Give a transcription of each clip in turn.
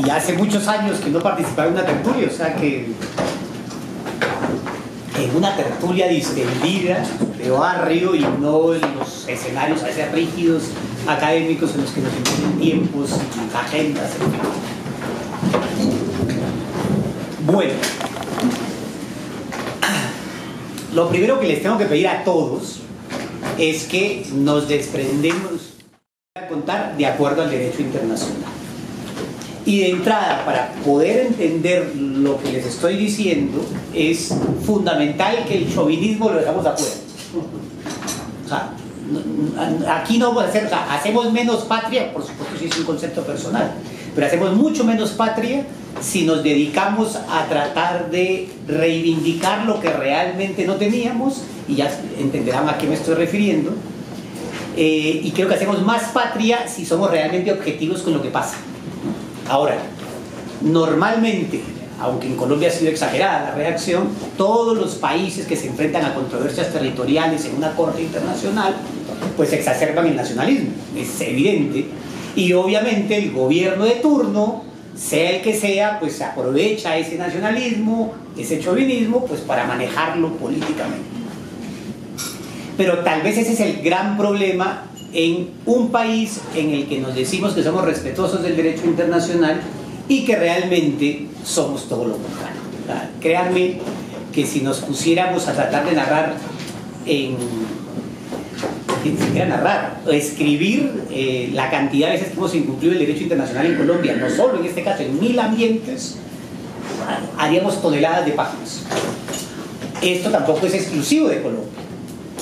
y hace muchos años que no participaba en una tertulia, o sea que en una tertulia distendida de barrio y no en los escenarios a veces rígidos académicos en los que nos imponen tiempos y agendas. Bueno, lo primero que les tengo que pedir a todos es que nos desprendemos a contar de acuerdo al derecho internacional. Y de entrada, para poder entender lo que les estoy diciendo, es fundamental que el chauvinismo lo dejamos afuera. O sea, aquí no vamos a hacer, o sea, hacemos menos patria, por supuesto si es un concepto personal, pero hacemos mucho menos patria si nos dedicamos a tratar de reivindicar lo que realmente no teníamos, y ya entenderán a qué me estoy refiriendo. Y creo que hacemos más patria si somos realmente objetivos con lo que pasa. Ahora, normalmente, aunque en Colombia ha sido exagerada la reacción, todos los países que se enfrentan a controversias territoriales en una corte internacional, pues exacerban el nacionalismo, es evidente, y obviamente el gobierno de turno, sea el que sea, pues aprovecha ese nacionalismo, ese chauvinismo, pues para manejarlo políticamente. Pero tal vez ese es el gran problema en un país en el que nos decimos que somos respetuosos del derecho internacional y que realmente somos todo lo contrario. Créanme que si nos pusiéramos a tratar de narrar ni siquiera narrar, escribir la cantidad de veces que hemos incumplido el derecho internacional en Colombia, no solo en este caso, en 1000 ambientes, haríamos toneladas de páginas. Esto tampoco es exclusivo de Colombia.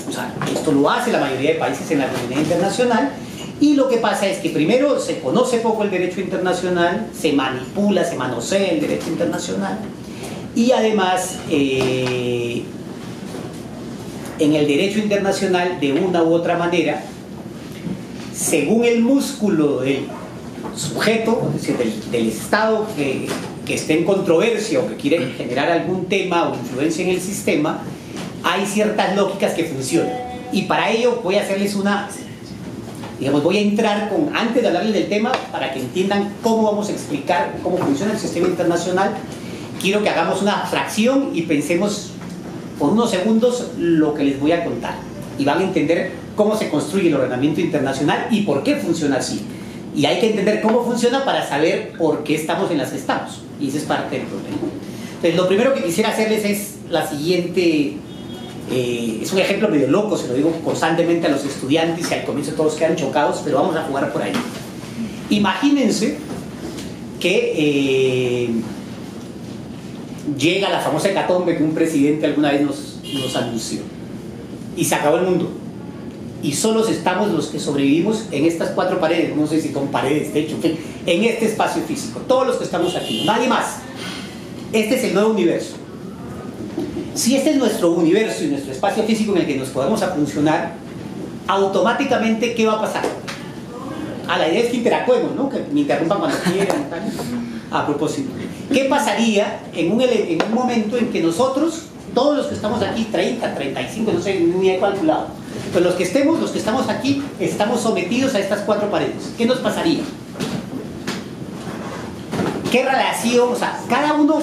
O sea, esto lo hace la mayoría de países en la comunidad internacional, y lo que pasa es que primero se conoce poco el derecho internacional, se manipula, se manosea el derecho internacional, y además en el derecho internacional, de una u otra manera, según el músculo del sujeto, es decir, del Estado que esté en controversia o que quiere generar algún tema o influencia en el sistema, hay ciertas lógicas que funcionan. Y para ello voy a hacerles voy a entrar antes de hablarles del tema, para que entiendan cómo vamos a explicar cómo funciona el sistema internacional. Quiero que hagamos una abstracción y pensemos por unos segundos lo que les voy a contar, y van a entender cómo se construye el ordenamiento internacional y por qué funciona así. Y hay que entender cómo funciona para saber por qué estamos en las que estamos, y ese es parte del problema. Entonces, lo primero que quisiera hacerles es la siguiente. Es un ejemplo medio loco, se lo digo constantemente a los estudiantes y al comienzo todos quedan chocados, pero vamos a jugar por ahí. Imagínense que llega la famosa hecatombe que un presidente alguna vez nos anunció, y se acabó el mundo, y solos estamos los que sobrevivimos en estas 4 paredes, no sé si son paredes, techo, en fin, en este espacio físico, todos los que estamos aquí, nadie más. Este es el nuevo universo. Si este es nuestro universo y nuestro espacio físico en el que nos podemos funcionar, automáticamente, ¿qué va a pasar? La idea es que interactuemos, ¿no? Que me interrumpan cuando quieran. A propósito, ¿qué pasaría en un momento en que nosotros, todos los que estamos aquí, 30, 35, no sé, ni he calculado, pues los que estamos aquí, estamos sometidos a estas 4 paredes? ¿Qué nos pasaría? ¿Qué relación? O sea, cada uno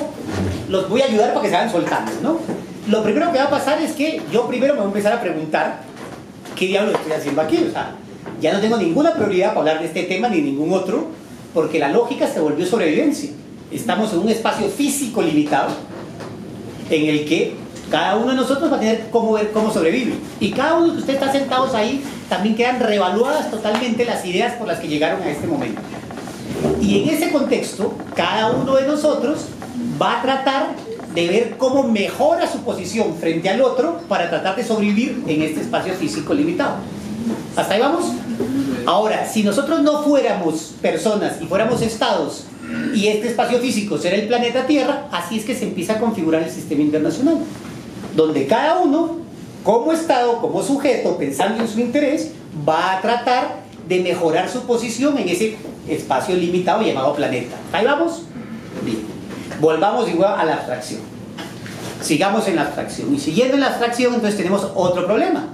los voy a ayudar para que se vayan soltando, ¿no? Lo primero que va a pasar es que yo primero me voy a empezar a preguntar ¿qué diablos estoy haciendo aquí? O sea, ya no tengo ninguna prioridad para hablar de este tema ni ningún otro, porque la lógica se volvió sobrevivencia. Estamos en un espacio físico limitado en el que cada uno de nosotros va a tener cómo ver cómo sobrevive, y cada uno de ustedes está sentados ahí, también quedan reevaluadas totalmente las ideas por las que llegaron a este momento. Y en ese contexto, cada uno de nosotros va a tratar de ver cómo mejora su posición frente al otro para tratar de sobrevivir en este espacio físico limitado. ¿Hasta ahí vamos? Ahora, si nosotros no fuéramos personas y fuéramos estados, y este espacio físico será el planeta Tierra, así es que se empieza a configurar el sistema internacional, donde cada uno, como estado, como sujeto, pensando en su interés, va a tratar de mejorar su posición en ese espacio limitado llamado planeta. ¿Ahí vamos? Bien. Volvamos igual a la abstracción. Sigamos en la abstracción. Y siguiendo en la abstracción, entonces tenemos otro problema,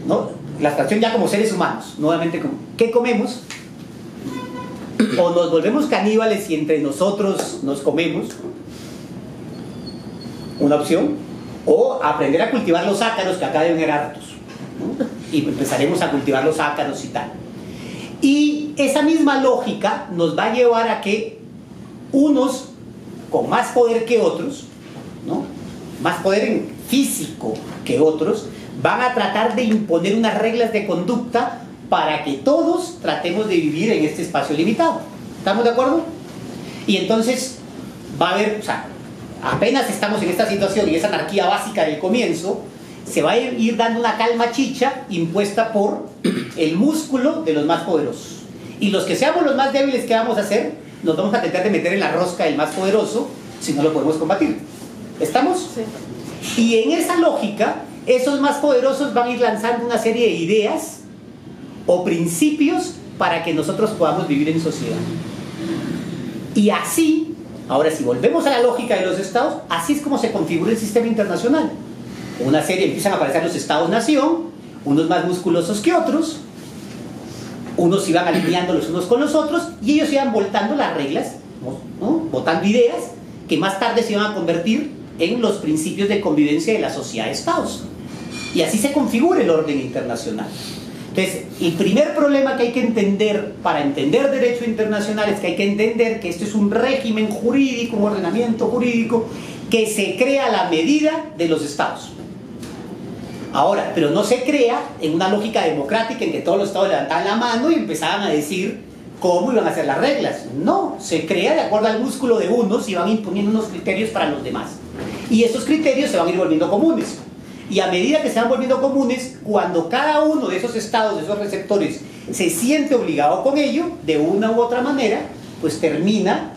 ¿no? La abstracción ya como seres humanos. Nuevamente, ¿qué comemos? O nos volvemos caníbales y entre nosotros nos comemos, una opción, o aprender a cultivar los ácaros, que acá deben ser hartos, ¿no? Y empezaremos a cultivar los ácaros y tal. Y esa misma lógica nos va a llevar a que unos con más poder que otros, ¿no? Más poder en físico que otros, van a tratar de imponer unas reglas de conducta para que todos tratemos de vivir en este espacio limitado. ¿Estamos de acuerdo? Y entonces va a haber, o sea, apenas estamos en esta situación y esa anarquía básica del comienzo, se va a ir dando una calma chicha impuesta por el músculo de los más poderosos. Y los que seamos los más débiles, ¿qué vamos a hacer? Nos vamos a tratar de meter en la rosca del más poderoso si no lo podemos combatir. ¿Estamos? Sí. Y en esa lógica, esos más poderosos van a ir lanzando una serie de ideas o principios para que nosotros podamos vivir en sociedad. Y así, ahora si volvemos a la lógica de los estados, así es como se configura el sistema internacional. Una serie, empiezan a aparecer los estados-nación, unos más musculosos que otros, unos iban alineando los unos con los otros y ellos iban voltando las reglas, ¿no? Votando ideas que más tarde se iban a convertir en los principios de convivencia de la sociedad de estados. Y así se configura el orden internacional. Entonces, el primer problema que hay que entender para entender derecho internacional es que hay que entender que esto es un régimen jurídico, un ordenamiento jurídico que se crea a la medida de los estados. Ahora, pero no se crea en una lógica democrática en que todos los estados levantaban la mano y empezaban a decir cómo iban a ser las reglas. No, se crea de acuerdo al músculo de unos y van imponiendo unos criterios para los demás. Y esos criterios se van a ir volviendo comunes. Y a medida que se van volviendo comunes, cuando cada uno de esos estados, de esos receptores, se siente obligado con ello, de una u otra manera, pues termina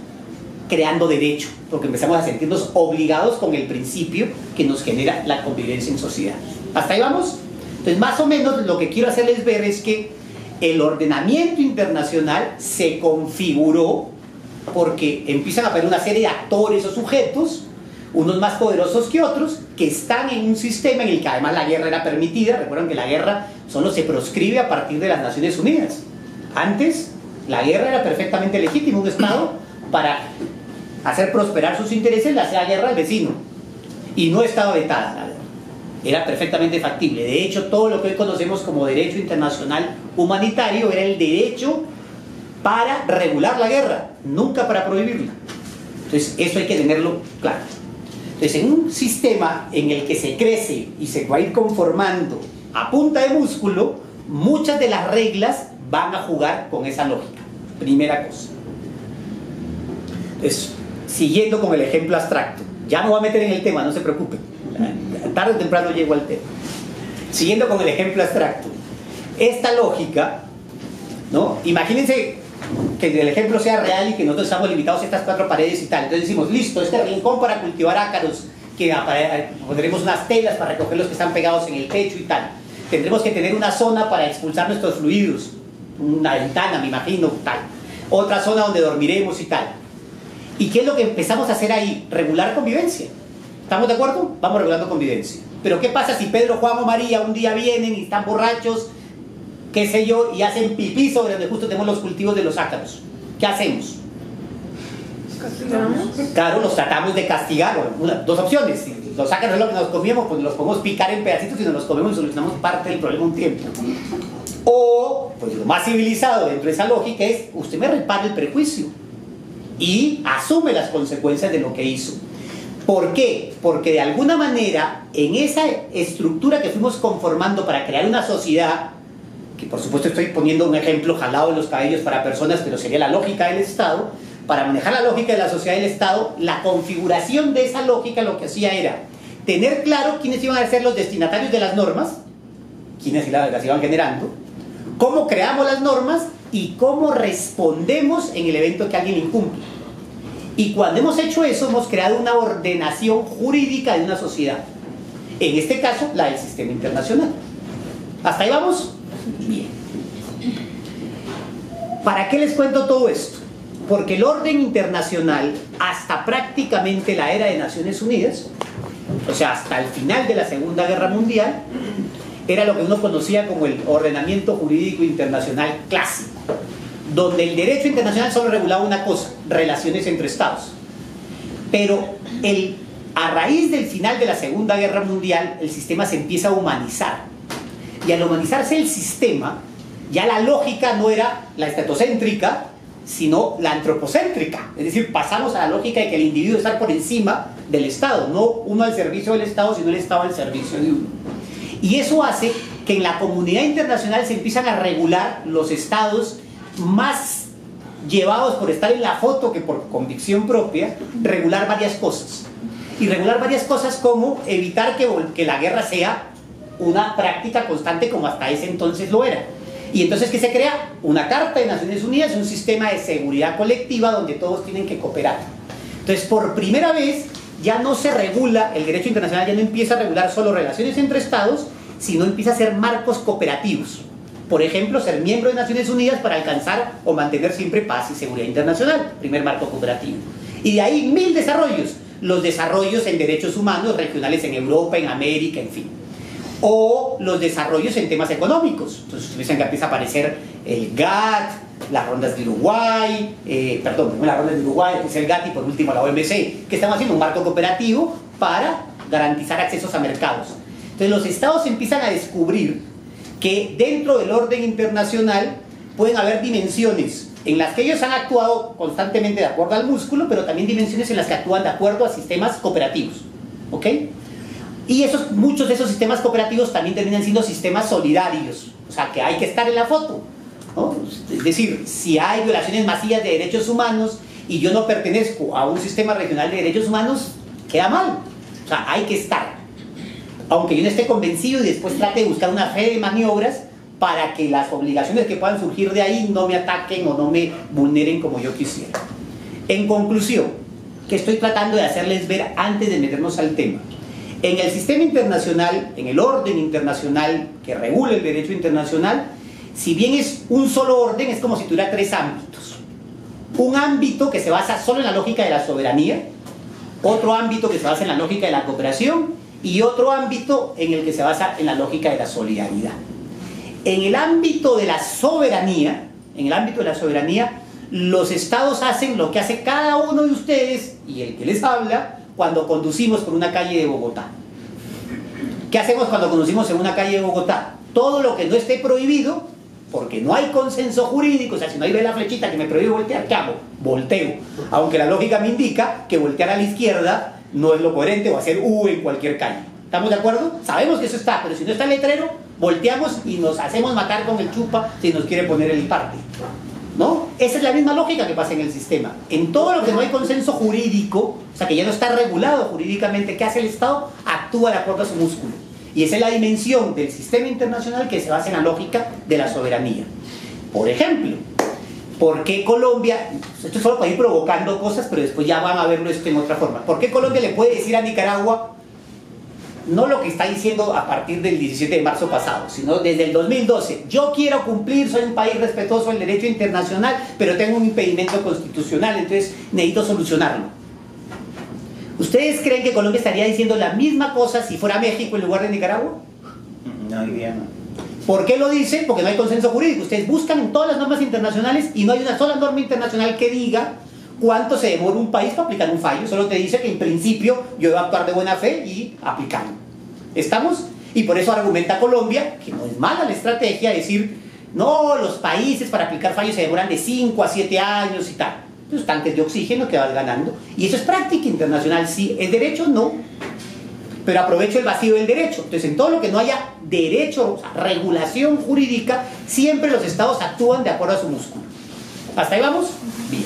creando derecho, porque empezamos a sentirnos obligados con el principio que nos genera la convivencia en sociedad. ¿Hasta ahí vamos? Entonces, más o menos lo que quiero hacerles ver es que el ordenamiento internacional se configuró porque empiezan a haber una serie de actores o sujetos, unos más poderosos que otros, que están en un sistema en el que además la guerra era permitida. Recuerden que la guerra solo se proscribe a partir de las Naciones Unidas. Antes, la guerra era perfectamente legítima. Un Estado, para hacer prosperar sus intereses, le hacía guerra al vecino. Y no estaba vetada la guerra. Era perfectamente factible. De hecho, todo lo que hoy conocemos como derecho internacional humanitario era el derecho para regular la guerra, nunca para prohibirla. Entonces, eso hay que tenerlo claro. Entonces, en un sistema en el que se crece y se va a ir conformando a punta de músculo, muchas de las reglas van a jugar con esa lógica. Primera cosa. Entonces, siguiendo con el ejemplo abstracto, ya me voy a meter en el tema, no se preocupen. Tarde o temprano llego al tema. Siguiendo con el ejemplo abstracto, esta lógica, ¿no? Imagínense que el ejemplo sea real y que nosotros estamos limitados a estas 4 paredes y tal. Entonces decimos, listo, este rincón para cultivar ácaros, que pondremos unas telas para recoger los que están pegados en el techo y tal. Tendremos que tener una zona para expulsar nuestros fluidos, una ventana, me imagino, tal. Otra zona donde dormiremos y tal. ¿Y qué es lo que empezamos a hacer ahí? Regular convivencia. ¿Estamos de acuerdo? Vamos regulando convivencia. Pero ¿qué pasa si Pedro, Juan o María un día vienen y están borrachos, qué sé yo, y hacen pipí sobre donde justo tenemos los cultivos de los ácaros? ¿Qué hacemos? ¿Castigamos? Claro, los tratamos de castigar. Dos opciones. Si los ácaros es lo que nos comíamos, pues los podemos picar en pedacitos y nos los comemos y solucionamos parte del problema un tiempo. O, pues lo más civilizado dentro de esa lógica es, usted me repara el prejuicio y asume las consecuencias de lo que hizo. ¿Por qué? Porque de alguna manera, en esa estructura que fuimos conformando para crear una sociedad, que por supuesto estoy poniendo un ejemplo jalado de los cabellos para personas, pero sería la lógica del Estado, para manejar la lógica de la sociedad del Estado, la configuración de esa lógica lo que hacía era tener claro quiénes iban a ser los destinatarios de las normas, quiénes las iban generando, cómo creamos las normas y cómo respondemos en el evento que alguien incumple. Y cuando hemos hecho eso, hemos creado una ordenación jurídica de una sociedad. En este caso, la del sistema internacional. ¿Hasta ahí vamos? Bien. ¿Para qué les cuento todo esto? Porque el orden internacional, hasta prácticamente la era de Naciones Unidas, o sea, hasta el final de la Segunda Guerra Mundial, era lo que uno conocía como el ordenamiento jurídico internacional clásico, donde el derecho internacional solo regulaba una cosa, relaciones entre estados. Pero a raíz del final de la Segunda Guerra Mundial, el sistema se empieza a humanizar. Y al humanizarse el sistema, ya la lógica no era la estatocéntrica, sino la antropocéntrica. Es decir, pasamos a la lógica de que el individuo está por encima del Estado, no uno al servicio del Estado, sino el Estado al servicio de uno. Y eso hace que en la comunidad internacional se empiezan a regular los estados más llevados por estar en la foto que por convicción propia, regular varias cosas. Y regular varias cosas como evitar que la guerra sea una práctica constante como hasta ese entonces lo era. Y entonces, ¿qué se crea? Una Carta de Naciones Unidas, un sistema de seguridad colectiva donde todos tienen que cooperar. Entonces, por primera vez, ya no se regula, el derecho internacional ya no empieza a regular solo relaciones entre estados, sino empieza a ser marcos cooperativos. Por ejemplo, ser miembro de Naciones Unidas para alcanzar o mantener siempre paz y seguridad internacional, primer marco cooperativo. Y de ahí 1000 desarrollos, los desarrollos en derechos humanos regionales en Europa, en América, en fin. O los desarrollos en temas económicos. Entonces ustedes ven que empieza a aparecer el GATT, las rondas de Uruguay, las rondas de Uruguay, después el GATT y por último la OMC, que están haciendo un marco cooperativo para garantizar accesos a mercados. Entonces los estados empiezan a descubrir que dentro del orden internacional pueden haber dimensiones en las que ellos han actuado constantemente de acuerdo al músculo, pero también dimensiones en las que actúan de acuerdo a sistemas cooperativos. ¿Ok? Y muchos de esos sistemas cooperativos también terminan siendo sistemas solidarios, o sea que hay que estar en la foto, ¿no? Es decir, si hay violaciones masivas de derechos humanos y yo no pertenezco a un sistema regional de derechos humanos, queda mal, o sea, hay que estar, aunque yo no esté convencido y después trate de buscar una fe de maniobras para que las obligaciones que puedan surgir de ahí no me ataquen o no me vulneren como yo quisiera. En conclusión, que estoy tratando de hacerles ver antes de meternos al tema. En el sistema internacional, en el orden internacional que regula el derecho internacional, si bien es un solo orden, es como si tuviera 3 ámbitos. Un ámbito que se basa solo en la lógica de la soberanía, otro ámbito que se basa en la lógica de la cooperación y otro ámbito en el que se basa en la lógica de la solidaridad. En el ámbito de la soberanía, los estados hacen lo que hace cada uno de ustedes y el que les habla cuando conducimos por una calle de Bogotá. ¿Qué hacemos cuando conducimos en una calle de Bogotá? Todo lo que no esté prohibido, porque no hay consenso jurídico, o sea, si no hay la flechita que me prohíbe voltear, ¿qué hago? Volteo. Aunque la lógica me indica que voltear a la izquierda no es lo coherente o hacer U en cualquier calle. ¿Estamos de acuerdo? Sabemos que eso está, pero si no está el letrero, volteamos y nos hacemos matar con el chupa si nos quiere poner el parte. ¿No? Esa es la misma lógica que pasa en el sistema. En todo lo que no hay consenso jurídico, o sea que ya no está regulado jurídicamente, ¿qué hace el Estado? Actúa de acuerdo a su músculo. Y esa es la dimensión del sistema internacional que se basa en la lógica de la soberanía. Por ejemplo, ¿por qué Colombia? Esto es solo para ir provocando cosas, pero después ya van a verlo esto en otra forma. ¿Por qué Colombia le puede decir a Nicaragua no lo que está diciendo a partir del 17 de marzo pasado, sino desde el 2012? Yo quiero cumplir, soy un país respetuoso del derecho internacional, pero tengo un impedimento constitucional, entonces necesito solucionarlo. ¿Ustedes creen que Colombia estaría diciendo la misma cosa si fuera México en lugar de Nicaragua? No, idea, no. ¿Por qué lo dicen? Porque no hay consenso jurídico. Ustedes buscan en todas las normas internacionales y no hay una sola norma internacional que diga cuánto se demora un país para aplicar un fallo. Solo te dice que en principio yo debo actuar de buena fe y aplicarlo. ¿Estamos? Y por eso argumenta Colombia, que no es mala la estrategia, decir, no, los países para aplicar fallos se demoran de 5 a 7 años y tal. Los tanques de oxígeno que vas ganando. Y eso es práctica internacional, sí. ¿Es derecho? No. Pero aprovecho el vacío del derecho. Entonces, en todo lo que no haya derecho, o sea, regulación jurídica, siempre los estados actúan de acuerdo a su músculo. ¿Hasta ahí vamos? Bien.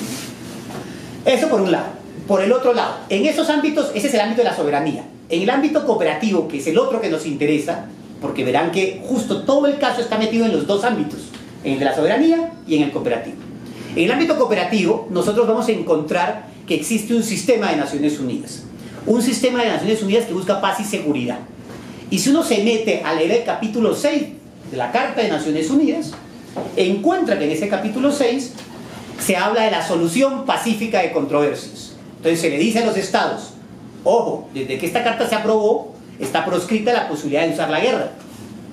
Eso por un lado. Por el otro lado, en esos ámbitos, ese es el ámbito de la soberanía. En el ámbito cooperativo, que es el otro que nos interesa, porque verán que justo todo el caso está metido en los dos ámbitos, en el de la soberanía y en el cooperativo. En el ámbito cooperativo, nosotros vamos a encontrar que existe un sistema de Naciones Unidas. Un sistema de Naciones Unidas que busca paz y seguridad. Y si uno se mete a leer el capítulo 6 de la Carta de Naciones Unidas, encuentra que en ese capítulo 6 se habla de la solución pacífica de controversias. Entonces se le dice a los estados, ojo, desde que esta carta se aprobó, está proscrita la posibilidad de usar la guerra.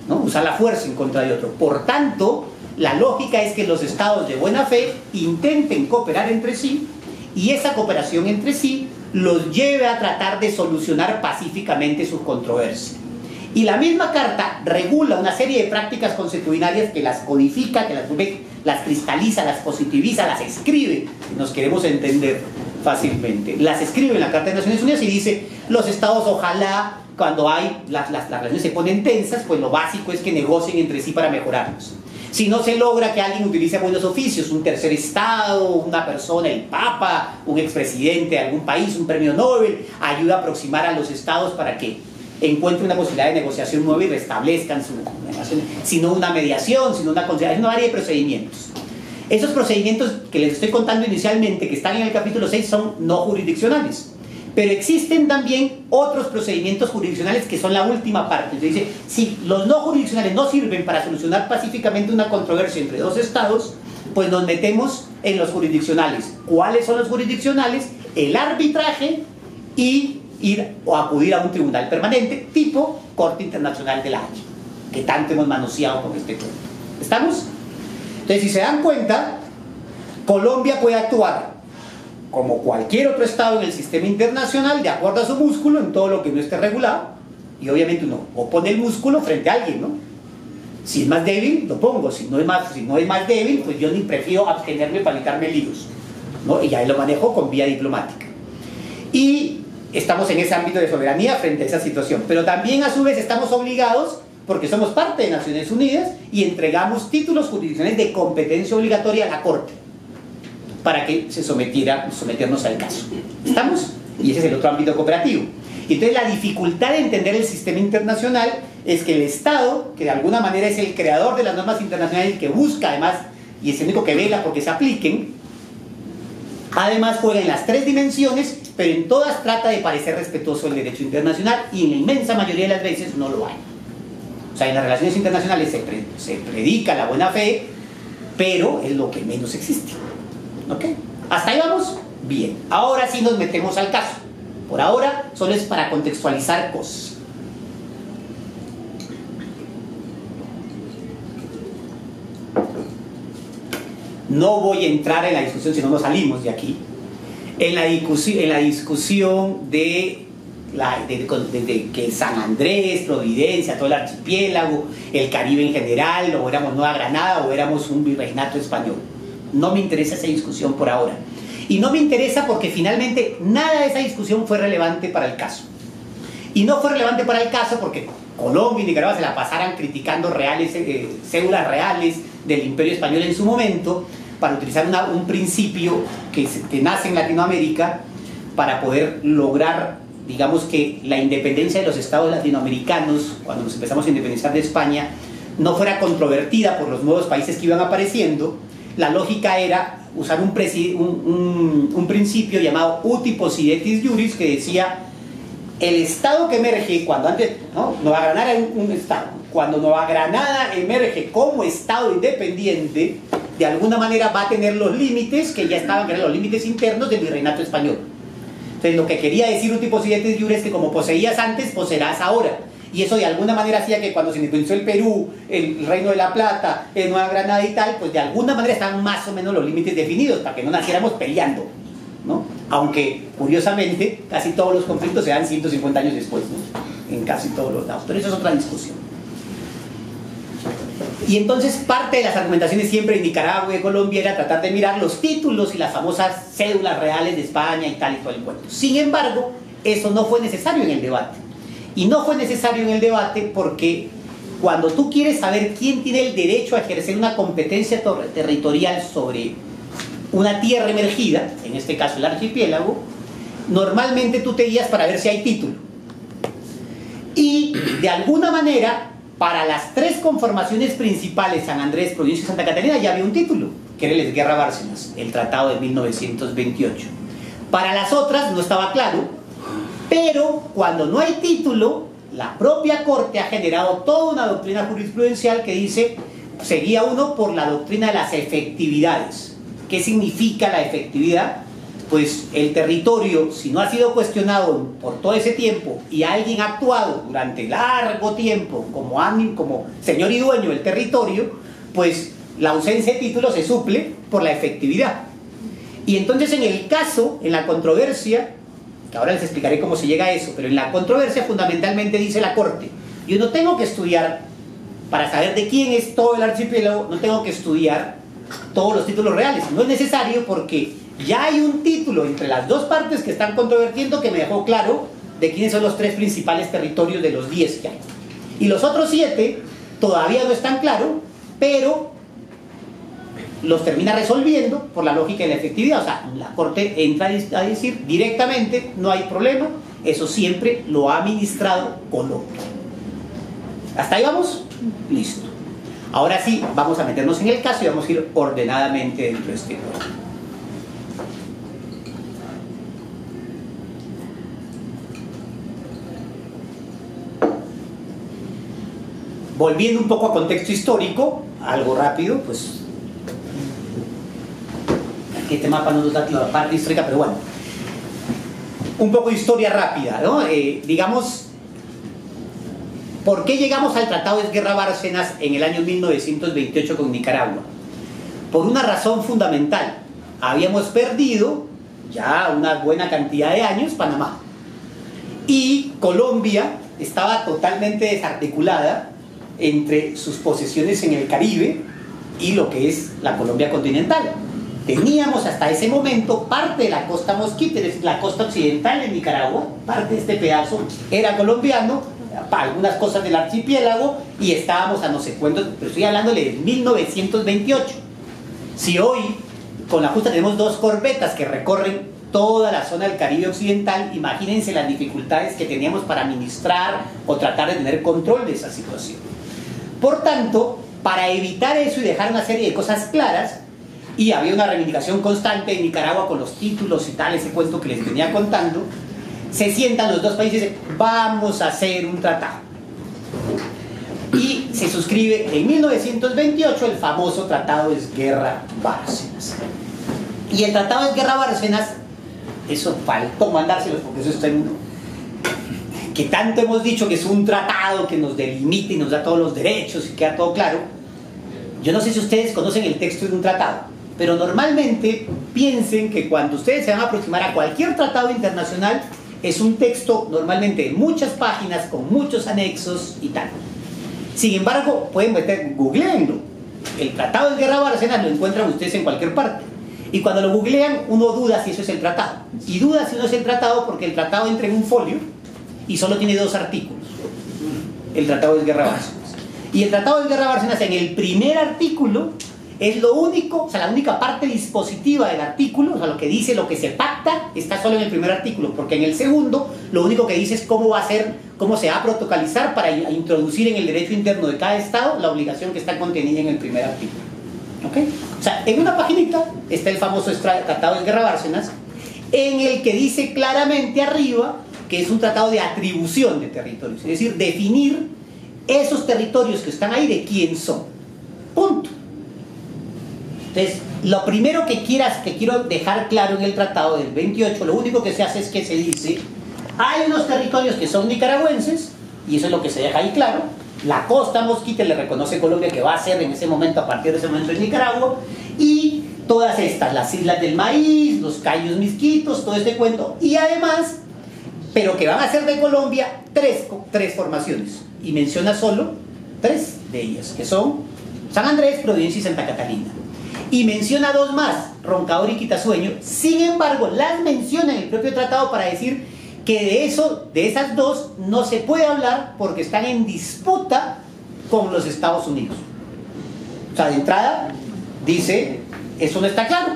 ¿no? Usar la fuerza en contra de otro. Por tanto, la lógica es que los estados de buena fe intenten cooperar entre sí y esa cooperación entre sí los lleve a tratar de solucionar pacíficamente sus controversias. Y la misma carta regula una serie de prácticas consuetudinarias que las codifica, que las cristaliza, las positiviza, las escribe, si nos queremos entender fácilmente. Las escribe en la Carta de Naciones Unidas y dice, los estados ojalá, cuando hay las relaciones se ponen tensas, pues lo básico es que negocien entre sí para mejorarlos. Si no se logra que alguien utilice buenos oficios, un tercer estado, una persona, el papa, un expresidente de algún país, un premio Nobel, ayuda a aproximar a los estados para que encuentren una posibilidad de negociación nueva y restablezcan su relación, sino una mediación, sino una conciliación, una variedad de procedimientos. Esos procedimientos que les estoy contando inicialmente, que están en el capítulo 6, son no jurisdiccionales. Pero existen también otros procedimientos jurisdiccionales que son la última parte. Entonces dice, si los no jurisdiccionales no sirven para solucionar pacíficamente una controversia entre dos estados, pues nos metemos en los jurisdiccionales. ¿Cuáles son los jurisdiccionales? El arbitraje y ir o acudir a un tribunal permanente tipo Corte Internacional de la Haya, que tanto hemos manoseado con este punto. ¿Estamos? Entonces, si se dan cuenta, Colombia puede actuar como cualquier otro estado en el sistema internacional, de acuerdo a su músculo, en todo lo que no esté regulado, y obviamente uno opone el músculo frente a alguien, ¿no? Si es más débil, lo pongo. Si no es más débil, pues yo ni prefiero abstenerme para evitarme líos, ¿no? Y ya lo manejo con vía diplomática. Y estamos en ese ámbito de soberanía frente a esa situación. Pero también, a su vez, estamos obligados, porque somos parte de Naciones Unidas, y entregamos títulos jurisdiccionales de competencia obligatoria a la Corte, para que se someternos al caso. ¿Estamos? Y ese es el otro ámbito cooperativo. Y entonces la dificultad de entender el sistema internacional es que el Estado, que de alguna manera es el creador de las normas internacionales y que busca además, y es el único que vela porque se apliquen, además juega en las tres dimensiones, pero en todas trata de parecer respetuoso del derecho internacional y en la inmensa mayoría de las veces no lo hay. O sea, en las relaciones internacionales se predica la buena fe, pero es lo que menos existe. ¿Ok? ¿Hasta ahí vamos? Bien. Ahora sí nos metemos al caso. Por ahora solo es para contextualizar cosas. No voy a entrar en la discusión, si no nos salimos de aquí, en la discusión de que San Andrés, Providencia, todo el archipiélago, el Caribe en general, o éramos Nueva Granada o éramos un virreinato español. No me interesa esa discusión por ahora. Y no me interesa porque finalmente nada de esa discusión fue relevante para el caso. Y no fue relevante para el caso porque Colombia y Nicaragua se la pasaran criticando cédulas reales del Imperio Español en su momento, para utilizar un principio que nace en Latinoamérica para poder lograr, digamos, que la independencia de los estados latinoamericanos, cuando nos empezamos a independizar de España, no fuera controvertida por los nuevos países que iban apareciendo. La lógica era usar un principio llamado uti possidetis iuris, que decía: el estado que emerge cuando antes, ¿no? Nueva Granada era un estado. Cuando Nueva Granada emerge como estado independiente, de alguna manera va a tener los límites que ya estaban, que eran los límites internos del virreinato español. Entonces, lo que quería decir uti possidetis iuris es que como poseías antes, poseerás ahora. Y eso de alguna manera hacía que cuando se independizó el Perú, el Reino de la Plata, Nueva Granada y tal, pues de alguna manera estaban más o menos los límites definidos para que no naciéramos peleando, ¿no? Aunque, curiosamente, casi todos los conflictos se dan 150 años después, ¿no? En casi todos los lados. Pero eso es otra discusión. Y entonces parte de las argumentaciones siempre en Nicaragua y Colombia era tratar de mirar los títulos y las famosas cédulas reales de España y tal y todo el cuento. Sin embargo, eso no fue necesario en el debate. Y no fue necesario en el debate porque cuando tú quieres saber quién tiene el derecho a ejercer una competencia territorial sobre una tierra emergida, en este caso el archipiélago, normalmente tú te guías para ver si hay título. Y de alguna manera, para las tres conformaciones principales, San Andrés, Providencia y Santa Catalina, ya había un título, que era el Esguerra Bárcenas, el Tratado de 1928. Para las otras no estaba claro, pero cuando no hay título, la propia Corte ha generado toda una doctrina jurisprudencial que dice, se guía uno por la doctrina de las efectividades. ¿Qué significa la efectividad? pues el territorio, si no ha sido cuestionado por todo ese tiempo y alguien ha actuado durante largo tiempo como señor y dueño del territorio, pues la ausencia de título se suple por la efectividad. Y entonces en la controversia, que ahora les explicaré cómo se llega a eso, pero en la controversia fundamentalmente dice la Corte: yo no tengo que estudiar, para saber de quién es todo el archipiélago, no tengo que estudiar todos los títulos reales. No es necesario, porque ya hay un título entre las dos partes que están controvertiendo que me dejó claro de quiénes son los 3 principales territorios de los 10 que hay. Y los otros 7 todavía no están claros, pero los termina resolviendo por la lógica de la efectividad. O sea, la Corte entra a decir directamente: no hay problema, eso siempre lo ha administrado Colombia. ¿Hasta ahí vamos? Listo. Ahora sí, vamos a meternos en el caso y vamos a ir ordenadamente dentro de este orden. Volviendo un poco a contexto histórico, algo rápido, pues aquí este mapa no nos da la parte histórica, pero bueno, un poco de historia rápida, ¿no? Digamos, ¿por qué llegamos al Tratado de Esguerra-Bárcenas en el año 1928 con Nicaragua? Por una razón fundamental: habíamos perdido ya una buena cantidad de años Panamá, y Colombia estaba totalmente desarticulada entre sus posesiones en el Caribe y lo que es la Colombia continental. Teníamos hasta ese momento parte de la costa Mosquite, es decir, la costa occidental de Nicaragua, parte de este pedazo era colombiano, algunas cosas del archipiélago, y estábamos a no sé cuántos, pero estoy hablándole de 1928. Si hoy con la justa tenemos 2 corbetas que recorren toda la zona del Caribe occidental, imagínense las dificultades que teníamos para administrar o tratar de tener control de esa situación. Por tanto, para evitar eso y dejar una serie de cosas claras, y había una reivindicación constante en Nicaragua con los títulos y tal, ese cuento que les venía contando, se sientan los dos países y dicen: vamos a hacer un tratado. Y se suscribe en 1928 el famoso Tratado de Esguerra-Bárcenas. Y el Tratado de Esguerra-Bárcenas, eso faltó mandárselos porque eso está en uno, que tanto hemos dicho que es un tratado que nos delimita y nos da todos los derechos y queda todo claro. Yo no sé si ustedes conocen el texto de un tratado, pero normalmente piensen que cuando ustedes se van a aproximar a cualquier tratado internacional, es un texto normalmente de muchas páginas con muchos anexos y tal. Sin embargo, pueden googleenlo. El Tratado de Esguerra-Bárcenas lo encuentran ustedes en cualquier parte. Y cuando lo googlean, uno duda si eso es el tratado. Y duda si no es el tratado porque el tratado entra en un folio y solo tiene 2 artículos. El Tratado de Esguerra-Bárcenas. Y el Tratado de Esguerra-Bárcenas, en el primer artículo, es lo único, o sea, la única parte dispositiva del artículo, o sea, lo que dice, lo que se pacta, está solo en el primer artículo, porque en el segundo, lo único que dice es cómo va a ser, cómo se va a protocolizar para introducir en el derecho interno de cada estado la obligación que está contenida en el primer artículo. ¿Ok? O sea, en una paginita está el famoso Tratado de Esguerra-Bárcenas, en el que dice claramente arriba que es un tratado de atribución de territorios, es decir, definir esos territorios que están ahí de quién son. Punto. Entonces, lo primero que quiero dejar claro en el tratado del 28, lo único que se hace es que se dice: hay unos territorios que son nicaragüenses, y eso es lo que se deja ahí claro. La costa Mosquite le reconoce Colombia que va a ser en ese momento, a partir de ese momento, en Nicaragua, y todas estas, las Islas del Maíz, los Cayos Misquitos, todo este cuento, y además, pero que van a ser de Colombia, tres formaciones, y menciona solo 3 de ellas, que son San Andrés, Providencia y Santa Catalina. Y menciona 2 más, Roncador y Quitasueño. Sin embargo, las menciona en el propio tratado para decir que de esas 2 no se puede hablar porque están en disputa con los Estados Unidos. O sea, de entrada dice: eso no está claro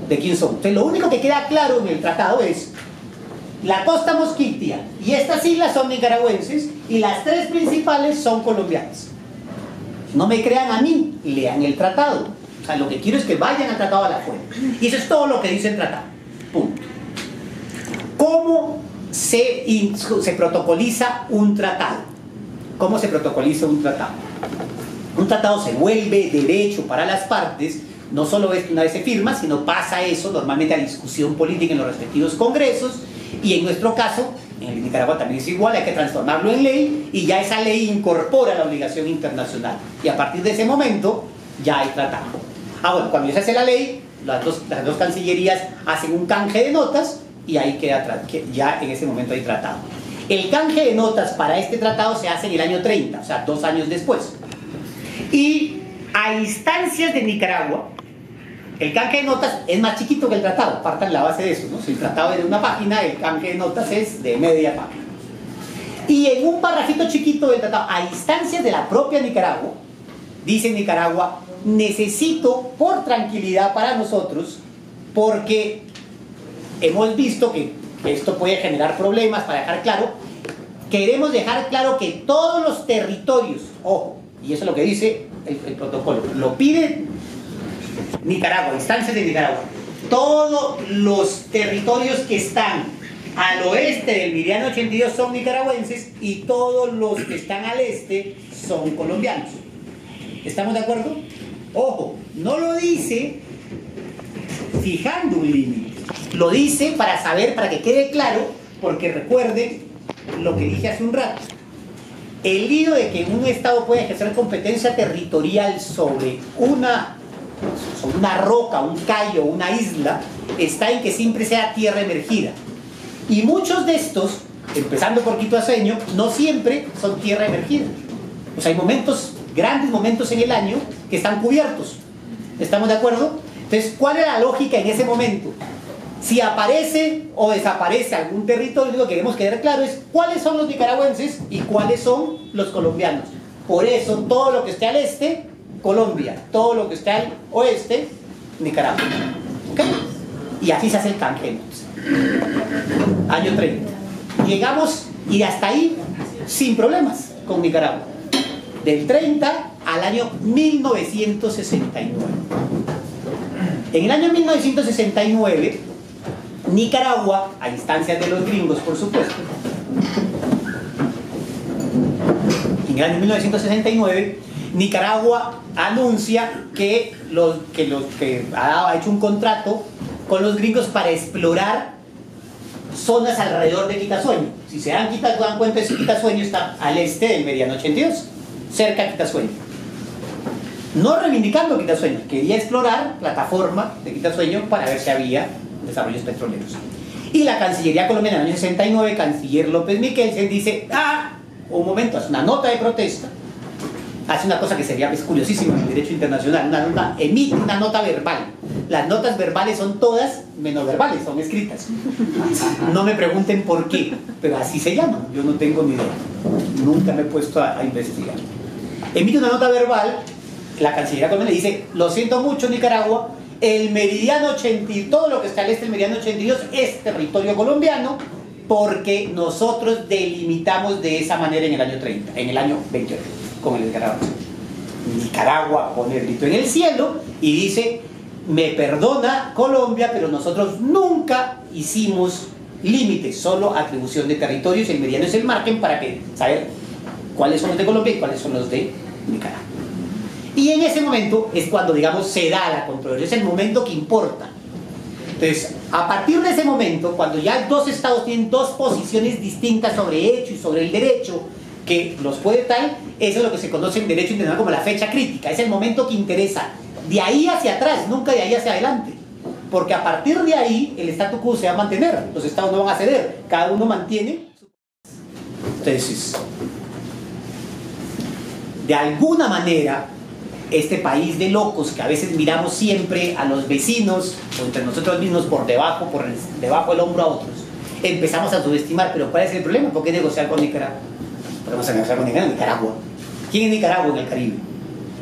de quién son. Entonces, lo único que queda claro en el tratado es: la costa Mosquitia y estas islas son nicaragüenses y las 3 principales son colombianas. No me crean a mí, lean el tratado. O sea, lo que quiero es que vayan al tratado a la fuente. Y eso es todo lo que dice el tratado. Punto. ¿Cómo se protocoliza un tratado? ¿Cómo se protocoliza un tratado? Un tratado se vuelve derecho para las partes no solo es que una vez se firma, sino pasa eso normalmente a discusión política en los respectivos congresos, y en nuestro caso, en el Nicaragua también es igual, hay que transformarlo en ley, y ya esa ley incorpora la obligación internacional, y a partir de ese momento ya hay tratado. Bueno, cuando se hace la ley, las dos cancillerías hacen un canje de notas, y ahí queda, ya en ese momento hay tratado. El canje de notas para este tratado se hace en el año 30, o sea, 2 años después. Y a instancias de Nicaragua, el canje de notas es más chiquito que el tratado, partan la base de eso, ¿no? Si el tratado es de una página, el canje de notas es de media página. Y en un parrafito chiquito del tratado, a instancias de la propia Nicaragua, dice Nicaragua, necesito por tranquilidad para nosotros, porque hemos visto que esto puede generar problemas, para dejar claro, queremos dejar claro que todos los territorios, ojo, y eso es lo que dice el protocolo, lo pide Nicaragua, instancias de Nicaragua, todos los territorios que están al oeste del meridiano 82 son nicaragüenses y todos los que están al este son colombianos. ¿Estamos de acuerdo? Ojo, no lo dice fijando un límite, lo dice para saber, para que quede claro, porque recuerden lo que dije hace un rato. El lío de que un Estado puede ejercer competencia territorial sobre una roca, un callo, una isla, está en que siempre sea tierra emergida. Y muchos de estos, empezando por Quitoaceño, no siempre son tierra emergida. O sea, hay momentos, grandes momentos en el año que están cubiertos. ¿Estamos de acuerdo? Entonces, ¿cuál es la lógica en ese momento? Si aparece o desaparece algún territorio, lo que queremos quedar claro es cuáles son los nicaragüenses y cuáles son los colombianos. Por eso, todo lo que esté al este, Colombia. Todo lo que esté al oeste, Nicaragua. ¿Okay? Y así se hace el canje. Año 30. Llegamos, y hasta ahí, sin problemas con Nicaragua. Del 30 al año 1969. En el año 1969, Nicaragua, a instancias de los gringos, por supuesto, en el año 1969, Nicaragua anuncia que ha hecho un contrato con los gringos para explorar zonas alrededor de Quitasueño. Si se dan cuenta, Quitasueño está al este del meridiano 82, cerca de Quitasueño. No reivindicando Quitasueño, quería explorar plataforma de Quitasueño para ver si había desarrollos petroleros. Y la Cancillería colombiana en el año 69, canciller López Miquelsen, dice, un momento, hace una nota de protesta, hace una cosa que sería curiosísima en el derecho internacional, emite una nota verbal. Las notas verbales son todas menos verbales, son escritas. No me pregunten por qué, pero así se llaman, yo no tengo ni idea, nunca me he puesto a investigar. Emite una nota verbal, la Cancillería colombiana dice, lo siento mucho Nicaragua, el meridiano 80 y todo lo que está al este del meridiano 82 es territorio colombiano, porque nosotros delimitamos de esa manera en el año 30, en el año 28, con el Nicaragua. Nicaragua pone el grito en el cielo y dice, me perdona Colombia, pero nosotros nunca hicimos límites, solo atribución de territorios, el meridiano es el margen para saber cuáles son los de Colombia y cuáles son los de Nicaragua. Y en ese momento es cuando, digamos, se da la controversia, es el momento que importa. Entonces, a partir de ese momento, cuando ya dos estados tienen dos posiciones distintas sobre hecho y sobre el derecho, que los puede tal, eso es lo que se conoce en derecho internacional como la fecha crítica, es el momento que interesa. De ahí hacia atrás, nunca de ahí hacia adelante. Porque a partir de ahí, el statu quo se va a mantener, los estados no van a ceder, cada uno mantiene. Entonces, de alguna manera, este país de locos que a veces miramos siempre a los vecinos o entre nosotros mismos por debajo del hombro a otros, empezamos a subestimar. Pero ¿cuál es el problema? ¿Por qué negociar con Nicaragua? Podemos negociar con Nicaragua. ¿Quién es Nicaragua en el Caribe?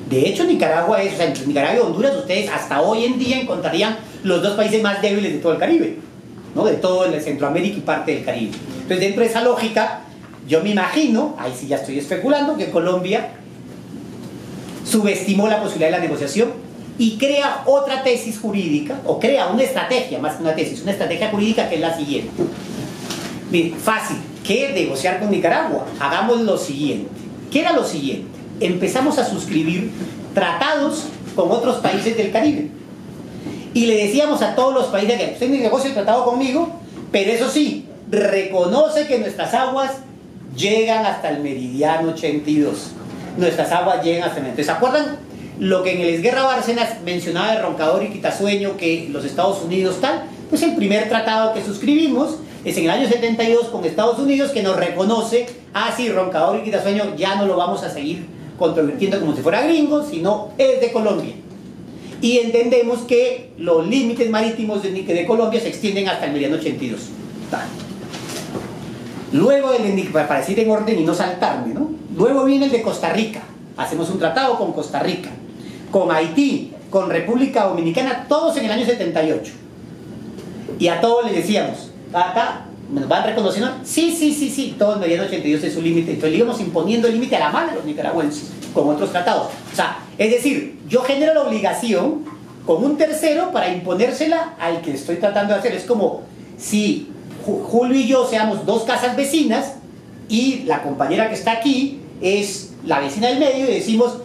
De hecho, Nicaragua es, o sea, entre Nicaragua y Honduras, ustedes hasta hoy en día encontrarían los dos países más débiles de todo el Caribe, ¿no? De todo el Centroamérica y parte del Caribe. Entonces, dentro de esa lógica, yo me imagino, ahí sí ya estoy especulando, que Colombia subestimó la posibilidad de la negociación y crea otra tesis jurídica, o crea una estrategia, más que una tesis, una estrategia jurídica que es la siguiente. Mire, fácil, ¿qué negociar con Nicaragua? Hagamos lo siguiente. ¿Qué era lo siguiente? Empezamos a suscribir tratados con otros países del Caribe. Y le decíamos a todos los países que usted negocia el tratado conmigo, pero eso sí, reconoce que nuestras aguas llegan hasta el meridiano 82. Nuestras aguas llegan hasta el meridiano. ¿Se acuerdan lo que en el Esguerra Bárcenas mencionaba de Roncador y Quitasueño, que los Estados Unidos tal? Pues el primer tratado que suscribimos es en el año 72 con Estados Unidos, que nos reconoce, sí, Roncador y Quitasueño ya no lo vamos a seguir controvirtiendo como si fuera gringo, sino es de Colombia. Y entendemos que los límites marítimos de Colombia se extienden hasta el meridiano 82. Luego, para decir en orden y no saltarme, ¿no? Luego viene el de Costa Rica. Hacemos un tratado con Costa Rica, con Haití, con República Dominicana, todos en el año 78. Y a todos les decíamos, acá, ¿nos van reconociendo? Sí, todo el meridiano 82 es su límite. Entonces le íbamos imponiendo el límite a la mano de los nicaragüenses, con otros tratados. O sea, es decir, yo genero la obligación con un tercero para imponérsela al que estoy tratando de hacer. Es como si Julio y yo seamos dos casas vecinas y la compañera que está aquí es la vecina del medio y decimos,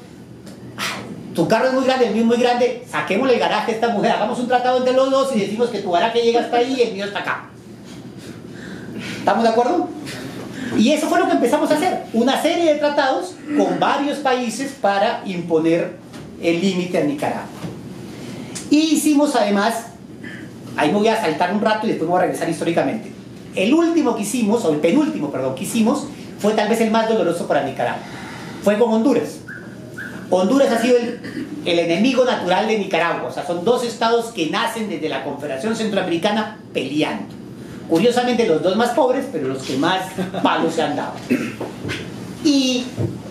tu carro es muy grande, el mío es muy grande, saquémosle el garaje a esta mujer, hagamos un tratado entre los dos y decimos que tu garaje llega hasta ahí y el mío está acá. ¿Estamos de acuerdo? Y eso fue lo que empezamos a hacer, una serie de tratados con varios países para imponer el límite a Nicaragua. Y hicimos además, ahí me voy a saltar un rato y después me voy a regresar históricamente. El último que hicimos, o el penúltimo, perdón, que hicimos, fue tal vez el más doloroso para Nicaragua. Fue con Honduras. Honduras ha sido el enemigo natural de Nicaragua. O sea, son dos estados que nacen desde la Confederación Centroamericana peleando. Curiosamente los dos más pobres, pero los que más palos se han dado. Y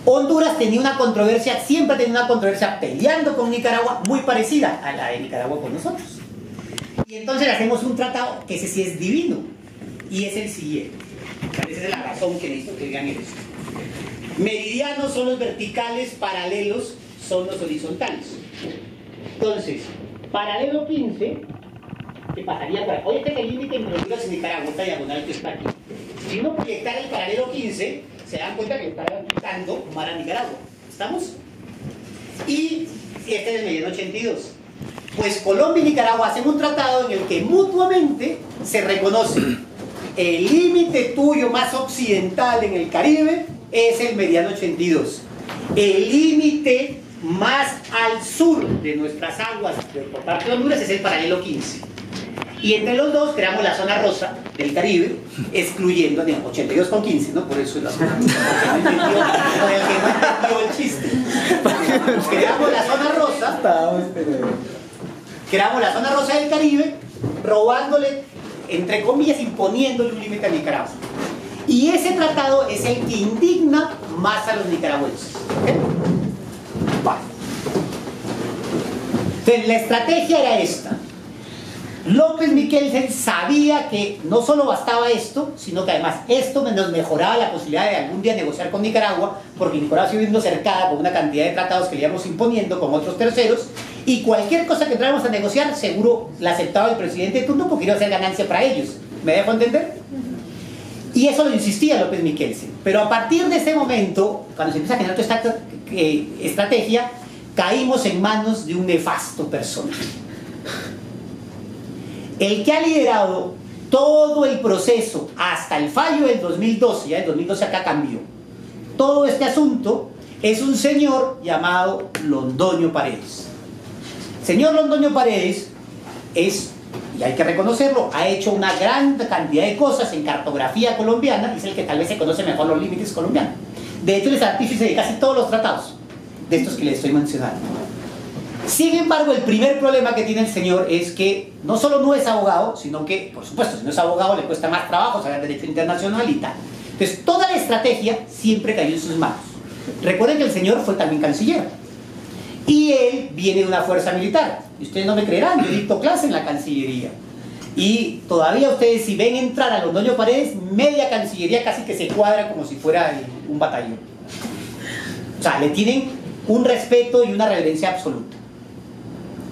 Honduras tenía una controversia, siempre ha tenido una controversia peleando con Nicaragua muy parecida a la de Nicaragua con nosotros. Y entonces hacemos un tratado que ese sí es divino. Y es el siguiente. Esa es la razón que necesito que digan esto. Meridianos son los verticales, paralelos son los horizontales. Entonces, paralelo 15, que pasaría por aquí. Oye, este es el límite entre Honduras y Nicaragua, esta diagonal que está aquí. Si uno proyectara el paralelo 15, se dan cuenta que está quitando mar a Nicaragua. ¿Estamos? Y este es el meridiano 82. Pues Colombia y Nicaragua hacen un tratado en el que mutuamente se reconocen. El límite tuyo más occidental en el Caribe es el meridiano 82. El límite más al sur de nuestras aguas por parte de Honduras es el paralelo 15. Y entre los dos creamos la zona rosa del Caribe, excluyendo, digamos, 82 con 15, ¿no? Por eso es la zona rosa. Con el que no entendió el chiste. Creamos la zona rosa. Creamos la zona rosa del Caribe, robándole, entre comillas, imponiéndole un límite a Nicaragua. Y ese tratado es el que indigna más a los nicaragüenses. ¿Okay? Vale. Entonces, la estrategia era esta. López Miquelsen sabía que no solo bastaba esto, sino que además esto nos mejoraba la posibilidad de algún día negociar con Nicaragua, porque Nicaragua se iba viendo cercada con una cantidad de tratados que le íbamos imponiendo con otros terceros, y cualquier cosa que entráramos a negociar, seguro la aceptaba el presidente de turno porque iba a ser ganancia para ellos. ¿Me dejo entender? Y eso lo insistía López Miquelsen. Pero a partir de ese momento, cuando se empieza a generar toda esta estrategia, caímos en manos de un nefasto personaje. El que ha liderado todo el proceso hasta el fallo del 2012, ya el 2012 acá cambió, todo este asunto es un señor llamado Londoño Paredes. Señor Londoño Paredes es, y hay que reconocerlo, ha hecho una gran cantidad de cosas en cartografía colombiana, y es el que tal vez se conoce mejor los límites colombianos. De hecho, él es artífice de casi todos los tratados de estos que les estoy mencionando. Sin embargo, el primer problema que tiene el señor es que no solo no es abogado, sino que, por supuesto, si no es abogado le cuesta más trabajo saber derecho internacional y tal. Entonces, toda la estrategia siempre cayó en sus manos. Recuerden que el señor fue también canciller. Y él viene de una fuerza militar. Y ustedes no me creerán, yo dicto clase en la Cancillería. Y todavía ustedes, si ven entrar a Londoño Paredes, media Cancillería casi que se cuadra como si fuera un batallón. O sea, le tienen un respeto y una reverencia absoluta.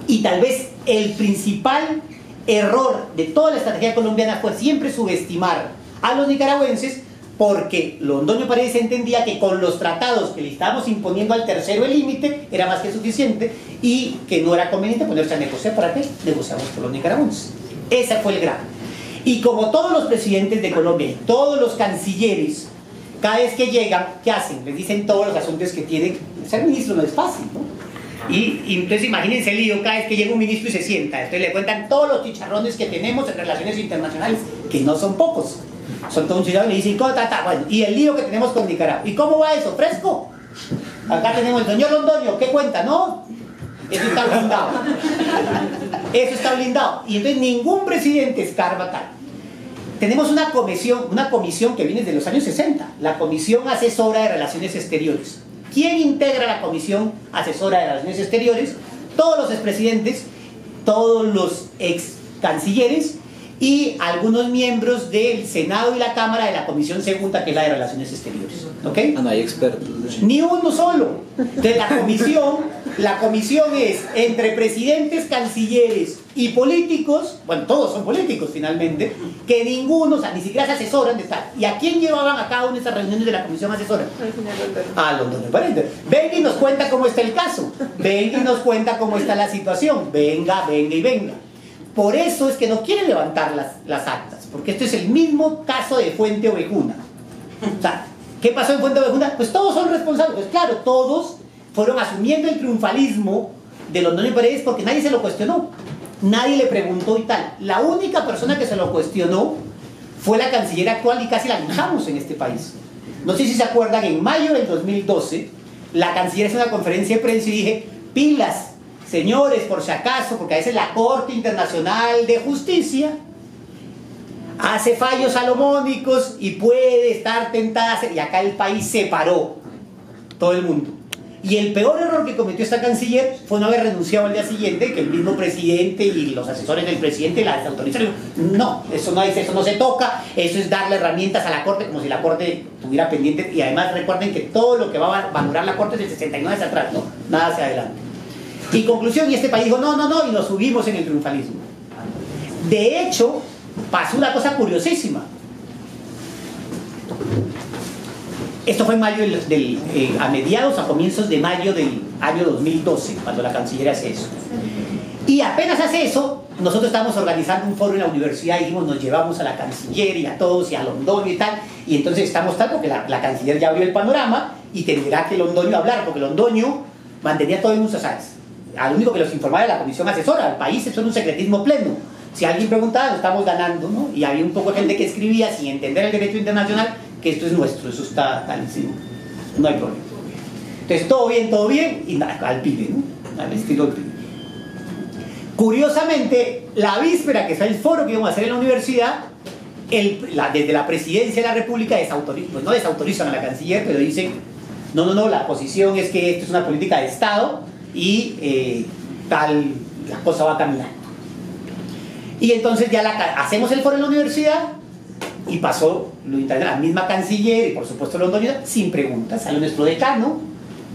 Y tal vez el principal error de toda la estrategia colombiana fue siempre subestimar a los nicaragüenses, porque Londoño Paredes entendía que con los tratados que le estábamos imponiendo al tercero el límite era más que suficiente y que no era conveniente ponerse a negociar. ¿Para qué? Negociamos con los nicaragüenses. Ese fue el grado. Y como todos los presidentes de Colombia y todos los cancilleres, cada vez que llegan, ¿qué hacen? Les dicen todos los asuntos que tienen. Ser ministro no es fácil, ¿no? Y entonces imagínense el lío cada vez que llega un ministro y se sienta. Entonces le cuentan todos los chicharrones que tenemos en relaciones internacionales, que no son pocos. Son todos un chicharrón y le dicen, ¿cómo está? Bueno, y el lío que tenemos con Nicaragua. ¿Y cómo va eso? ¿Fresco? Acá tenemos el señor Londoño, ¿qué cuenta? ¿No? Eso está blindado. Eso está blindado. Y entonces ningún presidente escarba tal. Tenemos una comisión que viene desde los años 60, la Comisión Asesora de Relaciones Exteriores. ¿Quién integra la Comisión Asesora de Relaciones Exteriores? Todos los expresidentes, todos los ex cancilleres y algunos miembros del Senado y la Cámara de la Comisión Segunda, que es la de Relaciones Exteriores. ¿Ok? No hay expertos. Ni uno solo. Entonces la comisión es entre presidentes, cancilleres y políticos, bueno, todos son políticos finalmente, que ninguno, o sea, ni siquiera se asesoran de tal. ¿Y a quién llevaban a cada una de estas reuniones de la comisión asesora? A Londoño Paredes. Venga y nos cuenta cómo está el caso. Venga y nos cuenta cómo está la situación. Venga, venga y venga. Por eso es que no quieren levantar las actas, porque esto es el mismo caso de Fuente Ovejuna. O sea, ¿qué pasó en Fuente Ovejuna? Pues todos son responsables. Pues claro, todos fueron asumiendo el triunfalismo de Londoño Paredes porque nadie se lo cuestionó. Nadie le preguntó y tal. La única persona que se lo cuestionó fue la canciller actual y casi la linchamos en este país. No sé si se acuerdan, en mayo del 2012, la canciller hizo una conferencia de prensa y dije, pilas, señores, por si acaso, porque a veces la Corte Internacional de Justicia hace fallos salomónicos y puede estar tentada a hacer, y acá el país se paró, todo el mundo. Y el peor error que cometió esta canciller fue no haber renunciado al día siguiente, que el mismo presidente y los asesores del presidente la desautorizaron. No, eso no se toca, eso es darle herramientas a la Corte como si la Corte tuviera pendiente. Y además recuerden que todo lo que va a valorar la Corte es del 69 hacia atrás, ¿no? Nada hacia adelante. Y conclusión, y este país dijo no, y nos subimos en el triunfalismo. De hecho, pasó una cosa curiosísima. Esto fue en mayo a mediados, a comienzos de mayo del año 2012, cuando la canciller hace eso. Y apenas hace eso, nosotros estábamos organizando un foro en la universidad y dijimos, nos llevamos a la canciller y a todos y a Londoño y tal. Y entonces estamos tal porque la canciller ya abrió el panorama y tendrá que Londoño hablar, porque Londoño mantenía todo en un ¿sabes? Al único que los informaba era la comisión asesora. Al país eso era un secretismo pleno. Si alguien preguntaba, lo estamos ganando, ¿no? Y había un poco de gente que escribía sin entender el derecho internacional que esto es nuestro, eso está tal, ¿sí? No hay problema. Entonces todo bien, y al pibe, ¿no? Al estilo del pibe. Curiosamente, la víspera que está el foro que íbamos a hacer en la universidad, desde la presidencia de la República pues no desautorizan a la canciller, pero dicen, no, la posición es que esto es una política de Estado y tal, la cosa va caminando. Y entonces ya hacemos el foro en la universidad y pasó la misma canciller y por supuesto Londoño sin preguntas. Salió nuestro decano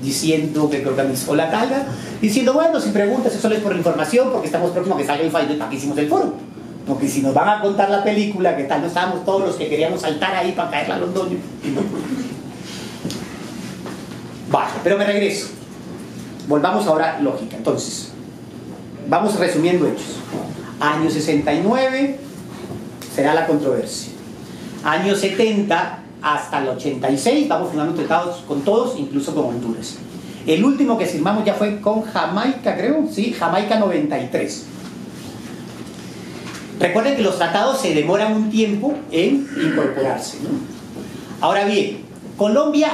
diciendo que organizó la carga, diciendo bueno, sin preguntas, eso solo es por información porque estamos próximos a que salga el fallo y para qué hicimos el foro. Porque si nos van a contar la película, que tal, no estábamos todos los que queríamos saltar ahí para caerle a Londoño. Vale, pero me regreso. Volvamos ahora lógica. Entonces, vamos resumiendo hechos. Año 69 será la controversia. Año 70 hasta el 86 vamos firmando tratados con todos, incluso con Honduras. El último que firmamos ya fue con Jamaica, creo, sí, Jamaica 93. Recuerden que los tratados se demoran un tiempo en incorporarse, ¿no? Ahora bien, Colombia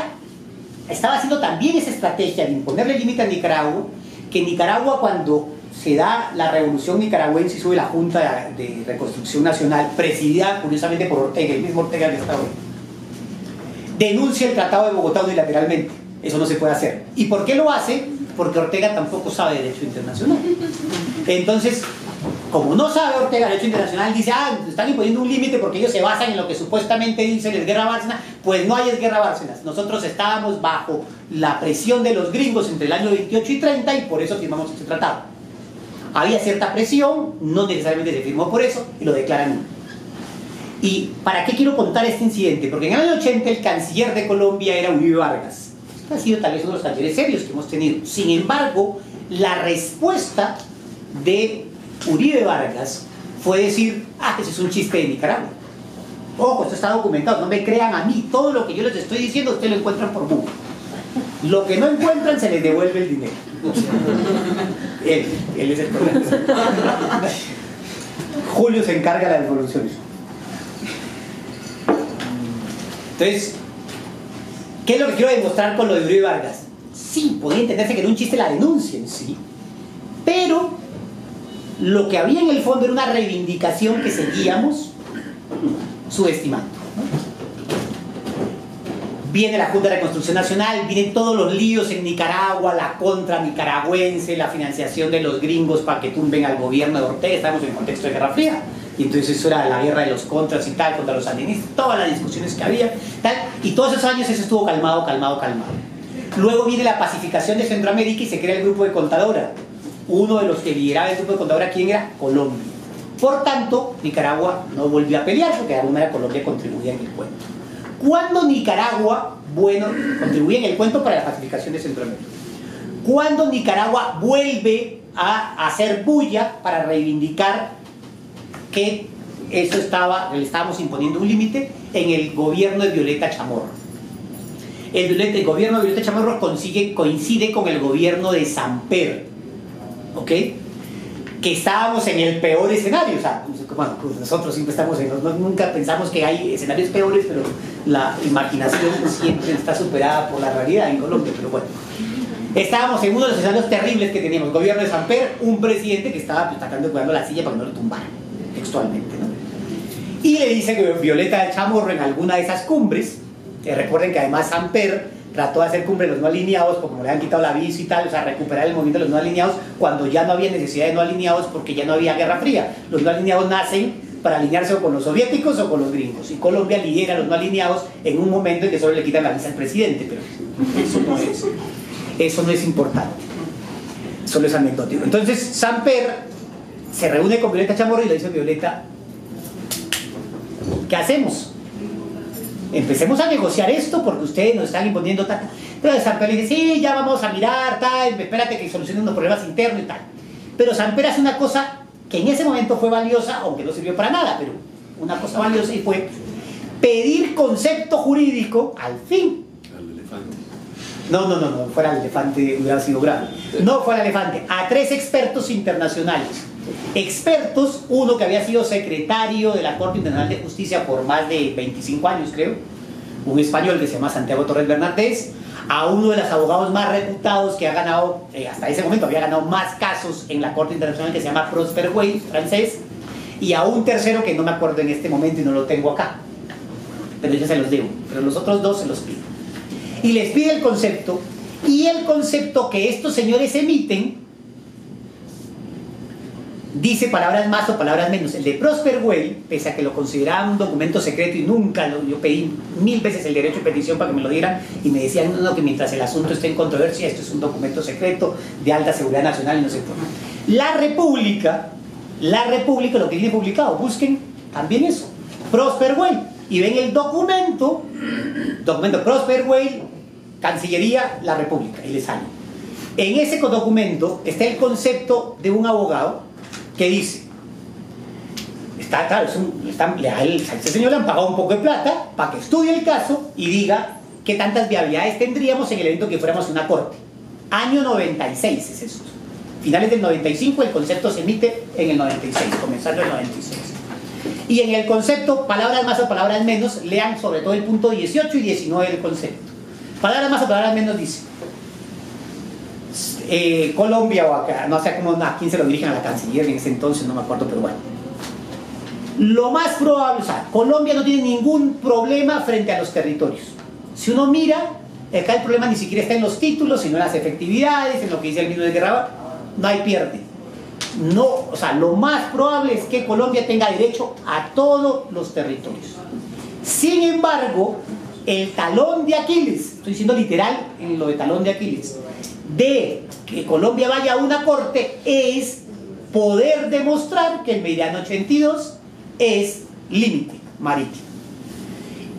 estaba haciendo también esa estrategia de imponerle límite a Nicaragua, que Nicaragua cuando se da la revolución nicaragüense y sube la Junta de Reconstrucción Nacional, presidida curiosamente por Ortega, el mismo Ortega que está hoy, denuncia el Tratado de Bogotá unilateralmente. Eso no se puede hacer. ¿Y por qué lo hace? Porque Ortega tampoco sabe derecho internacional. Entonces, como no sabe Ortega derecho internacional, dice, están imponiendo un límite porque ellos se basan en lo que supuestamente dicen es guerra Bárcena. Pues no hay guerra Bárcena. Nosotros estábamos bajo la presión de los gringos entre el año 28 y 30 y por eso firmamos este tratado. Había cierta presión, no necesariamente se firmó por eso y lo declaran. ¿Y para qué quiero contar este incidente? Porque en el año 80 el canciller de Colombia era Uribe Vargas. Este ha sido tal vez uno de los cancilleres serios que hemos tenido. Sin embargo, la respuesta de Uribe Vargas fue decir: ah, ese es un chiste de Nicaragua. Ojo, esto está documentado, no me crean a mí. Todo lo que yo les estoy diciendo ustedes lo encuentran por Google. Lo que no encuentran se les devuelve el dinero. Él es el problema. Julio se encarga de las devoluciones. Entonces, ¿qué es lo que quiero demostrar con lo de Uribe Vargas? Sí, podría entenderse que era un chiste la denuncia en sí, pero lo que había en el fondo era una reivindicación que seguíamos subestimando, ¿no? Viene la Junta de Reconstrucción Nacional, vienen todos los líos en Nicaragua, la contra nicaragüense, la financiación de los gringos para que tumben al gobierno de Ortega. Estamos en el contexto de Guerra Fría, y entonces eso era la guerra de los contras y tal, contra los sandinistas, todas las discusiones que había, tal, y todos esos años eso estuvo calmado. Luego viene la pacificación de Centroamérica y se crea el grupo de Contadora. Uno de los que lideraba el grupo de Contadora, ¿quién era? Colombia. Por tanto, Nicaragua no volvió a pelear porque de alguna manera Colombia contribuía en el cuento. ¿Cuándo Nicaragua, contribuye en el cuento para la pacificación de Centroamérica? ¿Cuándo Nicaragua vuelve a hacer bulla para reivindicar que eso le estábamos imponiendo un límite? En el gobierno de Violeta Chamorro. El gobierno de Violeta Chamorro coincide con el gobierno de Samper, ¿ok? Que estábamos en el peor escenario. O sea, bueno, pues nosotros siempre estamos nunca pensamos que hay escenarios peores, pero la imaginación siempre está superada por la realidad en Colombia. Pero bueno, estábamos en uno de los escenarios terribles que teníamos. El gobierno de Samper, un presidente que estaba tratando de cuidar la silla para que no lo tumbaran, textualmente, ¿no? Y le dice que Violeta Chamorro en alguna de esas cumbres, recuerden que además Samper trató de hacer cumbre de los no alineados, porque como le han quitado la visa y tal, o sea, recuperar el movimiento de los no alineados, cuando ya no había necesidad de no alineados porque ya no había Guerra Fría. Los no alineados nacen para alinearse o con los soviéticos o con los gringos, y Colombia lidera a los no alineados en un momento en que solo le quitan la visa al presidente, pero eso no es importante, solo es anecdótico. Entonces Samper se reúne con Violeta Chamorro y le dice a Violeta: ¿qué hacemos? Empecemos a negociar esto porque ustedes nos están imponiendo tal. Pero Samper le dice: sí, ya vamos a mirar, tal, espérate que solucionen unos problemas internos y tal. Pero Samper hace una cosa que en ese momento fue valiosa, aunque no sirvió para nada, pero una cosa valiosa, y fue pedir concepto jurídico, al fin. Al elefante. No, fuera el elefante hubiera sido grave. No fuera el elefante, a 3 expertos internacionales. Expertos, uno que había sido secretario de la Corte Internacional de Justicia por más de 25 años, creo, un español que se llama Santiago Torres Bernardés, a uno de los abogados más reputados que ha ganado, hasta ese momento había ganado más casos en la Corte Internacional, que se llama Prosper Weil, francés, y a un tercero que no me acuerdo en este momento y no lo tengo acá, pero yo se los debo, pero los otros 2 se los pido. Y les pide el concepto, y el concepto que estos señores emiten dice palabras más o palabras menos. El de Prosper Weil, pese a que lo consideraba un documento secreto y yo pedí 1000 veces el derecho de petición para que me lo dieran, y me decían no, que mientras el asunto esté en controversia, esto es un documento secreto de alta seguridad nacional y no sé qué. La República, lo que tiene publicado, busquen también eso, Prosper Weil, y ven el documento Prosper Weil, Cancillería, la República, y les sale. En ese documento está el concepto de un abogado que dice, claro, a este señor le han pagado un poco de plata para que estudie el caso y diga qué tantas viabilidades tendríamos en el evento que fuéramos una corte. Año 96 es eso. Finales del 95, el concepto se emite en el 96, comenzando el 96. Y en el concepto, palabras más o palabras menos, lean sobre todo el punto 18 y 19 del concepto. Palabras más o palabras menos dice: Colombia o acá, no sé a quién se lo dirigen, a la Cancillería en ese entonces, no me acuerdo, pero bueno. Lo más probable, o sea, Colombia no tiene ningún problema frente a los territorios. Si uno mira, acá el problema ni siquiera está en los títulos, sino en las efectividades, en lo que dice el mismo de Guerra, no hay pierde. No, o sea, lo más probable es que Colombia tenga derecho a todos los territorios. Sin embargo, el talón de Aquiles, estoy diciendo literal en lo de talón de Aquiles, de que Colombia vaya a una corte es poder demostrar que el Meridiano 82 es límite. marítima.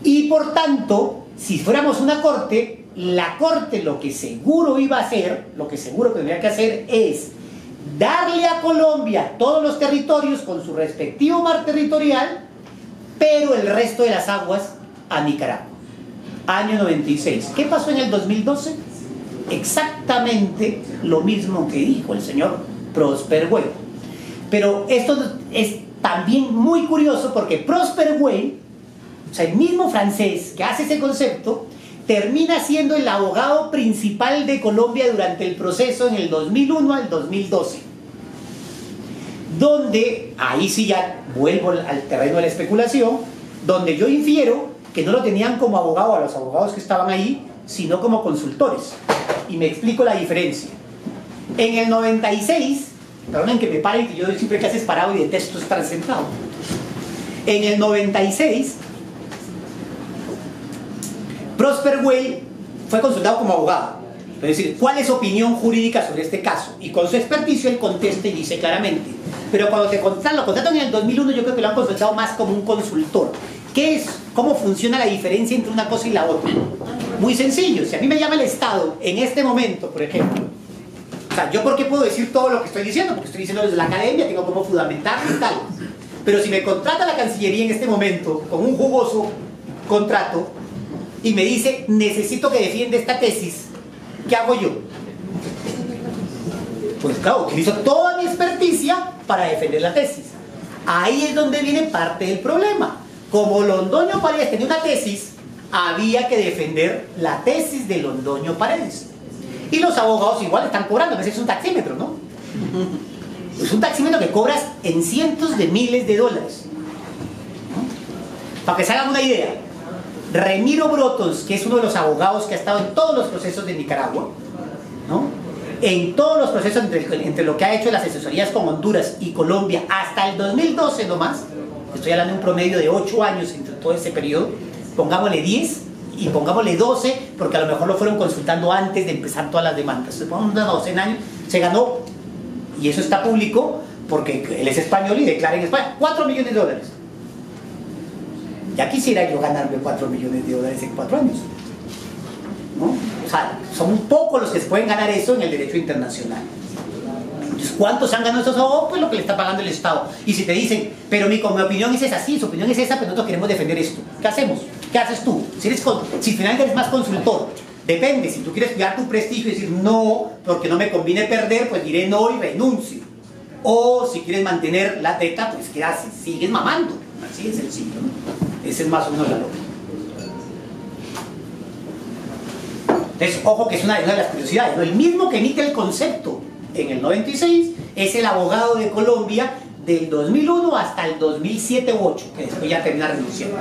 Y por tanto, si fuéramos una corte, la corte lo que seguro iba a hacer, lo que seguro que tendría que hacer es darle a Colombia todos los territorios con su respectivo mar territorial, pero el resto de las aguas a Nicaragua. Año 96. ¿Qué pasó en el 2012? Exactamente lo mismo que dijo el señor Prosper Way. Pero esto es también muy curioso porque Prosper Way, o sea, el mismo francés que hace ese concepto, termina siendo el abogado principal de Colombia durante el proceso en el 2001 al 2012. Donde, ahí sí ya vuelvo al terreno de la especulación, donde yo infiero que no lo tenían como abogado a los abogados que estaban ahí, sino como consultores. Y me explico la diferencia. En el 96, perdonen que me pare, que yo siempre que haces parado y detesto estar sentado. En el 96, Prosper Way fue consultado como abogado. Es decir, ¿cuál es su opinión jurídica sobre este caso? Y con su experticio él contesta y dice claramente. Pero cuando lo contratan en el 2001, yo creo que lo han consultado más como un consultor. ¿Qué es? ¿Cómo funciona la diferencia entre una cosa y la otra? Muy sencillo. Si a mí me llama el Estado en este momento, por ejemplo, o sea, ¿yo por qué puedo decir todo lo que estoy diciendo? Porque estoy diciendo desde la academia, tengo cómo fundamentarlo y tal. Pero si me contrata la Cancillería en este momento con un jugoso contrato y me dice, necesito que defienda esta tesis, ¿qué hago yo? Pues claro, utilizo toda mi experticia para defender la tesis. Ahí es donde viene parte del problema. Como Londoño Paredes tenía una tesis, había que defender la tesis de Londoño Paredes. Y los abogados igual están cobrando, a veces es un taxímetro, ¿no? Es un taxímetro que cobras en cientos de miles de dólares. ¿No? Para que se hagan una idea, Remiro Brotons, que es uno de los abogados que ha estado en todos los procesos de Nicaragua, ¿no? En todos los procesos entre lo que ha hecho las asesorías con Honduras y Colombia hasta el 2012 nomás, estoy hablando de un promedio de 8 años entre todo ese periodo, pongámosle 10 y pongámosle 12, porque a lo mejor lo fueron consultando antes de empezar todas las demandas. Se ponen una docena de años, se ganó, y eso está público, porque él es español y declara en España, 4 millones de dólares. Ya quisiera yo ganarme 4 millones de dólares en 4 años. ¿No? O sea, son pocos los que se pueden ganar eso en el derecho internacional. Entonces, ¿cuántos han ganado esos abogados? Pues lo que le está pagando el Estado. Y si te dicen, pero mi opinión es esa, sí, su opinión es esa, pero nosotros queremos defender esto. ¿Qué hacemos? ¿Qué haces tú? Si finalmente eres más consultor, depende. Si tú quieres cuidar tu prestigio y decir no, porque no me conviene perder, pues diré no y renuncio. O si quieres mantener la teta, pues ¿qué haces? Sigues mamando. Así de sencillo, ¿no? Esa es más o menos la lógica. Entonces, ojo que es una de las curiosidades, ¿no? El mismo que emite el concepto en el 96 es el abogado de Colombia del 2001 hasta el 2007 u 2008, que después ya termina renunciando.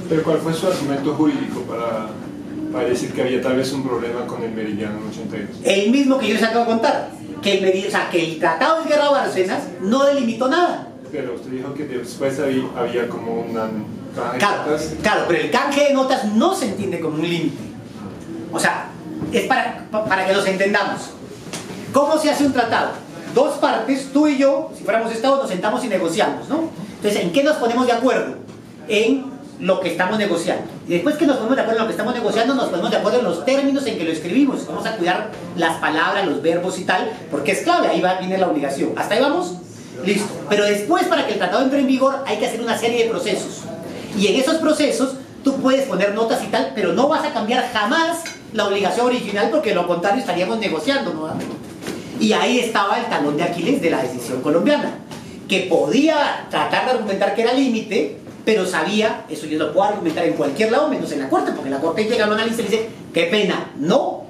¿Pero cuál fue su argumento jurídico para decir que había tal vez un problema con el meridiano en 82? El mismo que yo les acabo de contar, que el Tratado de Guerra Bárcenas no delimitó nada. Pero usted dijo que después había como una canje de notas. Claro, pero el canje de notas no se entiende como un límite. O sea, es para que nos entendamos. ¿Cómo se hace un tratado? Dos partes, tú y yo, si fuéramos Estados, nos sentamos y negociamos, ¿no? Entonces, ¿en qué nos ponemos de acuerdo? En lo que estamos negociando. Y después que nos ponemos de acuerdo en lo que estamos negociando, nos ponemos de acuerdo en los términos en que lo escribimos. Vamos a cuidar las palabras, los verbos y tal, porque es clave, ahí viene la obligación. ¿Hasta ahí vamos? Listo. Pero después, para que el tratado entre en vigor, hay que hacer una serie de procesos. Y en esos procesos, tú puedes poner notas y tal, pero no vas a cambiar jamás la obligación original, porque de lo contrario estaríamos negociando nuevamente. Y ahí estaba el talón de Aquiles de la decisión colombiana, que podía tratar de argumentar que era límite, pero sabía, eso yo lo puedo argumentar en cualquier lado menos en la corte, porque la corte llega a un análisis y dice, qué pena, no,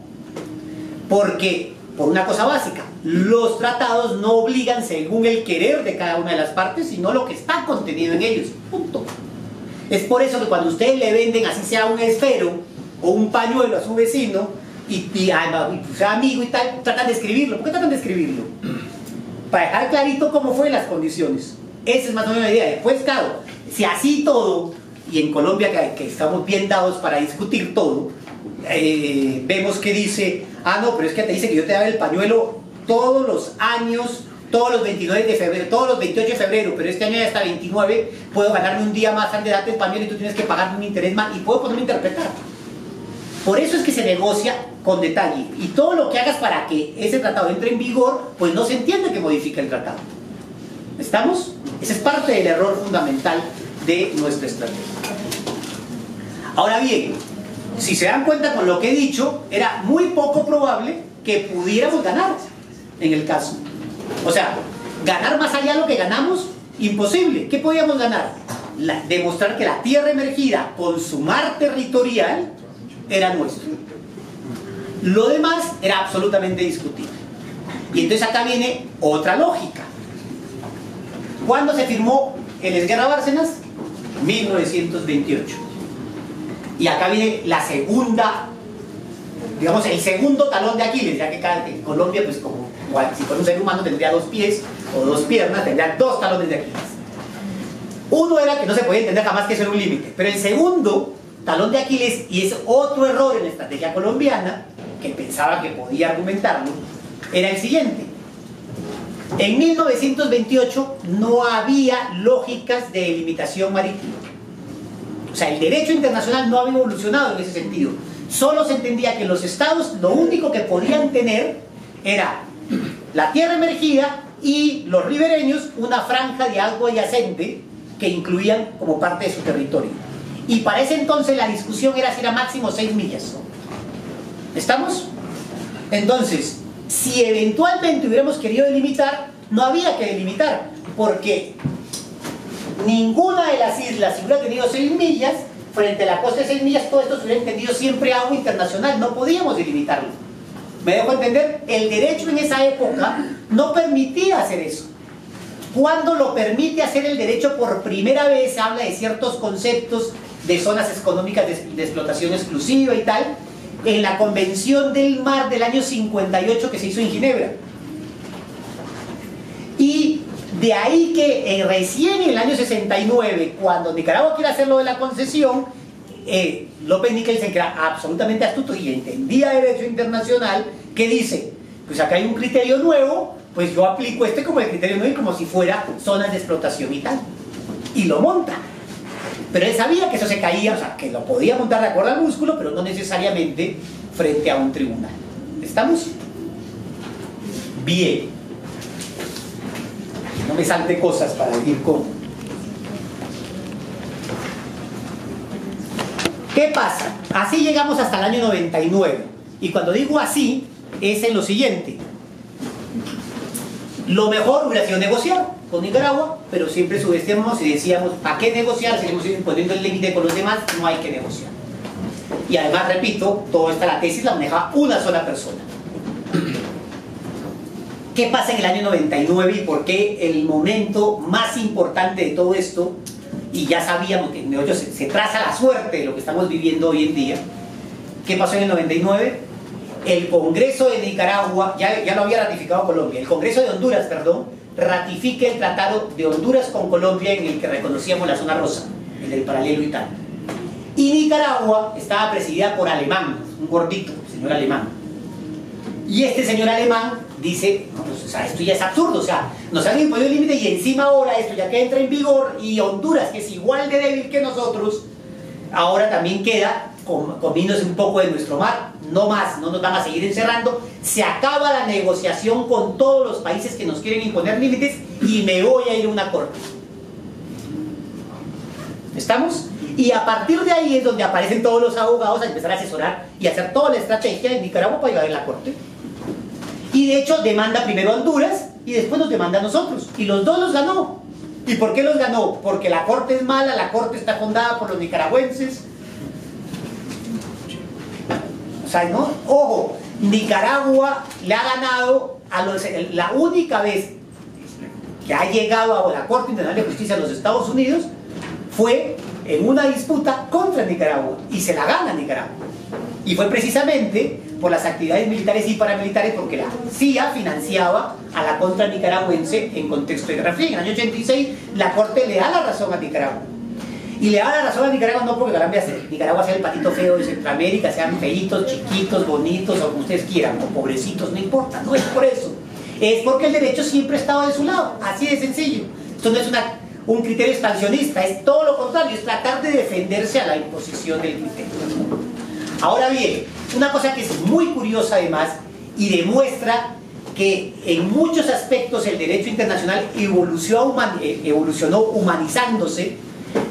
porque por una cosa básica, los tratados no obligan según el querer de cada una de las partes, sino lo que está contenido en ellos, punto. Es por eso que cuando ustedes le venden, así sea un esfero o un pañuelo a su vecino, y sea amigo y tal, tratan de escribirlo. ¿Por qué tratan de escribirlo? Para dejar clarito cómo fue las condiciones. Esa es más o menos la idea. Después, claro, si así todo, y en Colombia que estamos bien dados para discutir todo, vemos que dice, ah no, pero es que te dice que yo te daba el pañuelo todos los años todos los 29 de febrero, todos los 28 de febrero, pero este año ya hasta 29, puedo ganarme un día más antes de darte español y tú tienes que pagarme un interés más y puedo ponerme a interpretar. Por eso es que se negocia con detalle y todo lo que hagas para que ese tratado entre en vigor, pues no se entiende que modifica el tratado. ¿Estamos? Ese es parte del error fundamental de nuestra estrategia. Ahora bien, si se dan cuenta con lo que he dicho, era muy poco probable que pudiéramos ganar en el caso. O sea, ganar más allá de lo que ganamos, imposible. ¿Qué podíamos ganar? Demostrar que la tierra emergida con su mar territorial era nuestro. Lo demás era absolutamente discutible. Y entonces acá viene otra lógica. ¿Cuándo se firmó el Esguerra Bárcenas? 1928. Y acá viene la segunda, digamos, el segundo talón de Aquiles, ya que en Colombia, pues como si fuera un ser humano tendría 2 pies o 2 piernas, tendría 2 talones de Aquiles. Uno era que no se podía entender jamás que eso era un límite, pero el segundo talón de Aquiles, y es otro error en la estrategia colombiana, que pensaba que podía argumentarlo, era el siguiente. En 1928 no había lógicas de delimitación marítima. O sea, el derecho internacional no había evolucionado en ese sentido. Solo se entendía que los estados lo único que podían tener era la tierra emergida y los ribereños una franja de agua adyacente que incluían como parte de su territorio. Y para ese entonces la discusión era si era máximo 6 millas. ¿Estamos? Entonces, si eventualmente hubiéramos querido delimitar, no había que delimitar, porque ninguna de las islas, si hubiera tenido 6 millas, frente a la costa de 6 millas, todo esto se hubiera entendido siempre agua internacional, no podíamos delimitarlo. ¿Me dejo entender? El derecho en esa época no permitía hacer eso. Cuando lo permite hacer el derecho por primera vez, habla de ciertos conceptos de zonas económicas de explotación exclusiva y tal, en la Convención del Mar del año 58 que se hizo en Ginebra. Y de ahí que recién en el año 69, cuando Nicaragua quiere hacer lo de la concesión, López Nicholson, que era absolutamente astuto y entendía derecho internacional, que dice, pues acá hay un criterio nuevo, pues yo aplico este como el criterio nuevo y como si fuera zonas de explotación y tal. Y lo monta. Pero él sabía que eso se caía, o sea, que lo podía montar de acuerdo al músculo, pero no necesariamente frente a un tribunal. ¿Estamos? Bien. No me salte cosas para ir con... ¿Qué pasa? Así llegamos hasta el año 99. Y cuando digo así, es en lo siguiente. Lo mejor hubiera sido negociar con Nicaragua, pero siempre subestimamos y decíamos, ¿para qué negociar? Si hemos ido imponiendo el límite con los demás, no hay que negociar. Y además, repito, toda esta la tesis la manejaba una sola persona. ¿Qué pasa en el año 99 y por qué el momento más importante de todo esto? Y ya sabíamos que en meollo se traza la suerte de lo que estamos viviendo hoy en día. ¿Qué pasó en el 99? El Congreso de Nicaragua, ya lo había ratificado Colombia, el Congreso de Honduras, perdón, ratifica el tratado de Honduras con Colombia en el que reconocíamos la zona rosa, el del paralelo y tal. Y Nicaragua estaba presidida por Alemán, un gordito, señor Alemán. Y este señor Alemán dice, no, pues, o sea, esto ya es absurdo, o sea, nos han impuesto el límite y encima ahora esto ya que entra en vigor y Honduras, que es igual de débil que nosotros, ahora también queda comiéndose un poco de nuestro mar, no más, no nos van a seguir encerrando, se acaba la negociación con todos los países que nos quieren imponer límites y me voy a ir a una corte. ¿Estamos? Y a partir de ahí es donde aparecen todos los abogados a empezar a asesorar y hacer toda la estrategia de Nicaragua para llegar a la corte. Y de hecho demanda primero a Honduras y después nos demanda a nosotros. Y los dos los ganó. ¿Y por qué los ganó? Porque la corte es mala, la corte está fundada por los nicaragüenses. O sea, ¿no? Ojo, Nicaragua le ha ganado a la única vez que ha llegado a la Corte Internacional de Justicia de los Estados Unidos fue en una disputa contra Nicaragua y se la gana Nicaragua. Y fue precisamente por las actividades militares y paramilitares, porque la CIA financiaba a la contra nicaragüense en contexto de Guerra Fría. En el año 86 la Corte le da la razón a Nicaragua. Y le da la razón a Nicaragua no porque Nicaragua sea el patito feo de Centroamérica, sean feitos, chiquitos, bonitos, o como ustedes quieran, o pobrecitos, no importa, no es por eso. es porque el derecho siempre ha estado de su lado, así de sencillo. Esto no es un criterio expansionista, es todo lo contrario, es tratar de defenderse a la imposición del criterio. Ahora bien, una cosa que es muy curiosa además y demuestra que en muchos aspectos el derecho internacional evolucionó humanizándose,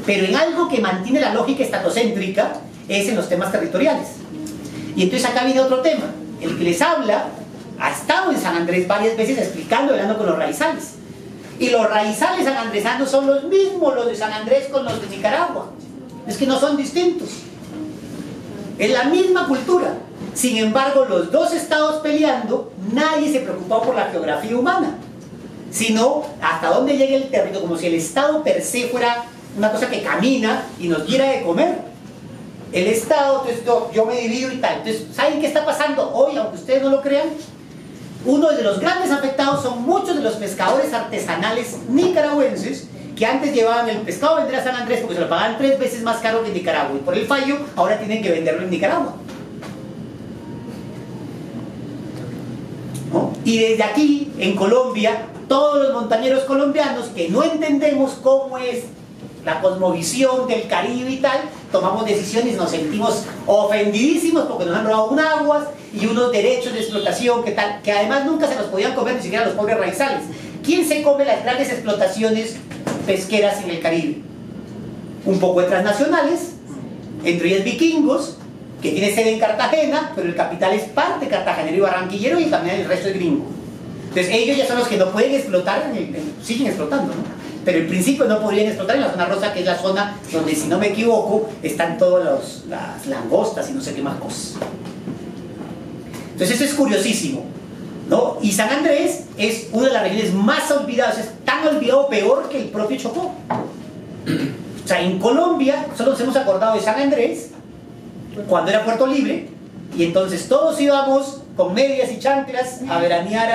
pero en algo que mantiene la lógica estatocéntrica es en los temas territoriales. Y entonces acá viene otro tema. El que les habla ha estado en San Andrés varias veces explicando, hablando con los raizales. Y los raizales sanandresanos son los mismos, los de San Andrés con los de Nicaragua. Es que no son distintos. Es la misma cultura. Sin embargo, los dos estados peleando, nadie se preocupó por la geografía humana, sino hasta dónde llega el territorio, como si el estado per se fuera una cosa que camina y nos diera de comer. El estado, entonces yo me divido y tal. Entonces, ¿saben qué está pasando hoy, aunque ustedes no lo crean? Uno de los grandes afectados son muchos de los pescadores artesanales nicaragüenses que antes llevaban el pescado a vender a San Andrés porque se lo pagaban 3 veces más caro que en Nicaragua, y por el fallo ahora tienen que venderlo en Nicaragua, ¿no? Y desde aquí, en Colombia, todos los montañeros colombianos que no entendemos cómo es la cosmovisión del Caribe y tal, tomamos decisiones y nos sentimos ofendidísimos porque nos han robado un aguas y unos derechos de explotación que además nunca se los podían comer ni siquiera los pobres raizales. ¿Quién se come las grandes explotaciones pesqueras en el Caribe? Un poco de transnacionales, entre ellas Vikingos, que tiene sede en Cartagena, pero el capital es parte cartagenero y barranquillero y también el resto es gringo. Entonces ellos ya son los que no pueden explotar, siguen explotando, ¿no? Pero en principio no podrían explotar en la zona rosa, que es la zona donde, si no me equivoco, están todas las langostas y no sé qué más cosas. Entonces eso es curiosísimo, ¿no? Y San Andrés es una de las regiones más olvidadas, es tan olvidado peor que el propio Chocó. O sea, en Colombia solo nos hemos acordado de San Andrés cuando era Puerto Libre, y entonces todos íbamos con medias y chanclas a veranear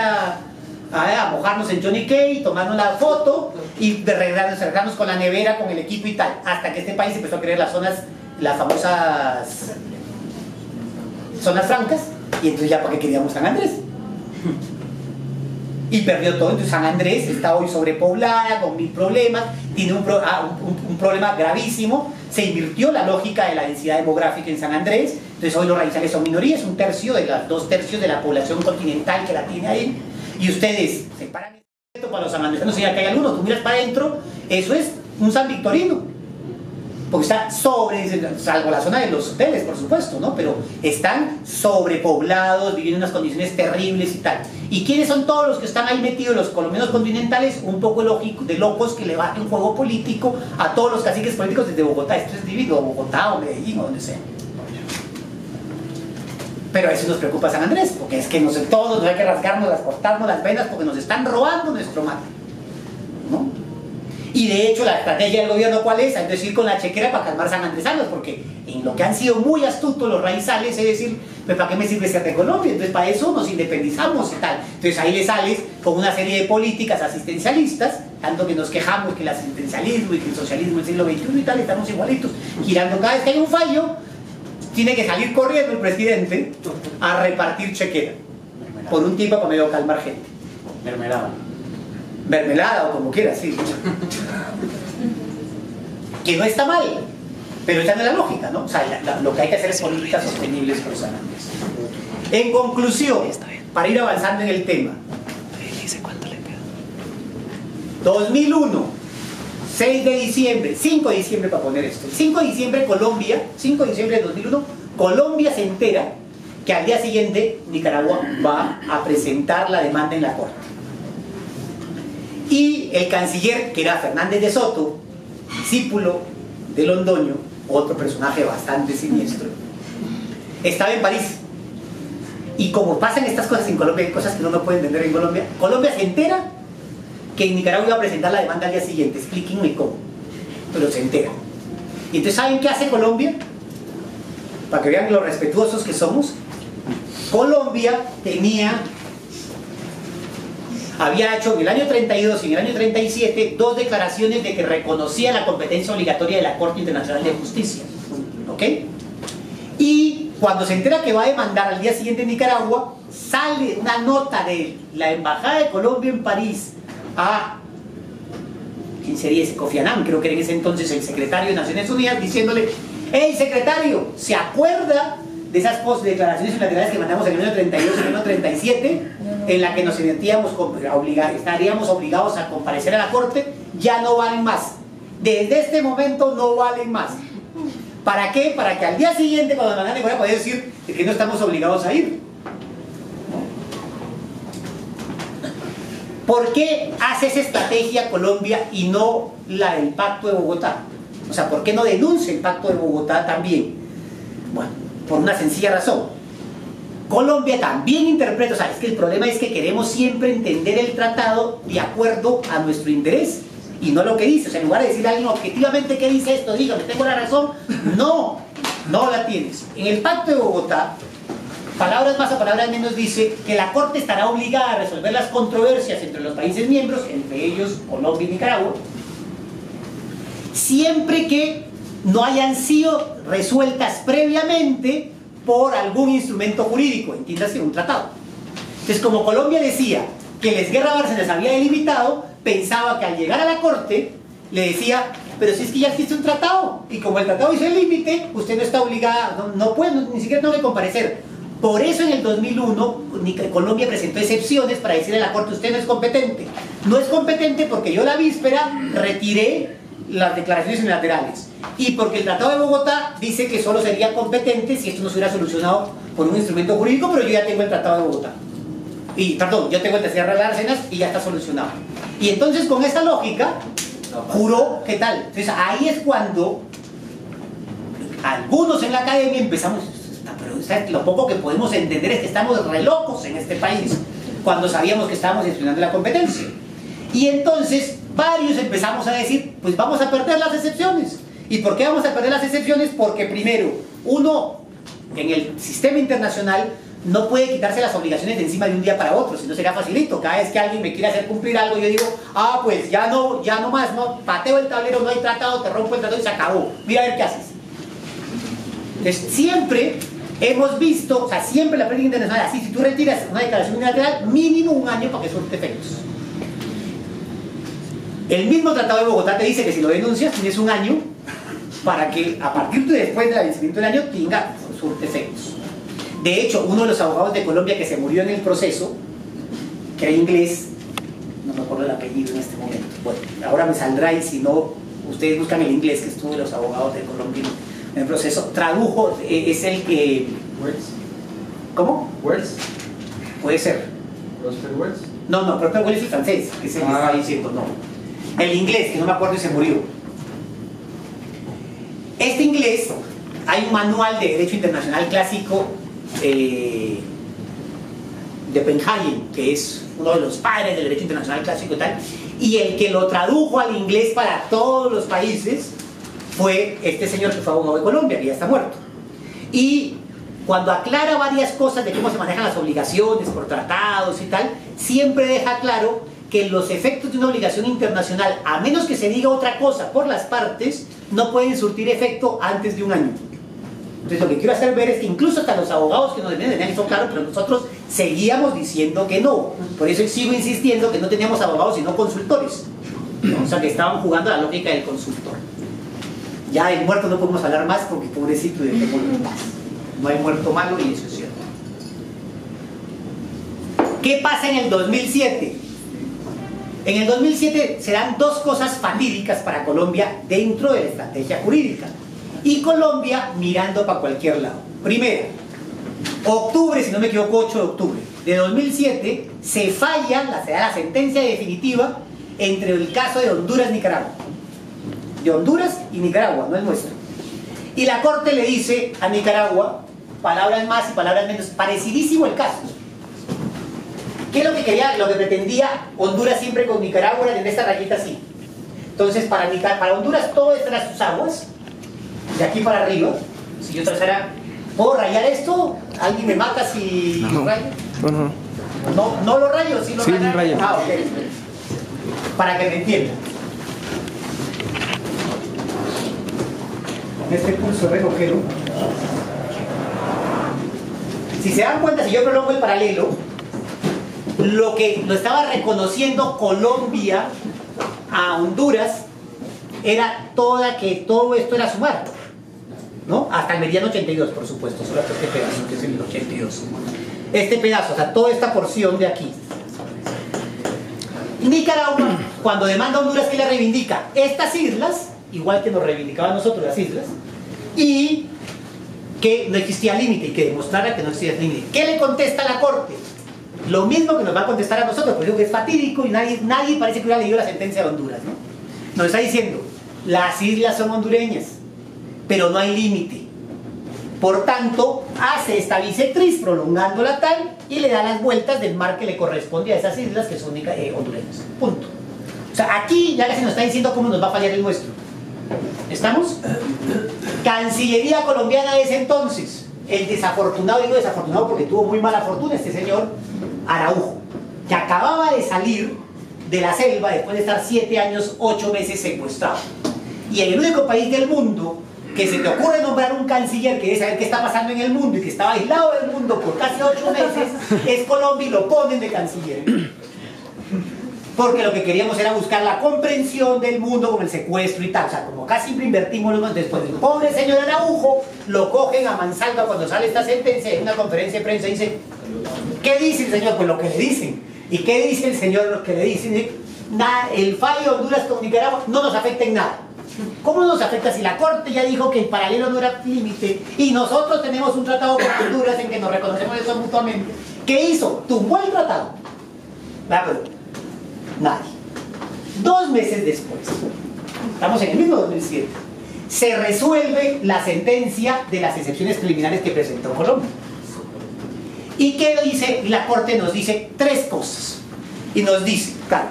a mojarnos en Johnny Cay, tomarnos la foto y regresarnos con la nevera, con el equipo y tal, hasta que este país empezó a crear las famosas zonas francas, y entonces ya porque queríamos San Andrés y perdió todo. Entonces San Andrés está hoy sobrepoblada, con 1000 problemas, tiene un problema gravísimo. Se invirtió la lógica de la densidad demográfica en San Andrés, entonces hoy los raizales son minorías, 1/3 de las 2/3 de la población continental que la tiene ahí. Y ustedes se paran para los sanandresanos, y acá hay algunos, tú miras para adentro, eso es un San Victorino, porque está salvo la zona de los hoteles, por supuesto, ¿no? Pero están sobrepoblados, viviendo en unas condiciones terribles y tal. ¿Y quiénes son todos los que están ahí metidos? Los colombianos continentales, un poco de locos que le bajen juego político a todos los caciques políticos desde Bogotá. Esto es divino, Bogotá o Medellín o donde sea. Pero a eso nos preocupa San Andrés, porque es que todos nos hay que rasgarnos, cortarnos las venas, porque nos están robando nuestro mar, ¿no? Y de hecho la estrategia del gobierno, ¿cuál es? Es decir, con la chequera para calmar sanandresanos, porque en lo que han sido muy astutos los raizales es decir, pues ¿para qué me sirve ser de Colombia? Entonces para eso nos independizamos y tal. Entonces ahí le sales con una serie de políticas asistencialistas, tanto que nos quejamos que el asistencialismo y que el socialismo del siglo XXI y tal, estamos igualitos, girando cada vez que hay un fallo. Tiene que salir corriendo el presidente a repartir chequera por un tiempo para medio calmar gente. Mermelada o como quieras, sí. Que no está mal, pero esa no es la lógica, ¿no? O sea, lo que hay que hacer es políticas sostenibles por San Andrés. En conclusión, para ir avanzando en el tema, 2001, 6 de diciembre, 5 de diciembre para poner esto, 5 de diciembre Colombia, 5 de diciembre de 2001, Colombia se entera que al día siguiente Nicaragua va a presentar la demanda en la corte. Y el canciller, que era Fernández de Soto, discípulo de Londoño, otro personaje bastante siniestro, estaba en París. Y como pasan estas cosas en Colombia, hay cosas que no pueden entender en Colombia, Colombia se entera que en Nicaragua iba a presentar la demanda al día siguiente. Explíquenme cómo, pero se entera. Y entonces, ¿saben qué hace Colombia? Para que vean lo respetuosos que somos. Colombia había hecho en el año 32 y en el año 37 2 declaraciones de que reconocía la competencia obligatoria de la Corte Internacional de Justicia, ¿ok? Y cuando se entera que va a demandar al día siguiente en Nicaragua, sale una nota de la Embajada de Colombia en París a, ¿quién sería ese? Kofi Annan, creo que era en ese entonces el secretario de Naciones Unidas, diciéndole: hey, secretario, ¿se acuerda de esas declaraciones unilaterales que mandamos en el año 32 y en el año 37, en la que nos estaríamos obligados a comparecer a la corte? Ya no valen más. Desde este momento no valen más. ¿Para qué? Para que al día siguiente, cuando nos mandan, voy a poder decir que no estamos obligados a ir. ¿Por qué hace esa estrategia Colombia y no la del Pacto de Bogotá? O sea, ¿por qué no denuncia el Pacto de Bogotá también? Bueno, por una sencilla razón. Colombia también interpreta, o sea, es que el problema es que queremos siempre entender el tratado de acuerdo a nuestro interés y no lo que dice. O sea, en lugar de decirle a alguien objetivamente qué dice esto, dígame, tengo la razón. No, no la tienes. En el Pacto de Bogotá, palabras más o palabras menos, dice que la Corte estará obligada a resolver las controversias entre los países miembros, entre ellos Colombia y Nicaragua, siempre que no hayan sido resueltas previamente por algún instrumento jurídico, entiéndase, un tratado. Entonces, como Colombia decía que la exguerra Bárcenas había delimitado, pensaba que al llegar a la Corte le decía: pero si es que ya existe un tratado, y como el tratado hizo el límite, usted no está obligada, no puede, ni siquiera tengo que comparecer. Por eso en el 2001 Colombia presentó excepciones para decirle a la Corte: usted no es competente. No es competente porque yo la víspera retiré las declaraciones unilaterales, y porque el Tratado de Bogotá dice que solo sería competente si esto no se hubiera solucionado por un instrumento jurídico, pero yo ya tengo el Tratado de Bogotá. Y, perdón, yo tengo el Tratado de Bárcenas y ya está solucionado. Y entonces, con esa lógica, juró, ¿qué tal? Entonces ahí es cuando algunos en la academia empezamos: pero ¿sabes? Lo poco que podemos entender es que estamos re locos en este país, cuando sabíamos que estábamos gestionando la competencia. Y entonces varios empezamos a decir: pues vamos a perder las excepciones. ¿Y por qué vamos a perder las excepciones? Porque primero, uno en el sistema internacional no puede quitarse las obligaciones de encima de un día para otro, si no sería facilito. Cada vez que alguien me quiere hacer cumplir algo, yo digo: ah, pues ya no más, no, pateo el tablero, no hay tratado, te rompo el tratado y se acabó, mira a ver qué haces. Entonces siempre hemos visto, o sea, siempre la práctica internacional así: si tú retiras una declaración unilateral, mínimo un año para que surte efectos. El mismo Tratado de Bogotá te dice que si lo denuncias tienes un año para que a partir de después del vencimiento del año tenga surte efectos. De hecho, uno de los abogados de Colombia que se murió en el proceso, que era inglés, no me acuerdo el apellido en este momento, bueno, ahora me saldrá, y si no, ustedes buscan el inglés, que estuvo de los abogados de Colombia en el proceso, tradujo, es el que... ¿Wells? ¿Cómo? ¿Wells? Puede ser. ¿Prosper Wells? No, Prosper Wells es el francés, que es el que está diciendo, no. El inglés, que no me acuerdo y se murió. Este inglés, hay un manual de Derecho Internacional Clásico de Penhagen, que es uno de los padres del Derecho Internacional Clásico y tal, y el que lo tradujo al inglés para todos los países fue este señor que fue abogado de Colombia, que ya está muerto. Y cuando aclara varias cosas de cómo se manejan las obligaciones por tratados y tal, siempre deja claro que los efectos de una obligación internacional, a menos que se diga otra cosa por las partes, no pueden surtir efecto antes de un año. Entonces lo que quiero hacer ver es que incluso hasta los abogados que nos defienden tenían eso claro, pero nosotros seguíamos diciendo que no. Por eso sigo insistiendo que no teníamos abogados sino consultores, ¿no? O sea, que estaban jugando a la lógica del consultor. Ya del muerto no podemos hablar más porque pobrecito, dejémoslo en paz. No hay muerto malo y eso es cierto. ¿Qué pasa en el 2007? En el 2007 se dan dos cosas fatídicas para Colombia dentro de la estrategia jurídica. Y Colombia mirando para cualquier lado. Primero, octubre, si no me equivoco, 8 de octubre de 2007, se da la sentencia definitiva entre el caso de Honduras y Nicaragua. De Honduras y Nicaragua, no el nuestro. Y la Corte le dice a Nicaragua, palabras más y palabras menos, parecidísimo el caso. ¿Qué es lo que quería, lo que pretendía Honduras siempre con Nicaragua? Era tener esta rayita así. Entonces, para Honduras todo está en sus aguas, de aquí para arriba. Si yo trazara, ¿puedo rayar esto? ¿Alguien me mata si lo rayo? No lo rayo, sí lo rayo. Ah, ok. Para que me entiendan. Con este pulso relojero Si se dan cuenta, si yo prolongo el paralelo, lo que lo estaba reconociendo Colombia a Honduras era que todo esto era sumar, ¿no? Hasta el meridiano 82, por supuesto, solo hasta este pedazo, que es el 82. Este pedazo, o sea, toda esta porción de aquí. Nicaragua, cuando demanda a Honduras, que le reivindica estas islas, igual que nos reivindicaban nosotros las islas, y que no existía límite, y que demostrara que no existía límite. ¿Qué le contesta a la Corte? Lo mismo que nos va a contestar a nosotros, porque digo que es fatídico y nadie parece que hubiera leído la sentencia de Honduras, ¿no? Nos está diciendo, las islas son hondureñas, pero no hay límite. Por tanto, hace esta bisectriz prolongándola tal y le da las vueltas del mar que le corresponde a esas islas que son hondureñas. Punto. O sea, aquí ya casi nos está diciendo cómo nos va a fallar el nuestro. ¿Estamos? Cancillería colombiana de ese entonces. El desafortunado, digo desafortunado porque tuvo muy mala fortuna este señor Araujo, que acababa de salir de la selva después de estar 7 años, 8 meses secuestrado. Y en el único país del mundo que se te ocurre nombrar un canciller que debe saber qué está pasando en el mundo y que estaba aislado del mundo por casi 8 meses, es Colombia, y lo ponen de canciller. Porque lo que queríamos era buscar la comprensión del mundo con el secuestro y tal. O sea, como casi siempre invertimos los después del pobre señor Araujo, lo cogen a mansalva cuando sale esta sentencia en una conferencia de prensa y dice, ¿qué dice el señor? Pues lo que le dicen. ¿Y qué dice el señor? Lo que le dicen, nada, el fallo de Honduras con Nicaragua no nos afecta en nada. ¿Cómo nos afecta si la Corte ya dijo que el paralelo no era límite y nosotros tenemos un tratado con Honduras en que nos reconocemos eso mutuamente? ¿Qué hizo? Tumbó el tratado. Pero nadie. 2 meses después, estamos en el mismo 2007, se resuelve la sentencia de las excepciones preliminares que presentó Colombia. ¿Y qué dice? La Corte nos dice 3 cosas. Y nos dice, claro,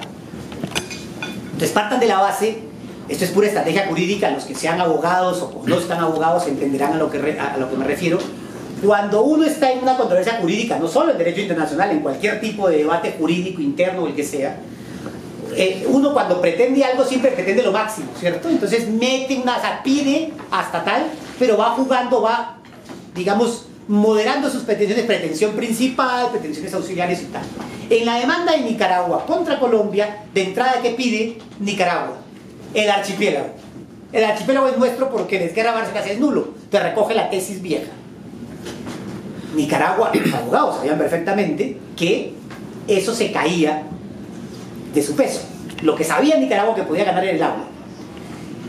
entonces partan de la base, esto es pura estrategia jurídica, los que sean abogados o no están abogados entenderán a lo que me refiero. Cuando uno está en una controversia jurídica, no solo en derecho internacional, en cualquier tipo de debate jurídico interno o el que sea, uno cuando pretende algo siempre pretende lo máximo, ¿cierto? Entonces mete una, o sea, pide hasta tal, pero va jugando, va, digamos, moderando sus pretensiones, pretensión principal, pretensiones auxiliares y tal. En la demanda de Nicaragua contra Colombia, de entrada, ¿qué pide Nicaragua? El archipiélago. El archipiélago es nuestro porque el Esguerra Bárcenas es nulo, te recoge la tesis vieja. Nicaragua, los abogados sabían perfectamente que eso se caía de su peso. Lo que sabía Nicaragua que podía ganar era el agua.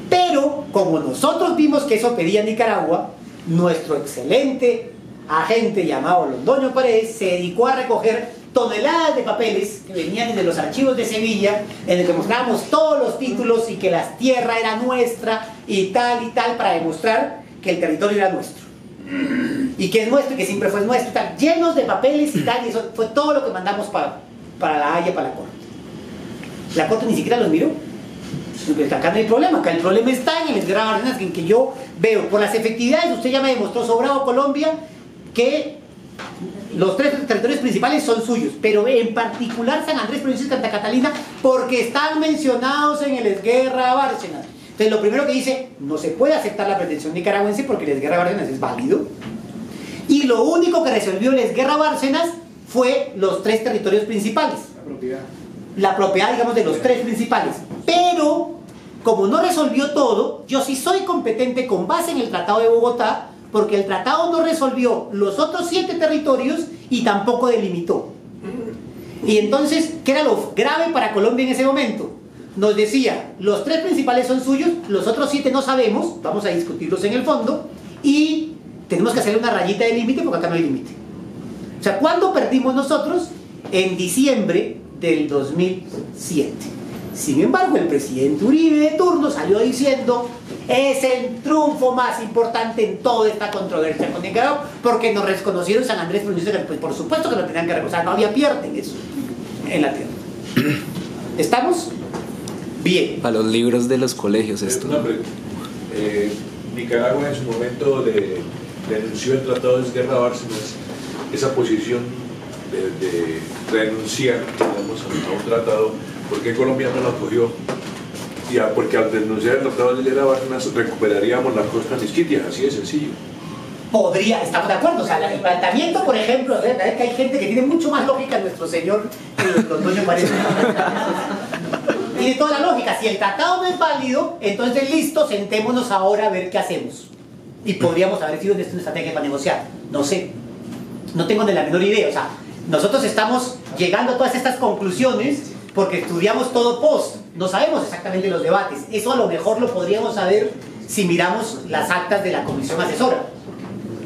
Pero, como nosotros vimos que eso pedía Nicaragua, nuestro excelente agente llamado Londoño Paredes se dedicó a recoger toneladas de papeles que venían desde los archivos de Sevilla, en el que mostrábamos todos los títulos y que la tierra era nuestra y tal, para demostrar que el territorio era nuestro. Y que es nuestro y que siempre fue nuestro, tal, llenos de papeles y tal, y eso fue todo lo que mandamos para la Haya, para la Corte. La Corte ni siquiera los miró. Acá no hay problema, acá el problema está en el Esguerra Bárcenas, en que yo veo, por las efectividades, usted ya me demostró sobrado Colombia, que los 3 territorios principales son suyos, pero en particular San Andrés, provincia de Santa Catalina, porque están mencionados en el Esguerra Bárcenas. Entonces lo primero que dice, no se puede aceptar la pretensión nicaragüense porque el Esguerra Bárcenas es válido. Y lo único que resolvió el Esguerra Bárcenas fue los 3 territorios principales. La propiedad, digamos, de los 3 principales. Pero, como no resolvió todo, yo sí soy competente con base en el Tratado de Bogotá, porque el tratado no resolvió los otros 7 territorios y tampoco delimitó. Y entonces, ¿qué era lo grave para Colombia en ese momento? Nos decía, los 3 principales son suyos, los otros 7 no sabemos, vamos a discutirlos en el fondo, y tenemos que hacerle una rayita de límite porque acá no hay límite. O sea, ¿cuándo perdimos nosotros? En diciembre del 2007. Sin embargo, el presidente Uribe de turno salió diciendo, es el triunfo más importante en toda esta controversia con Nicaragua, porque nos reconocieron San Andrés, pues por supuesto que lo tenían que reconocer, no había pierde en eso, en la tierra. ¿Estamos? Bien. Para los libros de los colegios esto. No, pero, Nicaragua en su momento denunció el Tratado de Esguerra Bárcenas, esa posición de renunciar, digamos, a un tratado. ¿Por qué Colombia no lo acogió? Porque al denunciar el Tratado de Esguerra Bárcenas recuperaríamos la costa misquitia, así de sencillo. podría, estamos de acuerdo, o sea, el planteamiento, por ejemplo, es que hay gente que tiene mucho más lógica en nuestro señor que los Toño parece. Tiene toda la lógica. Si el tratado no es válido, entonces listo, sentémonos ahora a ver qué hacemos. Y podríamos haber sido una estrategia para negociar. No sé. No tengo ni la menor idea. O sea, nosotros estamos llegando a todas estas conclusiones porque estudiamos todo post. No sabemos exactamente los debates. Eso a lo mejor lo podríamos saber si miramos las actas de la comisión asesora.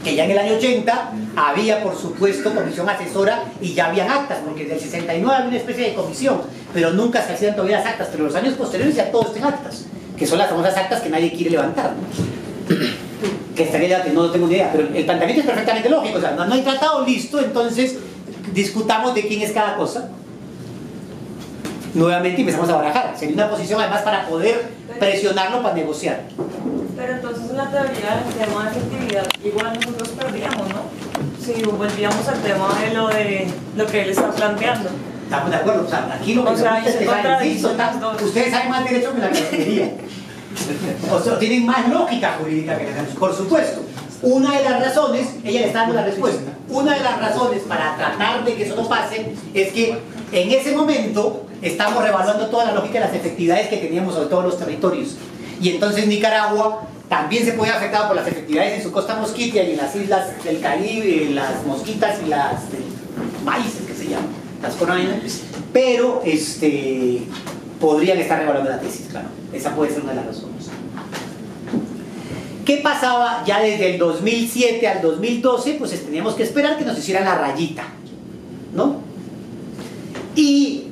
Que ya en el año 80 había, por supuesto, comisión asesora y ya habían actas, porque desde el 69 había una especie de comisión, pero nunca se hacían todavía las actas, pero en los años posteriores ya todos tienen actas, que son las famosas actas que nadie quiere levantar, ¿no? Que estaría, no tengo ni idea, pero el planteamiento es perfectamente lógico, o sea, no hay tratado listo, entonces discutamos de quién es cada cosa. Nuevamente empezamos a barajar, sería una posición además para poder presionarlo para negociar. Pero entonces en la teoría del tema de efectividad igual nosotros perdíamos, ¿no? Si volvíamos al tema de lo que él está planteando. Estamos de acuerdo, o sea, aquí lo que es que ustedes saben más derecho que la cancillería. O sea, tienen más lógica jurídica que la cancillería, por supuesto. Una de las razones, ella le está dando la respuesta, una de las razones para tratar de que eso no pase es que en ese momento estamos revaluando toda la lógica de las efectividades que teníamos sobre todos los territorios. Y entonces Nicaragua también se puede afectar por las efectividades en su costa mosquitia y en las islas del Caribe, las mosquitas y las maíces que se llaman, las coronias, pero podrían estar revaluando la tesis, claro. Esa puede ser una de las razones. ¿Qué pasaba ya desde el 2007 al 2012? Pues teníamos que esperar que nos hicieran la rayita, ¿no? Y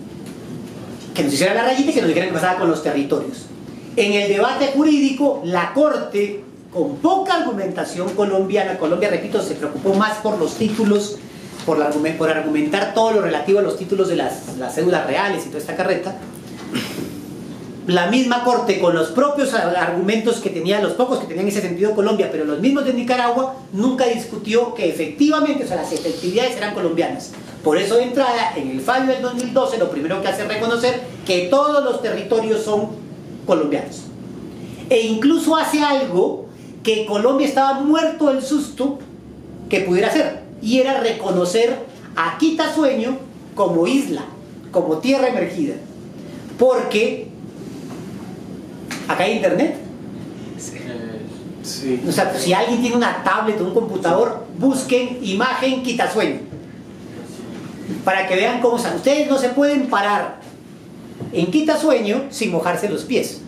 que nos hicieran la rayita y que nos dijeran qué pasaba con los territorios. En el debate jurídico, la Corte, con poca argumentación colombiana, Colombia, repito, se preocupó más por los títulos, por argumentar todo lo relativo a los títulos de las cédulas reales y toda esta carreta. La misma Corte, con los propios argumentos que tenía, los pocos que tenían ese sentido Colombia, pero los mismos de Nicaragua, nunca discutió que efectivamente, o sea, las efectividades eran colombianas. Por eso, de entrada, en el fallo del 2012, lo primero que hace es reconocer que todos los territorios son colombianos. E incluso hace algo que Colombia estaba muerto del susto que pudiera hacer, y era reconocer a Quitasueño como isla, como tierra emergida. Porque acá hay internet. Sí. O sea, si alguien tiene una tablet o un computador, busquen imagen Quitasueño para que vean cómo están. Ustedes no se pueden parar en Quitasueño sin mojarse los pies.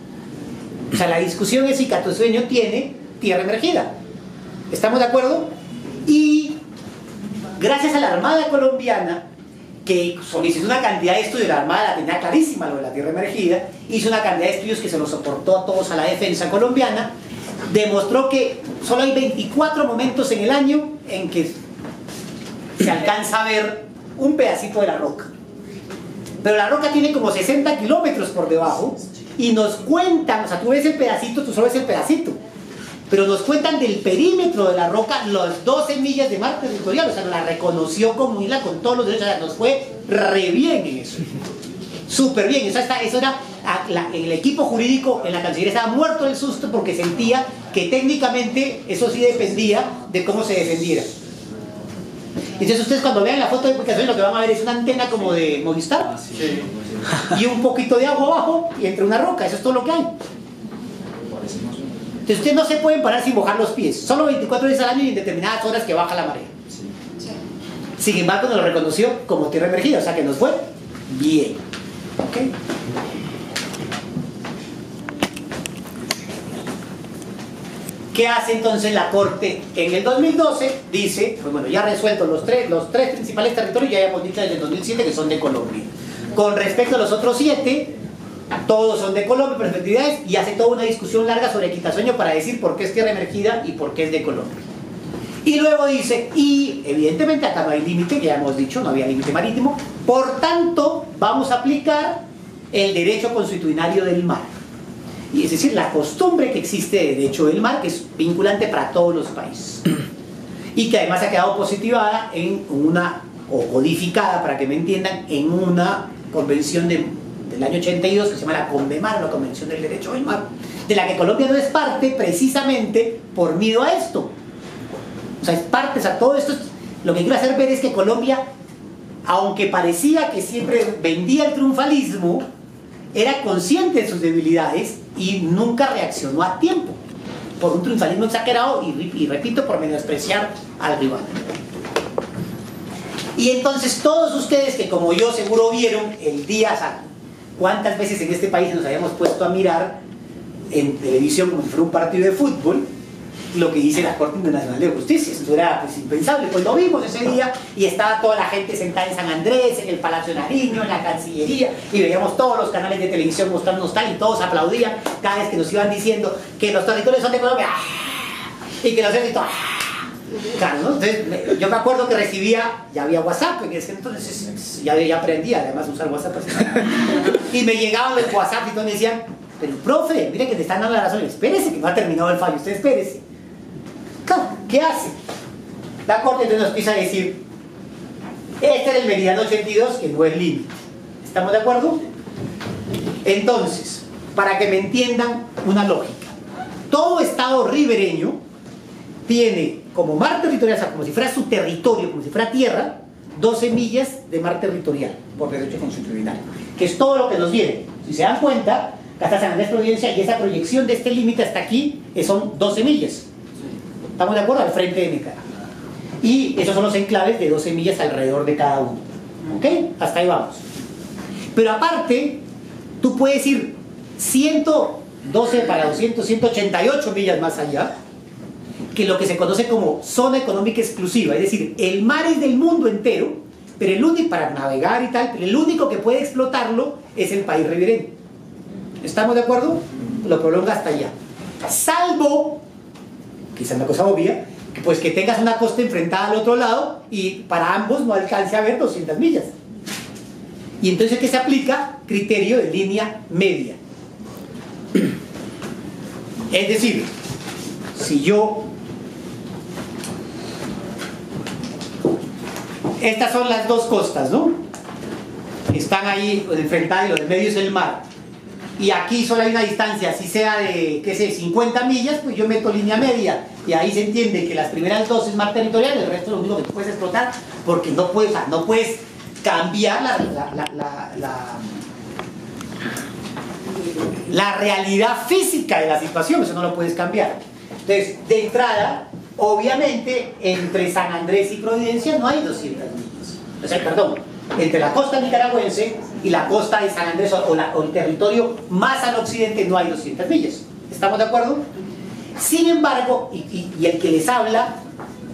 O sea, la discusión es si Quitasueño tiene tierra emergida. ¿Estamos de acuerdo? Y gracias a la Armada colombiana, que solicitó una cantidad de estudios, la Armada la tenía clarísima, lo de la tierra emergida, hizo una cantidad de estudios que se los soportó a todos a la defensa colombiana, demostró que solo hay 24 momentos en el año en que se alcanza a ver un pedacito de la roca. Pero la roca tiene como 60 kilómetros por debajo y nos cuentan, o sea, tú ves el pedacito, tú solo ves el pedacito, pero nos cuentan del perímetro de la roca las 12 millas de mar territorial, o sea, la reconoció como isla con todos los derechos, o sea, nos fue re bien en eso, súper bien. Eso era, el equipo jurídico en la Cancillería estaba muerto del susto porque sentía que técnicamente eso sí dependía de cómo se defendiera. Entonces ustedes cuando vean la foto de publicación lo que van a ver es una antena como de Movistar, Sí. y un poquito de agua abajo y entre una roca, eso es todo lo que hay. Entonces ustedes no se pueden parar sin mojar los pies, solo 24 veces al año y en determinadas horas que baja la marea. Sin embargo nos lo reconoció como tierra emergida, o sea que nos fue bien. ¿Okay? ¿Qué hace entonces la Corte? En el 2012 dice, pues bueno, ya resuelto los tres principales territorios, ya hemos dicho desde el 2007 que son de Colombia. Con respecto a los otros 7, todos son de Colombia, por efectividades, y hace toda una discusión larga sobre Quitasueño para decir por qué es tierra emergida y por qué es de Colombia. Y luego dice, y evidentemente acá no hay límite, que ya hemos dicho, no había límite marítimo, por tanto vamos a aplicar el derecho consuetudinario del mar. Y es decir, la costumbre que existe de derecho del mar, que es vinculante para todos los países. Y que además ha quedado positivada en una, o codificada, para que me entiendan, en una convención del año 82 que se llama la CONVEMAR, la Convención del Derecho del Mar, de la que Colombia no es parte precisamente por miedo a esto. O sea, es parte, o sea, todo esto, lo que quiero hacer ver es que Colombia, aunque parecía que siempre vendía el triunfalismo, era consciente de sus debilidades y nunca reaccionó a tiempo, por un triunfalismo exagerado y repito, por menospreciar al rival. Y entonces todos ustedes que como yo seguro vieron el día, o sea, cuántas veces en este país nos habíamos puesto a mirar en televisión como si fuera un partido de fútbol lo que dice la Corte Internacional de Justicia. Esto era pues impensable, pues lo vimos ese día y estaba toda la gente sentada en San Andrés, en el Palacio de Nariño, en la Cancillería, y veíamos todos los canales de televisión mostrándonos tal y todos aplaudían cada vez que nos iban diciendo que los territorios son de Colombia y que los ejércitos. Claro, ¿no? Entonces, yo me acuerdo que recibía, ya había WhatsApp en ese entonces, ya aprendí además a usar WhatsApp y me llegaban los WhatsApp y todos me decían, pero profe, mire que te están dando la razón, espérese que no ha terminado el fallo, usted espérese. Claro, ¿qué hace? La Corte entonces nos empieza a decir, este era el meridiano 82 que no es límite. ¿Estamos de acuerdo? Entonces, para que me entiendan una lógica, todo estado ribereño tiene como mar territorial, o sea, como si fuera su territorio, como si fuera tierra, 12 millas de mar territorial por derecho constitucional, que es todo lo que nos viene. Si se dan cuenta, hasta San Andrés Providencia y esa proyección de este límite hasta aquí son 12 millas. ¿Estamos de acuerdo? Al frente de Mecara. Y esos son los enclaves de 12 millas alrededor de cada uno. ¿Ok? Hasta ahí vamos. Pero aparte, tú puedes ir 112 para 200, 188 millas más allá, que lo que se conoce como zona económica exclusiva, es decir, el mar es del mundo entero, pero el único, para navegar y tal, pero el único que puede explotarlo es el país ribereño. ¿Estamos de acuerdo? Lo prolonga hasta allá. Salvo, quizás una cosa obvia, que pues que tengas una costa enfrentada al otro lado y para ambos no alcance a ver 200 millas. Y entonces, ¿qué se aplica? Criterio de línea media. Es decir, si yo... Estas son las dos costas, ¿no? Están ahí enfrentadas y lo del medio es el mar. Y aquí solo hay una distancia, si sea de, qué sé, 50 millas, pues yo meto línea media. Y ahí se entiende que las primeras dos es mar territorial, el resto es lo único que tú puedes explotar, porque no puedes, o sea, no puedes cambiar la realidad física de la situación, eso no lo puedes cambiar. Entonces, de entrada, obviamente, entre San Andrés y Providencia no hay 200 millas. O sea, perdón, entre la costa nicaragüense y la costa de San Andrés o el territorio más al occidente no hay 200 millas. ¿Estamos de acuerdo? Sin embargo, y el que les habla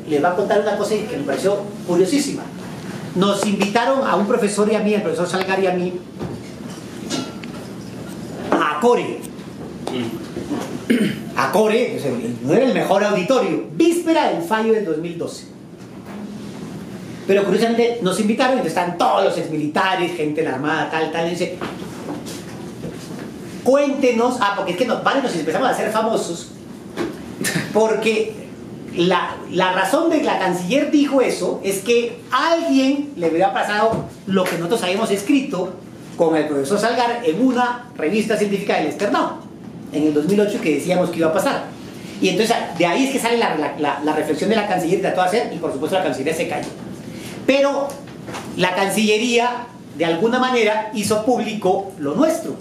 les va a contar una cosa que me pareció curiosísima. Nos invitaron a un profesor y a mí, el profesor Salgar y a mí, a Core. A Core, no era el mejor auditorio, víspera del fallo del 2012. Pero curiosamente nos invitaron y están todos los exmilitares, gente de la Armada, tal, y dice, cuéntenos, porque es que nos empezamos a hacer famosos, porque la razón de que la canciller dijo eso es que a alguien le había pasado lo que nosotros habíamos escrito con el profesor Salgar en una revista científica del externado en el 2008 que decíamos que iba a pasar. Y entonces de ahí es que sale la reflexión de la canciller que trató de hacer, y por supuesto la cancillería se cayó. Pero la Cancillería de alguna manera hizo público lo nuestro.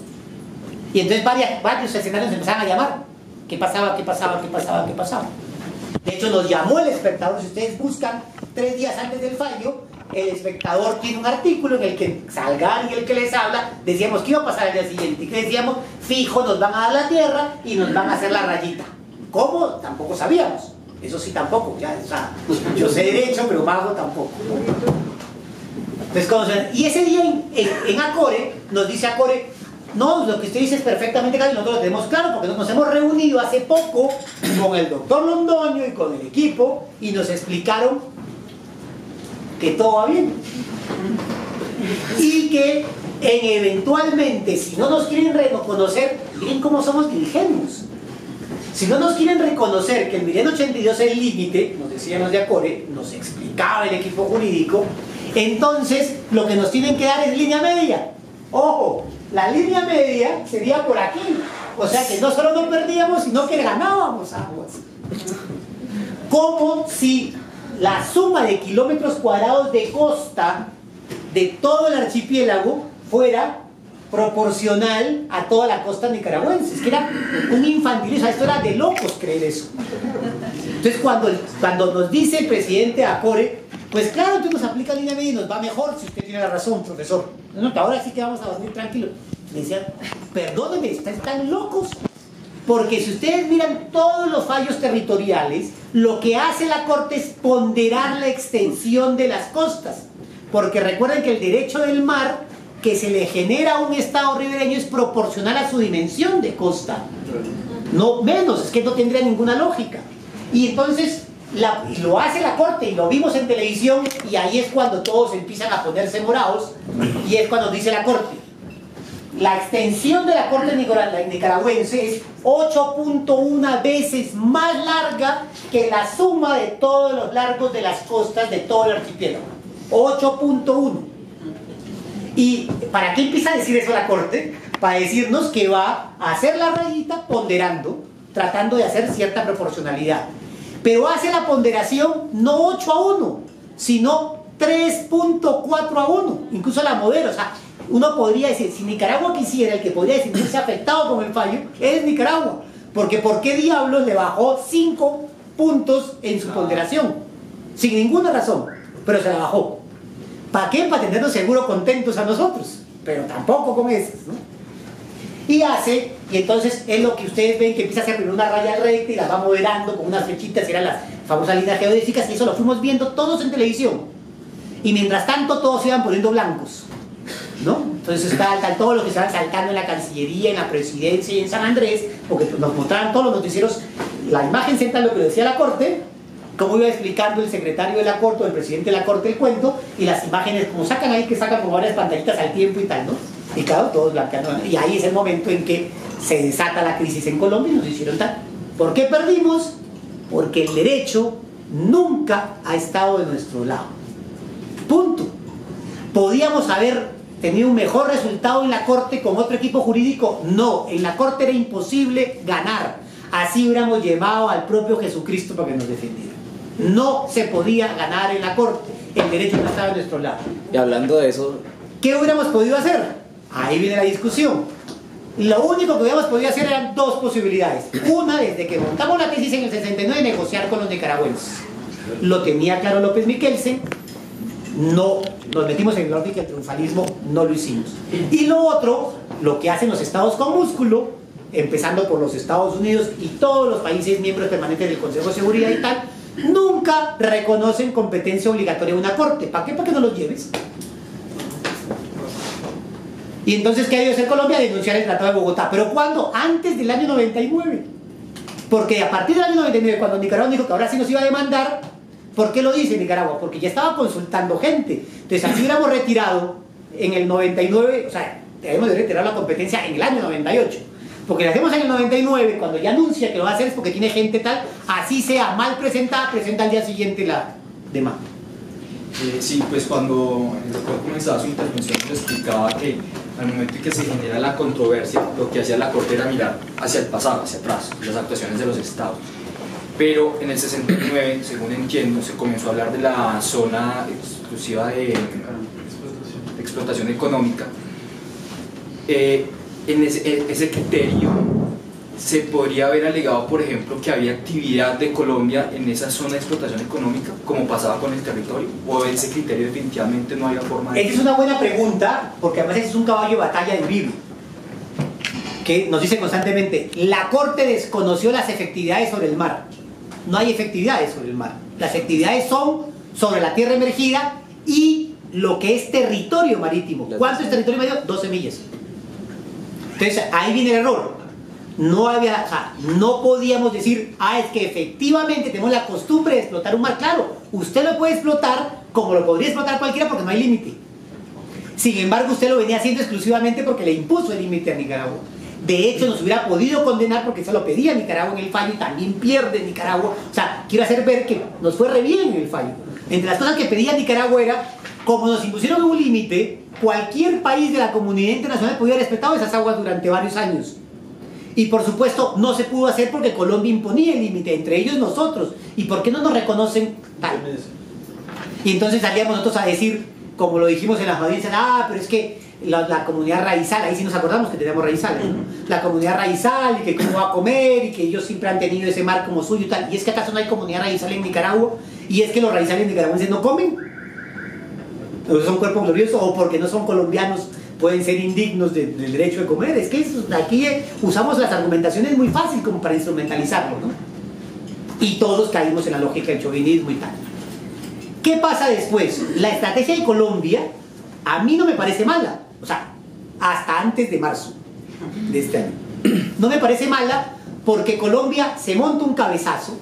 Y entonces varios escenarios empezaron a llamar. ¿Qué pasaba? ¿Qué pasaba? ¿Qué pasaba? ¿Qué pasaba? De hecho nos llamó el Espectador. Si ustedes buscan 3 días antes del fallo, el Espectador tiene un artículo en el que Salgar y el que les habla decíamos que iba a pasar al día siguiente, y que decíamos, fijo, nos van a dar la tierra y nos van a hacer la rayita. ¿Cómo? Tampoco sabíamos. Eso sí, tampoco. Ya, o sea, yo sé derecho, pero mago tampoco. Entonces, y ese día en Acore, nos dice Acore, no, lo que usted dice es perfectamente claro y nosotros lo tenemos claro porque nos hemos reunido hace poco con el doctor Londoño y con el equipo y nos explicaron que todo va bien. Y que eventualmente, si no nos quieren reconocer, miren cómo somos ingenuos. Si no nos quieren reconocer que el meridiano 82 es el límite, nos decíamos de Acore, nos explicaba el equipo jurídico, entonces lo que nos tienen que dar es línea media. Ojo, la línea media sería por aquí. O sea que no solo no perdíamos, sino que ganábamos aguas. como si la suma de kilómetros cuadrados de costa de todo el archipiélago fuera proporcional a toda la costa nicaragüense. Es que era un infantilismo, esto era de locos creer eso. Entonces cuando nos dice el presidente Acore, pues claro, tú nos aplica línea media y nos va mejor, si usted tiene la razón, profesor. No, ahora sí que vamos a dormir tranquilo. Le decía, perdónenme, están locos. Porque si ustedes miran todos los fallos territoriales, lo que hace la Corte es ponderar la extensión de las costas. Porque recuerden que el derecho del mar que se le genera a un estado ribereño es proporcional a su dimensión de costa. No menos, es que no tendría ninguna lógica. Y entonces lo hace la Corte, y lo vimos en televisión, y ahí es cuando todos empiezan a ponerse morados, y es cuando dice la Corte: la extensión de la Corte nicaragüense es 8.1 veces más larga que la suma de todos los largos de las costas de todo el archipiélago. 8.1. ¿Y para qué empieza a decir eso la Corte? Para decirnos que va a hacer la rayita ponderando, tratando de hacer cierta proporcionalidad. Pero hace la ponderación no 8-1, sino 3.4-1. Incluso la modera, o sea, uno podría decir, si Nicaragua quisiera, el que podría sentirse afectado con el fallo es Nicaragua. Porque ¿por qué diablos le bajó 5 puntos en su ponderación? Sin ninguna razón, pero se la bajó. ¿Para qué? Para tenernos seguro contentos a nosotros, pero tampoco con esas, ¿no? Y entonces es lo que ustedes ven, que empieza a hacer primero una raya recta y las va moderando con unas flechitas, eran las famosas líneas geodésicas, y eso lo fuimos viendo todos en televisión. Y mientras tanto todos se iban poniendo blancos, ¿no? Entonces están todos los que se van saltando en la Cancillería, en la Presidencia y en San Andrés, porque nos mostraban todos los noticieros la imagen central, lo que decía la Corte, como iba explicando el secretario de la Corte o el presidente de la Corte el cuento, y las imágenes como sacan ahí, que sacan como varias pantallitas al tiempo y tal, ¿no? Y claro, todos blanqueando. Y ahí es el momento en que se desata la crisis en Colombia y nos hicieron tal. ¿Por qué perdimos? Porque el derecho nunca ha estado de nuestro lado. Punto. Podíamos haber tenido un mejor resultado en la Corte con otro equipo jurídico. No, en la Corte era imposible ganar. Así hubiéramos llevado al propio Jesucristo para que nos defendiera. No se podía ganar en la Corte. El derecho no estaba de nuestro lado. Y hablando de eso, ¿qué hubiéramos podido hacer? Ahí viene la discusión. Lo único que hubiéramos podido hacer eran dos posibilidades. Una, desde que montamos la tesis en el 69, negociar con los nicaragüenses. Lo tenía claro López Miquelsen. No nos metimos en el orden del triunfalismo, no lo hicimos. Y lo otro, lo que hacen los estados con músculo, empezando por los Estados Unidos y todos los países miembros permanentes del Consejo de Seguridad y tal, nunca reconocen competencia obligatoria de una Corte. ¿Para qué? Para que no los lleves. Y entonces, ¿qué ha ido a hacer Colombia? Denunciar el Tratado de Bogotá. ¿Pero cuándo? Antes del año 99. Porque a partir del año 99, cuando Nicaragua dijo que ahora sí nos iba a demandar, ¿por qué lo dice Nicaragua? Porque ya estaba consultando gente. Entonces, así hubiéramos retirado en el 99, o sea, debemos de retirar la competencia en el año 98. Porque lo hacemos en el 99, cuando ya anuncia que lo va a hacer es porque tiene gente tal, así sea mal presentada, presenta al día siguiente la demanda. Sí, pues cuando el doctor comenzaba su intervención nos explicaba que al momento en que se genera la controversia, lo que hacía la Corte era mirar hacia el pasado, hacia atrás, las actuaciones de los estados. Pero en el 69, según entiendo, se comenzó a hablar de la zona exclusiva de explotación económica. En ese criterio se podría haber alegado, por ejemplo, que había actividad de Colombia en esa zona de explotación económica, como pasaba con el territorio, o ese criterio definitivamente no había forma de... Esa es una buena pregunta, porque además es un caballo de batalla de Uribe, que nos dice constantemente: la Corte desconoció las efectividades sobre el mar. No hay efectividades sobre el mar. Las efectividades son sobre la tierra emergida y lo que es territorio marítimo. ¿Cuánto es territorio marítimo? 12 millas. Entonces ahí viene el error. No había, o sea, no podíamos decir, es que efectivamente tenemos la costumbre de explotar un mar. Claro, usted lo puede explotar como lo podría explotar cualquiera porque no hay límite. Sin embargo, usted lo venía haciendo exclusivamente porque le impuso el límite a Nicaragua. De hecho, nos hubiera podido condenar porque se lo pedía Nicaragua en el fallo y también pierde Nicaragua. O sea, quiero hacer ver que nos fue re bien en el fallo. Entre las cosas que pedía Nicaragua era, como nos impusieron un límite, cualquier país de la comunidad internacional podía haber respetado esas aguas durante varios años. Y por supuesto no se pudo hacer porque Colombia imponía el límite, entre ellos nosotros. ¿Y por qué no nos reconocen tal? Y entonces salíamos nosotros a decir, como lo dijimos en las audiencias, pero es que la comunidad raizal, ahí sí nos acordamos que teníamos raizales, ¿no? La comunidad raizal, y que cómo va a comer, y que ellos siempre han tenido ese mar como suyo y tal. ¿Y es que acaso no hay comunidad raizal en Nicaragua? ¿Y es que los raizales nicaragüenses no comen? ¿O son cuerpos gloriosos? ¿O porque no son colombianos pueden ser indignos del derecho de comer? Es que aquí usamos las argumentaciones muy fácil como para instrumentalizarlo, ¿no? Y todos caímos en la lógica del chauvinismo y tal. ¿Qué pasa después? La estrategia de Colombia a mí no me parece mala, o sea, hasta antes de marzo de este año. No me parece mala porque Colombia se monta un cabezazo.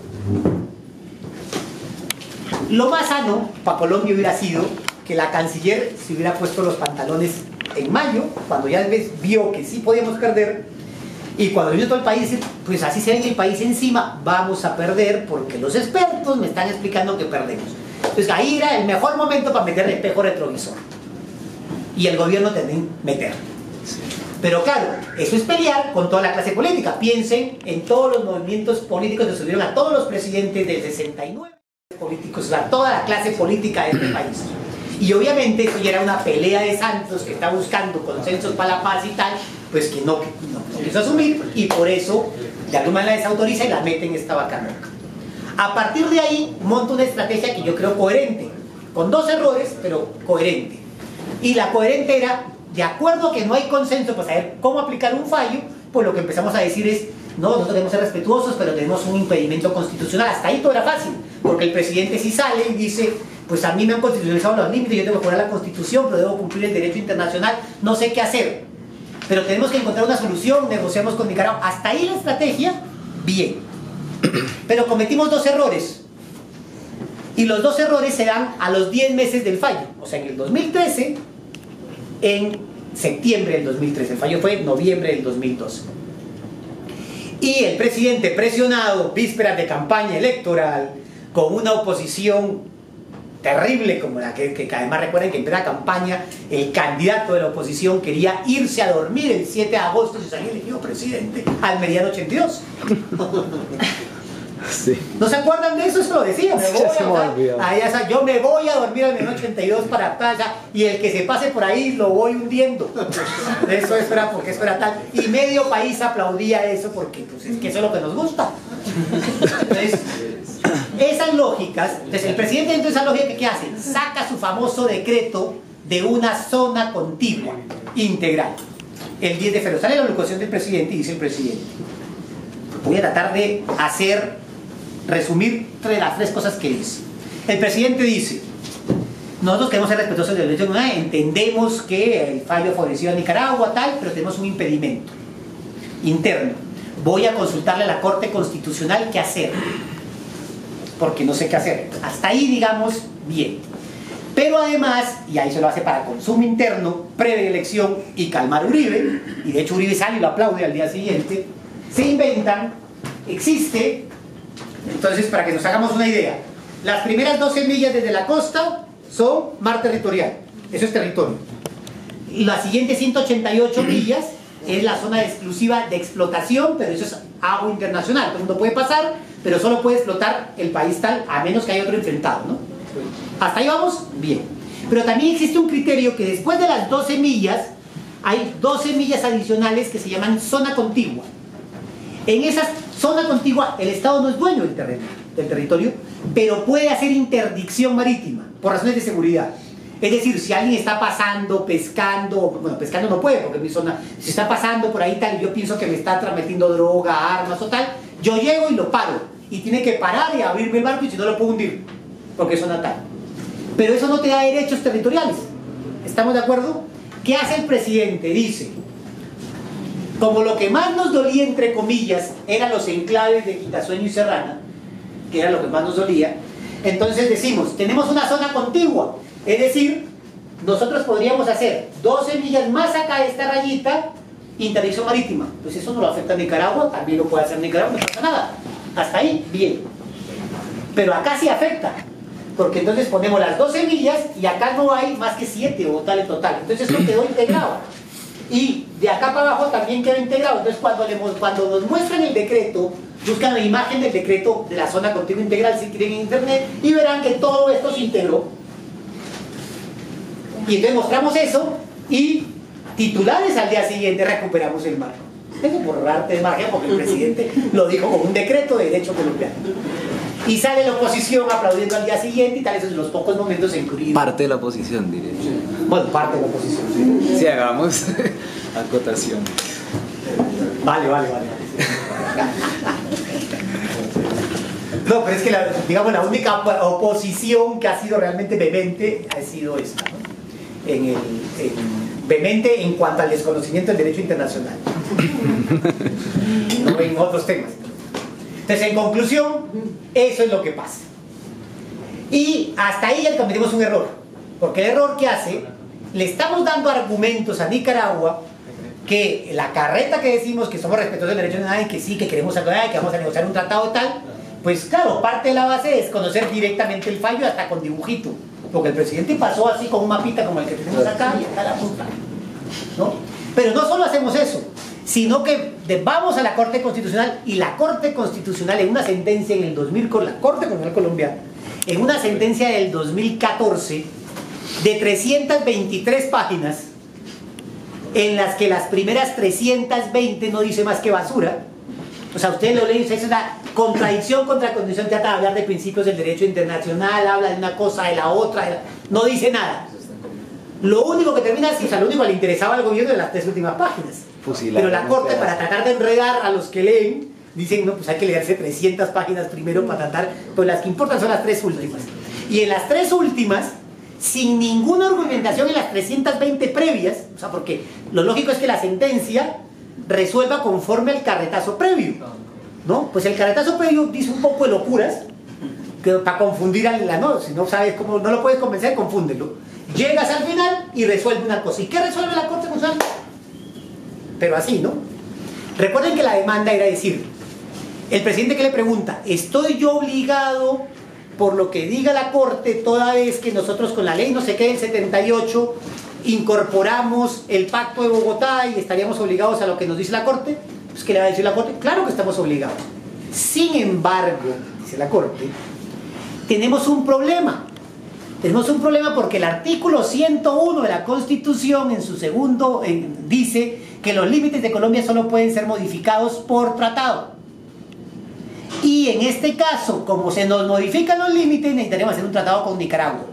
Lo más sano para Colombia hubiera sido que la canciller se hubiera puesto los pantalones en mayo, cuando ya vio que sí podíamos perder, y cuando vino todo el país, pues así se ve el país encima, vamos a perder porque los expertos me están explicando que perdemos. Entonces ahí era el mejor momento para meter el espejo retrovisor. Y el gobierno también meter. Pero claro, eso es pelear con toda la clase política. Piensen en todos los movimientos políticos que subieron a todos los presidentes del 69 políticos, o sea, toda la clase política de este país. Y obviamente eso ya era una pelea de santos que está buscando consensos para la paz y tal, pues que no quiso asumir, y por eso de alguna manera la desautoriza y la mete en esta vaca loca. A partir de ahí monta una estrategia que yo creo coherente, con dos errores, pero coherente. Y la coherente era, de acuerdo a que no hay consenso para saber cómo aplicar un fallo, pues lo que empezamos a decir es, no, nosotros debemos ser respetuosos, pero tenemos un impedimento constitucional. Hasta ahí todo era fácil, porque el presidente sí sale y dice, pues a mí me han constitucionalizado los límites, yo tengo que poner la Constitución, pero debo cumplir el derecho internacional, no sé qué hacer. Pero tenemos que encontrar una solución, negociamos con Nicaragua. Hasta ahí la estrategia, bien. Pero cometimos dos errores. Y los dos errores se dan a los 10 meses del fallo. O sea, en el 2013, en septiembre del 2013. El fallo fue en noviembre del 2012. Y el presidente presionado, vísperas de campaña electoral, con una oposición terrible como la que además recuerden que en plena campaña el candidato de la oposición quería irse a dormir el 7 de agosto si salía elegido presidente al Meridiano 82. Sí. ¿No se acuerdan de eso? Eso lo decía. Yo me voy a dormir al Meridiano 82 para playa y el que se pase por ahí lo voy hundiendo. Eso era porque eso era tal. Y medio país aplaudía eso porque pues, es que eso es lo que nos gusta. Entonces, esas lógicas, entonces el presidente dentro de esa lógica, ¿qué hace? Saca su famoso decreto de una zona contigua integral. El 10 de febrero sale la locución del presidente y dice el presidente, voy a tratar de resumir las tres cosas que dice. El presidente dice, nosotros queremos ser respetuosos del derecho humano, entendemos que el fallo favoreció a Nicaragua, tal, pero tenemos un impedimento interno. Voy a consultarle a la Corte Constitucional qué hacer, porque no sé qué hacer. Hasta ahí, digamos, bien. Pero además, y ahí se lo hace para consumo interno, previa elección y calmar a Uribe, y de hecho Uribe sale y lo aplaude al día siguiente, se inventan, existe, entonces para que nos hagamos una idea, las primeras 12 millas desde la costa son mar territorial, eso es territorio. Y las siguientes 188 millas es la zona exclusiva de explotación, pero eso es agua internacional, todo el mundo puede pasar, pero solo puede explotar el país tal, a menos que haya otro enfrentado, ¿no? Hasta ahí vamos, bien. Pero también existe un criterio que después de las 12 millas, hay 12 millas adicionales que se llaman zona contigua. En esa zona contigua, el Estado no es dueño del territorio, pero puede hacer interdicción marítima, por razones de seguridad. Es decir, si alguien está pasando, pescando, bueno, pescando no puede porque es mi zona, si está pasando por ahí tal y yo pienso que me está transmitiendo droga, armas o tal, yo llego y lo paro. Y tiene que parar y abrirme el barco y si no lo puedo hundir, porque es zona tal. Pero eso no te da derechos territoriales. ¿Estamos de acuerdo? ¿Qué hace el presidente? Dice, como lo que más nos dolía, entre comillas, eran los enclaves de Quitasueño y Serrana, que era lo que más nos dolía, entonces decimos, tenemos una zona contigua. Es decir, nosotros podríamos hacer 12 millas más acá de esta rayita, interdicción marítima. Pues eso no lo afecta a Nicaragua, también lo puede hacer Nicaragua, no pasa nada. Hasta ahí, bien. Pero acá sí afecta, porque entonces ponemos las 12 millas y acá no hay más que 7 o tal en total. Entonces esto quedó integrado. Y de acá para abajo también quedó integrado. Entonces cuando nos muestran el decreto, buscan la imagen del decreto de la zona contigua integral si quieren en internet y verán que todo esto se integró. Y entonces mostramos eso y titulares al día siguiente recuperamos el marco. Tengo por arte de magia porque el presidente lo dijo como un decreto de derecho colombiano. Y sale la oposición aplaudiendo al día siguiente y tal, esos son los pocos momentos en que... Parte de la oposición, diré. Bueno, parte de la oposición. Sí. Si hagamos acotación. Vale. No, pero es que digamos la única oposición que ha sido realmente vehemente ha sido esta, ¿no? Vehemente en cuanto al desconocimiento del derecho internacional. No en otros temas. Entonces, en conclusión, eso es lo que pasa. Y hasta ahí ya cometimos un error. Porque el error que hace, le estamos dando argumentos a Nicaragua que la carreta que decimos que somos respetuosos del derecho internacional y que sí, que queremos aclarar, que vamos a negociar un tratado tal, pues claro, parte de la base es conocer directamente el fallo hasta con dibujito. Porque el presidente pasó así con un mapita como el que tenemos acá y está la punta, ¿no? Pero no solo hacemos eso, sino que vamos a la Corte Constitucional y la Corte Constitucional en una sentencia en el 2000 con la Corte Constitucional Colombiana, en una sentencia del 2014 de 323 páginas, en las que las primeras 320 no dice más que basura. O sea, ustedes lo leen, es una contradicción contra la Constitución, trata de hablar de principios del derecho internacional, habla de una cosa, de la otra, no dice nada. Lo único que termina, o sea, lo único que le interesaba al gobierno de las 3 últimas páginas. Pero la Corte, para tratar de enredar a los que leen, dicen, no, pues hay que leerse 300 páginas primero para tratar, pues las que importan son las 3 últimas. Y en las 3 últimas, sin ninguna argumentación en las 320 previas, o sea, porque lo lógico es que la sentencia resuelva conforme al carretazo previo, ¿no? Pues el carretazo previo dice un poco de locuras que para confundir a la, no, si no sabes cómo, no lo puedes convencer, confúndelo. Llegas al final y resuelve una cosa. ¿Y qué resuelve la Corte Constitucional? Pero así, ¿no? Recuerden que la demanda era decir, el presidente que le pregunta, ¿estoy yo obligado por lo que diga la Corte toda vez que nosotros con la ley no sé qué del 78 incorporamos el Pacto de Bogotá y estaríamos obligados a lo que nos dice la Corte? Pues ¿qué le va a decir la Corte? Claro que estamos obligados. Sin embargo, dice la Corte, tenemos un problema. Tenemos un problema porque el artículo 101 de la Constitución en su segundo dice que los límites de Colombia solo pueden ser modificados por tratado. Y en este caso, como se nos modifican los límites, necesitaremos hacer un tratado con Nicaragua.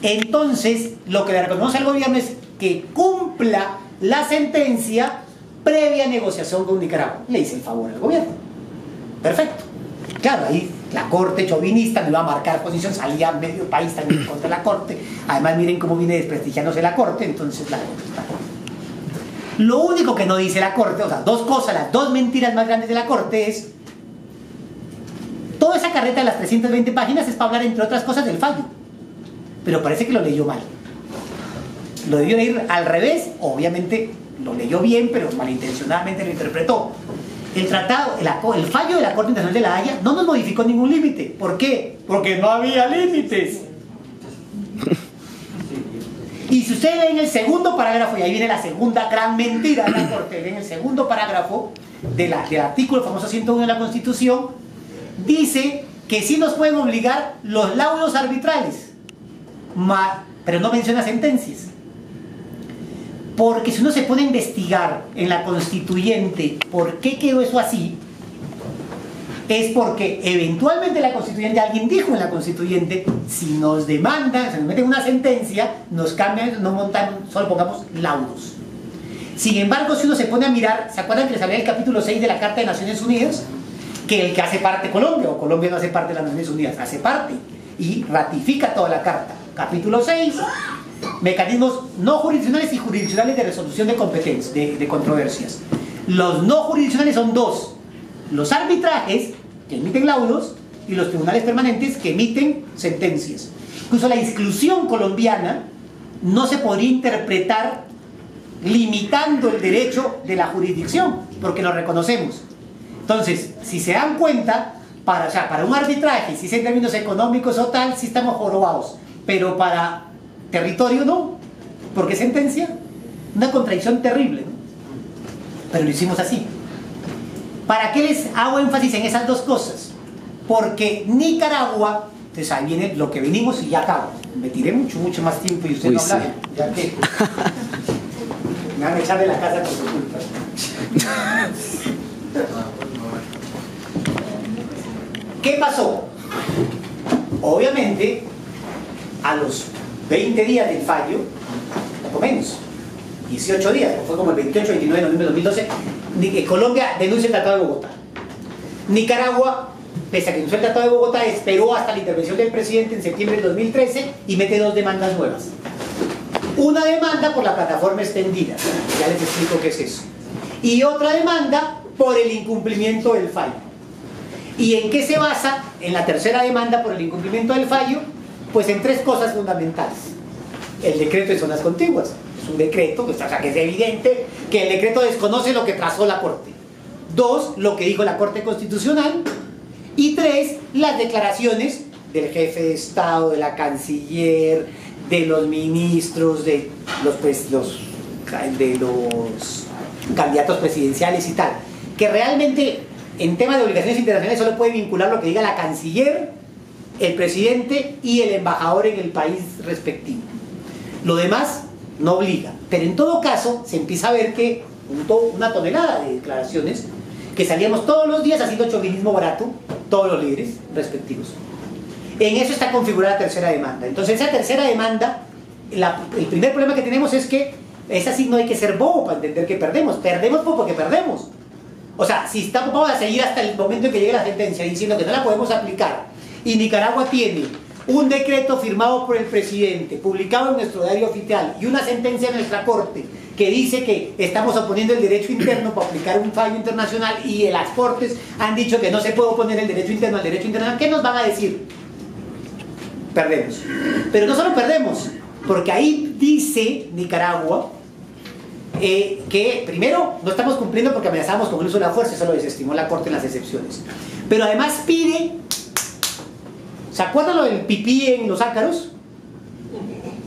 Entonces, lo que le reconoce al gobierno es que cumpla la sentencia previa negociación con Nicaragua. Le hice el favor al gobierno. Perfecto. Claro, ahí la Corte chauvinista no iba a marcar posición, salía medio país también contra la Corte. Además, miren cómo viene desprestigiándose la Corte, entonces la Corte está. Lo único que no dice la Corte, o sea, 2 cosas, las 2 mentiras más grandes de la Corte es toda esa carreta de las 320 páginas es para hablar, entre otras cosas, del fallo. Pero parece que lo leyó mal. Lo debió leer al revés, obviamente lo leyó bien, pero malintencionadamente lo interpretó. El tratado, el fallo de la Corte Internacional de la Haya no nos modificó ningún límite. ¿Por qué? Porque no había límites. Y si ustedes leen el segundo parágrafo, y ahí viene la segunda gran mentira de la Corte, leen el segundo parágrafo del artículo famoso 101 de la Constitución, dice que sí nos pueden obligar los laudos arbitrales, pero no menciona sentencias. Porque si uno se pone a investigar en la Constituyente por qué quedó eso así, es porque eventualmente la Constituyente, alguien dijo en la Constituyente, si nos demandan, si nos meten una sentencia, nos cambian, no montan, solo pongamos laudos. Sin embargo, si uno se pone a mirar, ¿se acuerdan que les hablé del capítulo 6 de la Carta de Naciones Unidas? Que el que hace parte Colombia, o Colombia no hace parte de las Naciones Unidas, hace parte y ratifica toda la Carta. Capítulo 6, mecanismos no jurisdiccionales y jurisdiccionales de resolución de competencias, de controversias. Los no jurisdiccionales son 2: los arbitrajes, que emiten laudos, y los tribunales permanentes, que emiten sentencias. Incluso la exclusión colombiana no se podría interpretar limitando el derecho de la jurisdicción, porque lo reconocemos. Entonces, si se dan cuenta, para un arbitraje, si es en términos económicos o tal, sí estamos jorobados, pero para territorio no, porque sentencia, una contradicción terrible, ¿no? pero lo hicimos así. ¿Para qué les hago énfasis en esas dos cosas? Porque Nicaragua, entonces ahí viene lo que venimos y ya acabo. Me tiré mucho más tiempo y usted Uy, no habla, sí. ya que me van a echar de la casa por su culpa. ¿Qué pasó? Obviamente, a los 20 días del fallo, poco menos, 18 días, fue como el 28-29 de noviembre de 2012, Colombia denuncia el Tratado de Bogotá. Nicaragua, pese a que denunció el Tratado de Bogotá, esperó hasta la intervención del presidente en septiembre del 2013 y mete 2 demandas nuevas. Una demanda por la plataforma extendida, ya les explico qué es eso, y otra demanda por el incumplimiento del fallo. ¿Y en qué se basa en la tercera demanda por el incumplimiento del fallo? Pues en 3 cosas fundamentales. El decreto de zonas contiguas, es un decreto, o sea que es evidente que el decreto desconoce lo que trazó la Corte. 2, lo que dijo la Corte Constitucional. Y 3, las declaraciones del jefe de Estado, de la canciller, de los ministros, de los candidatos presidenciales y tal, que realmente en tema de obligaciones internacionales solo puede vincular lo que diga la canciller, el presidente y el embajador en el país respectivo. Lo demás no obliga, pero en todo caso se empieza a ver que una tonelada de declaraciones que salíamos todos los días haciendo chauvinismo barato, todos los líderes respectivos. En eso está configurada la tercera demanda. Entonces esa tercera demanda, el primer problema que tenemos es que esa sí no hay que ser bobo para entender que perdemos porque perdemos. O sea, si vamos a seguir hasta el momento en que llegue la sentencia diciendo que no la podemos aplicar y Nicaragua tiene un decreto firmado por el presidente, publicado en nuestro diario oficial y una sentencia de nuestra Corte que dice que estamos oponiendo el derecho interno para aplicar un fallo internacional y las Cortes han dicho que no se puede oponer el derecho interno al derecho internacional, ¿qué nos van a decir? Perdemos. Pero no solo perdemos, porque ahí dice Nicaragua que primero no estamos cumpliendo porque amenazamos con el uso de la fuerza, eso lo desestimó la Corte en las excepciones. Pero además pide, ¿se acuerdan lo del pipí en los ácaros?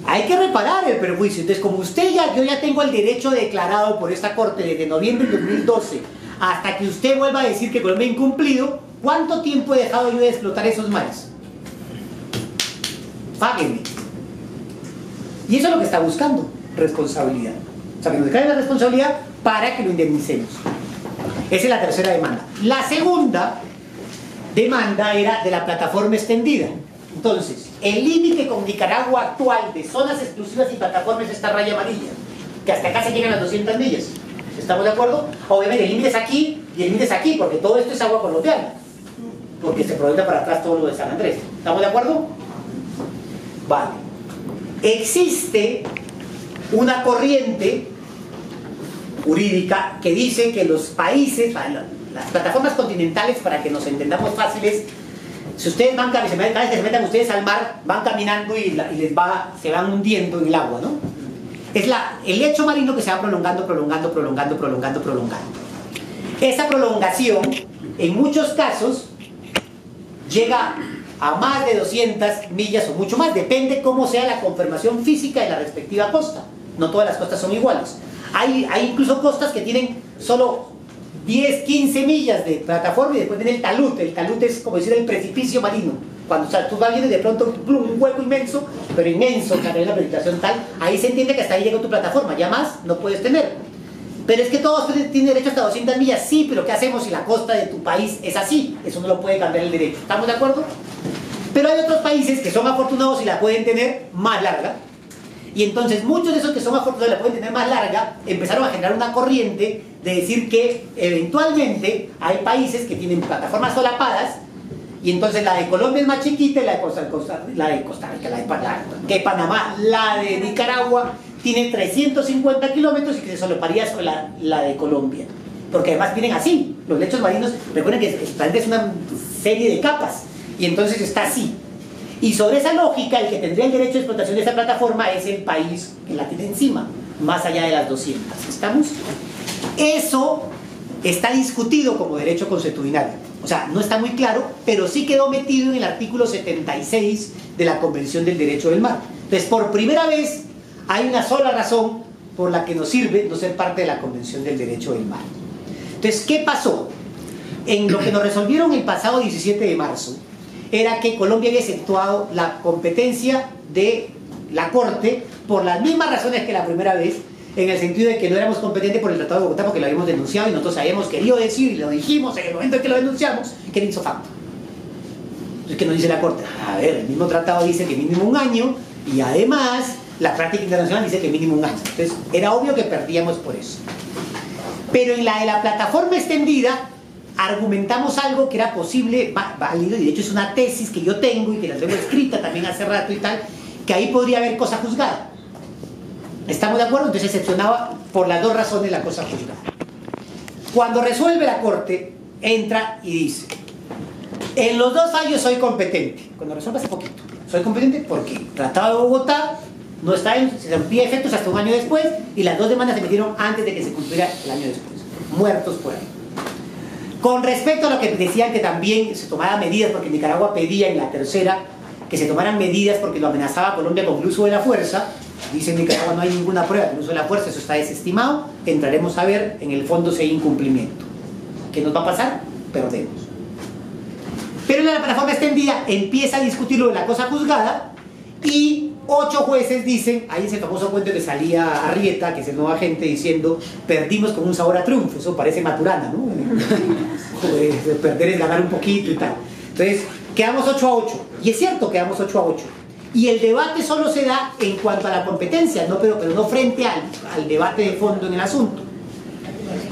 Hay que reparar el perjuicio. Entonces, como yo ya tengo el derecho declarado por esta Corte desde noviembre de 2012 hasta que usted vuelva a decir que Colombia ha incumplido, ¿cuánto tiempo he dejado yo de explotar esos mares? Páguenme. Y eso es lo que está buscando, responsabilidad. O sea, que nos declaren la responsabilidad para que lo indemnicemos. Esa es la tercera demanda. La segunda demanda era de la plataforma extendida. Entonces, el límite con Nicaragua actual de zonas exclusivas y plataformas es esta raya amarilla, que hasta acá se llegan las 200 millas. ¿Estamos de acuerdo? Obviamente el límite es aquí y el límite es aquí, porque todo esto es agua colombiana, porque se proyecta para atrás todo lo de San Andrés. ¿Estamos de acuerdo? Vale. Existe una corriente jurídica que dice que los países, las plataformas continentales, para que nos entendamos fáciles, si ustedes van cada vez que se metan ustedes al mar, van caminando y se van hundiendo en el agua, ¿no? Es el lecho marino que se va prolongando. Esa prolongación, en muchos casos, llega a más de 200 millas o mucho más, depende cómo sea la conformación física de la respectiva costa. No todas las costas son iguales. Hay incluso costas que tienen solo 10, 15 millas de plataforma y después tiene el talud. El talud es como decir el precipicio marino. Cuando tú vas viendo de pronto un hueco inmenso, pero inmenso, que hay una penetración tal, ahí se entiende que hasta ahí llega tu plataforma, ya más no puedes tener. Pero es que todos tienen derecho hasta 200 millas, sí, pero ¿qué hacemos si la costa de tu país es así? Eso no lo puede cambiar el derecho. ¿Estamos de acuerdo? Pero hay otros países que son afortunados y la pueden tener más larga. Y entonces muchos de esos que son afortunados y la pueden tener más larga empezaron a generar una corriente de decir que eventualmente hay países que tienen plataformas solapadas y entonces la de Colombia es más chiquita y la de Costa Rica, que Panamá, la de Nicaragua tiene 350 kilómetros y que se solaparía sobre la de Colombia. Porque además vienen así, los lechos marinos, recuerden que el planeta es una serie de capas y entonces está así. Y sobre esa lógica, el que tendría el derecho de explotación de esa plataforma es el país que la tiene encima, más allá de las 200. ¿Estamos? Eso está discutido como derecho consuetudinario. O sea, no está muy claro, pero sí quedó metido en el artículo 76 de la Convención del Derecho del Mar. Entonces, por primera vez, hay una sola razón por la que nos sirve no ser parte de la Convención del Derecho del Mar. Entonces, ¿qué pasó? En lo que nos resolvieron el pasado 17 de marzo, era que Colombia había exceptuado la competencia de la Corte por las mismas razones que la primera vez, en el sentido de que no éramos competentes por el Tratado de Bogotá porque lo habíamos denunciado y nosotros habíamos querido decir, y lo dijimos en el momento en que lo denunciamos, que era insofacto. Entonces, ¿qué nos dice la Corte? A ver, el mismo tratado dice que mínimo un año, y además la práctica internacional dice que mínimo un año. Entonces, era obvio que perdíamos por eso. Pero en la de la plataforma extendida, argumentamos algo que era posible, válido, y de hecho es una tesis que yo tengo y que la tengo escrita también hace rato y tal, que ahí podría haber cosa juzgada. ¿Estamos de acuerdo? Entonces excepcionaba por las dos razones la cosa juzgada. Cuando resuelve la Corte, entra y dice: en los dos fallos soy competente. Cuando resuelve hace poquito, soy competente porque el Tratado de Bogotá no está en, se rompía efectos hasta un año después, y las dos demandas se metieron antes de que se cumpliera el año después. Muertos por ahí. Con respecto a lo que decían que también se tomaran medidas, porque Nicaragua pedía en la tercera que se tomaran medidas porque lo amenazaba a Colombia con el uso de la fuerza, dice en Nicaragua no hay ninguna prueba del uso de la fuerza, eso está desestimado, entraremos a ver en el fondo si hay incumplimiento. ¿Qué nos va a pasar? Perdemos. Pero en la plataforma extendida empieza a discutir lo de la cosa juzgada y 8 jueces dicen, ahí es el famoso cuento que salía Arrieta, que es el nuevo agente, diciendo: perdimos con un sabor a triunfo. Eso parece Maturana, ¿no? Perder es ganar un poquito y tal. Entonces, quedamos 8-8. Y es cierto, quedamos 8-8. Y el debate solo se da en cuanto a la competencia, ¿no? pero no frente al debate de fondo en el asunto.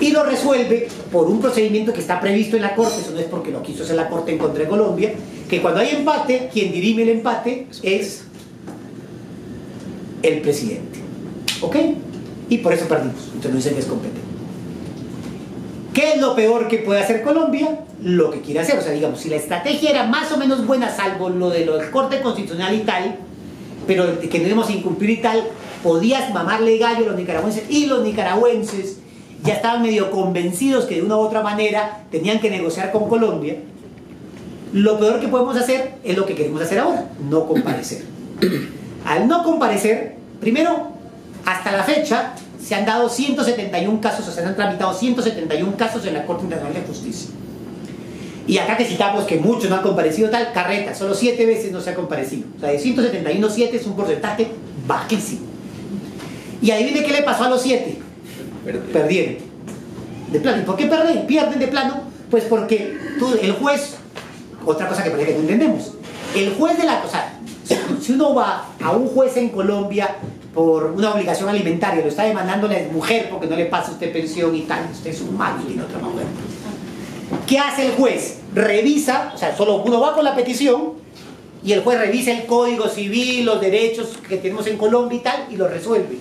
Y lo resuelve por un procedimiento que está previsto en la Corte, eso no es porque lo quiso hacer la Corte en contra de Colombia, que cuando hay empate, quien dirime el empate es el presidente. ¿Ok? Y por eso perdimos. Entonces no dicen que es competente. ¿Qué es lo peor que puede hacer Colombia? Lo que quiere hacer. O sea, digamos, si la estrategia era más o menos buena, salvo lo de la Corte Constitucional y tal, pero que debemos incumplir y tal, podías mamarle gallo a los nicaragüenses, y los nicaragüenses ya estaban medio convencidos que de una u otra manera tenían que negociar con Colombia. Lo peor que podemos hacer es lo que queremos hacer ahora: no comparecer. Al no comparecer, primero, hasta la fecha se han dado 171 casos, o sea, se han tramitado 171 casos en la Corte Internacional de Justicia. Y acá que citamos que muchos no han comparecido, tal, carreta, solo 7 veces no se ha comparecido. O sea, de 171, 7 es un porcentaje bajísimo. Y adivine qué le pasó a los 7. Perdieron. De plano. ¿Y por qué pierden de plano? Pues porque el juez, otra cosa que parece que no entendemos, el juez de la cosa, si uno va a un juez en Colombia por una obligación alimentaria, lo está demandando la mujer porque no le pasa a usted pensión y tal, usted es un malo y tiene otra mujer. ¿Qué hace el juez? Revisa, o sea, solo uno va con la petición y el juez revisa el Código Civil, los derechos que tenemos en Colombia y tal, y lo resuelve.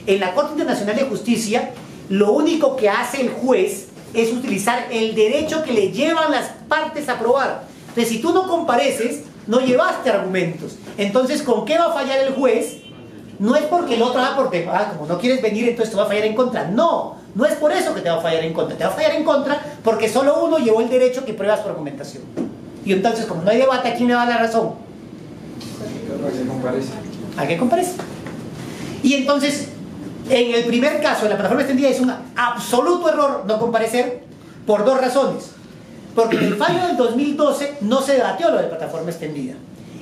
En la Corte Internacional de Justicia, lo único que hace el juez es utilizar el derecho que le llevan las partes a aprobar. Entonces, si tú no compareces, no llevaste argumentos. Entonces, ¿con qué va a fallar el juez? No es porque el otro, porque como no quieres venir, entonces te va a fallar en contra. No, no es por eso que te va a fallar en contra. Te va a fallar en contra porque solo uno llevó el derecho que pruebas tu argumentación. Y entonces, como no hay debate, ¿a quién le da la razón? ¿A qué comparece? Y entonces, en el primer caso, en la plataforma extendida, es un absoluto error no comparecer por 2 razones. Porque en el fallo del 2012 no se debatió lo de plataforma extendida.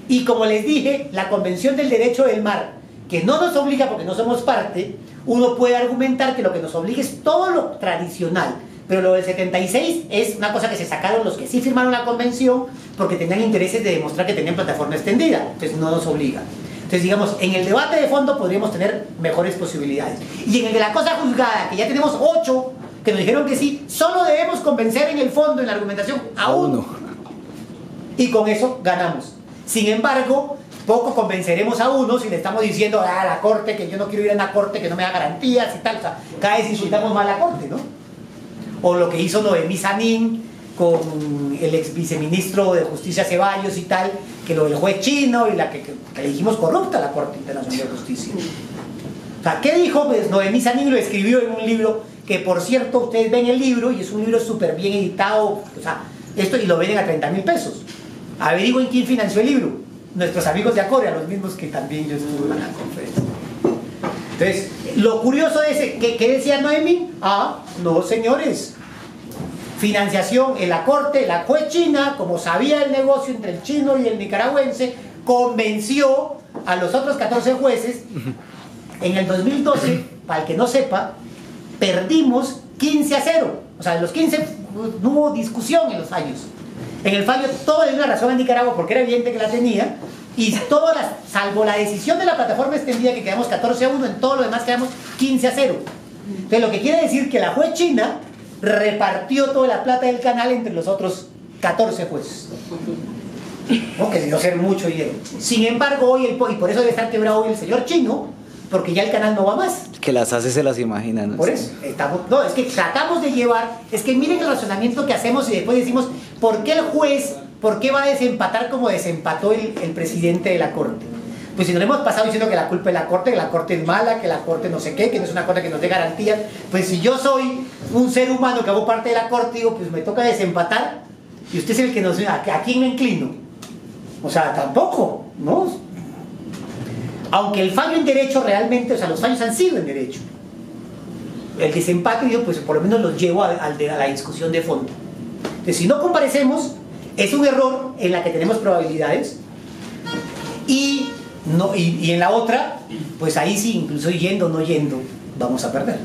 Y como les dije, la Convención del Derecho del Mar, que no nos obliga porque no somos parte, uno puede argumentar que lo que nos obliga es todo lo tradicional. Pero lo del 76 es una cosa que se sacaron los que sí firmaron la convención porque tenían intereses de demostrar que tenían plataforma extendida. Entonces no nos obliga. Entonces, digamos, en el debate de fondo podríamos tener mejores posibilidades. Y en el de la cosa juzgada, que ya tenemos 8 que nos dijeron que sí, solo debemos convencer en el fondo, en la argumentación, a uno. Y con eso ganamos. Sin embargo, poco convenceremos a uno si le estamos diciendo a la Corte que yo no quiero ir a una Corte que no me da garantías y tal. O sea, cada vez insultamos más a la Corte, ¿no? O lo que hizo Noemí Sanín con el ex viceministro de Justicia Ceballos y tal, que lo del juez chino y la que dijimos corrupta la Corte Internacional de Justicia. O sea, ¿qué dijo? Pues Noemí Sanín lo escribió en un libro que, por cierto, ustedes ven el libro y es un libro súper bien editado, o sea, esto, y lo venden a 30.000 pesos. Averigüen quién financió el libro. Nuestros amigos de Acoria, los mismos que también yo estuve en la conferencia. Entonces, Lo curioso de ese, ¿qué decía Noemí? No señores, financiación en la corte, la juez china, como sabía el negocio entre el chino y el nicaragüense, convenció a los otros 14 jueces. En el 2012, para el que no sepa, perdimos 15-0. O sea, de los 15 no hubo discusión en los fallos. En el fallo todo le dio una razón a Nicaragua porque era evidente que la tenía, y todas las, salvo la decisión de la plataforma extendida que quedamos 14-1, en todo lo demás quedamos 15-0. Entonces lo que quiere decir que la juez china repartió toda la plata del canal entre los otros 14 jueces. No, que debió ser mucho dinero. Sin embargo, hoy y por eso debe estar quebrado hoy el señor chino, porque ya el canal no va más. Que las hace se las imagina, ¿no? Por eso, es que tratamos de llevar, es que miren el razonamiento que hacemos y después decimos, ¿por qué el juez, por qué va a desempatar como desempató el presidente de la corte? Pues si nos hemos pasado diciendo que la culpa es la corte, que la corte es mala, que la corte no sé qué, que no es una corte que nos dé garantías, pues si yo soy un ser humano que hago parte de la corte, digo, pues me toca desempatar, y usted es el que nos... ¿A quién me inclino? O sea, tampoco, ¿no? Aunque el fallo en derecho realmente, o sea, los fallos han sido en derecho. El desempate, yo, pues por lo menos los llevo a la discusión de fondo. Entonces, si no comparecemos, es un error en la que tenemos probabilidades, y en la otra, pues ahí sí, incluso yendo o no yendo, vamos a perder.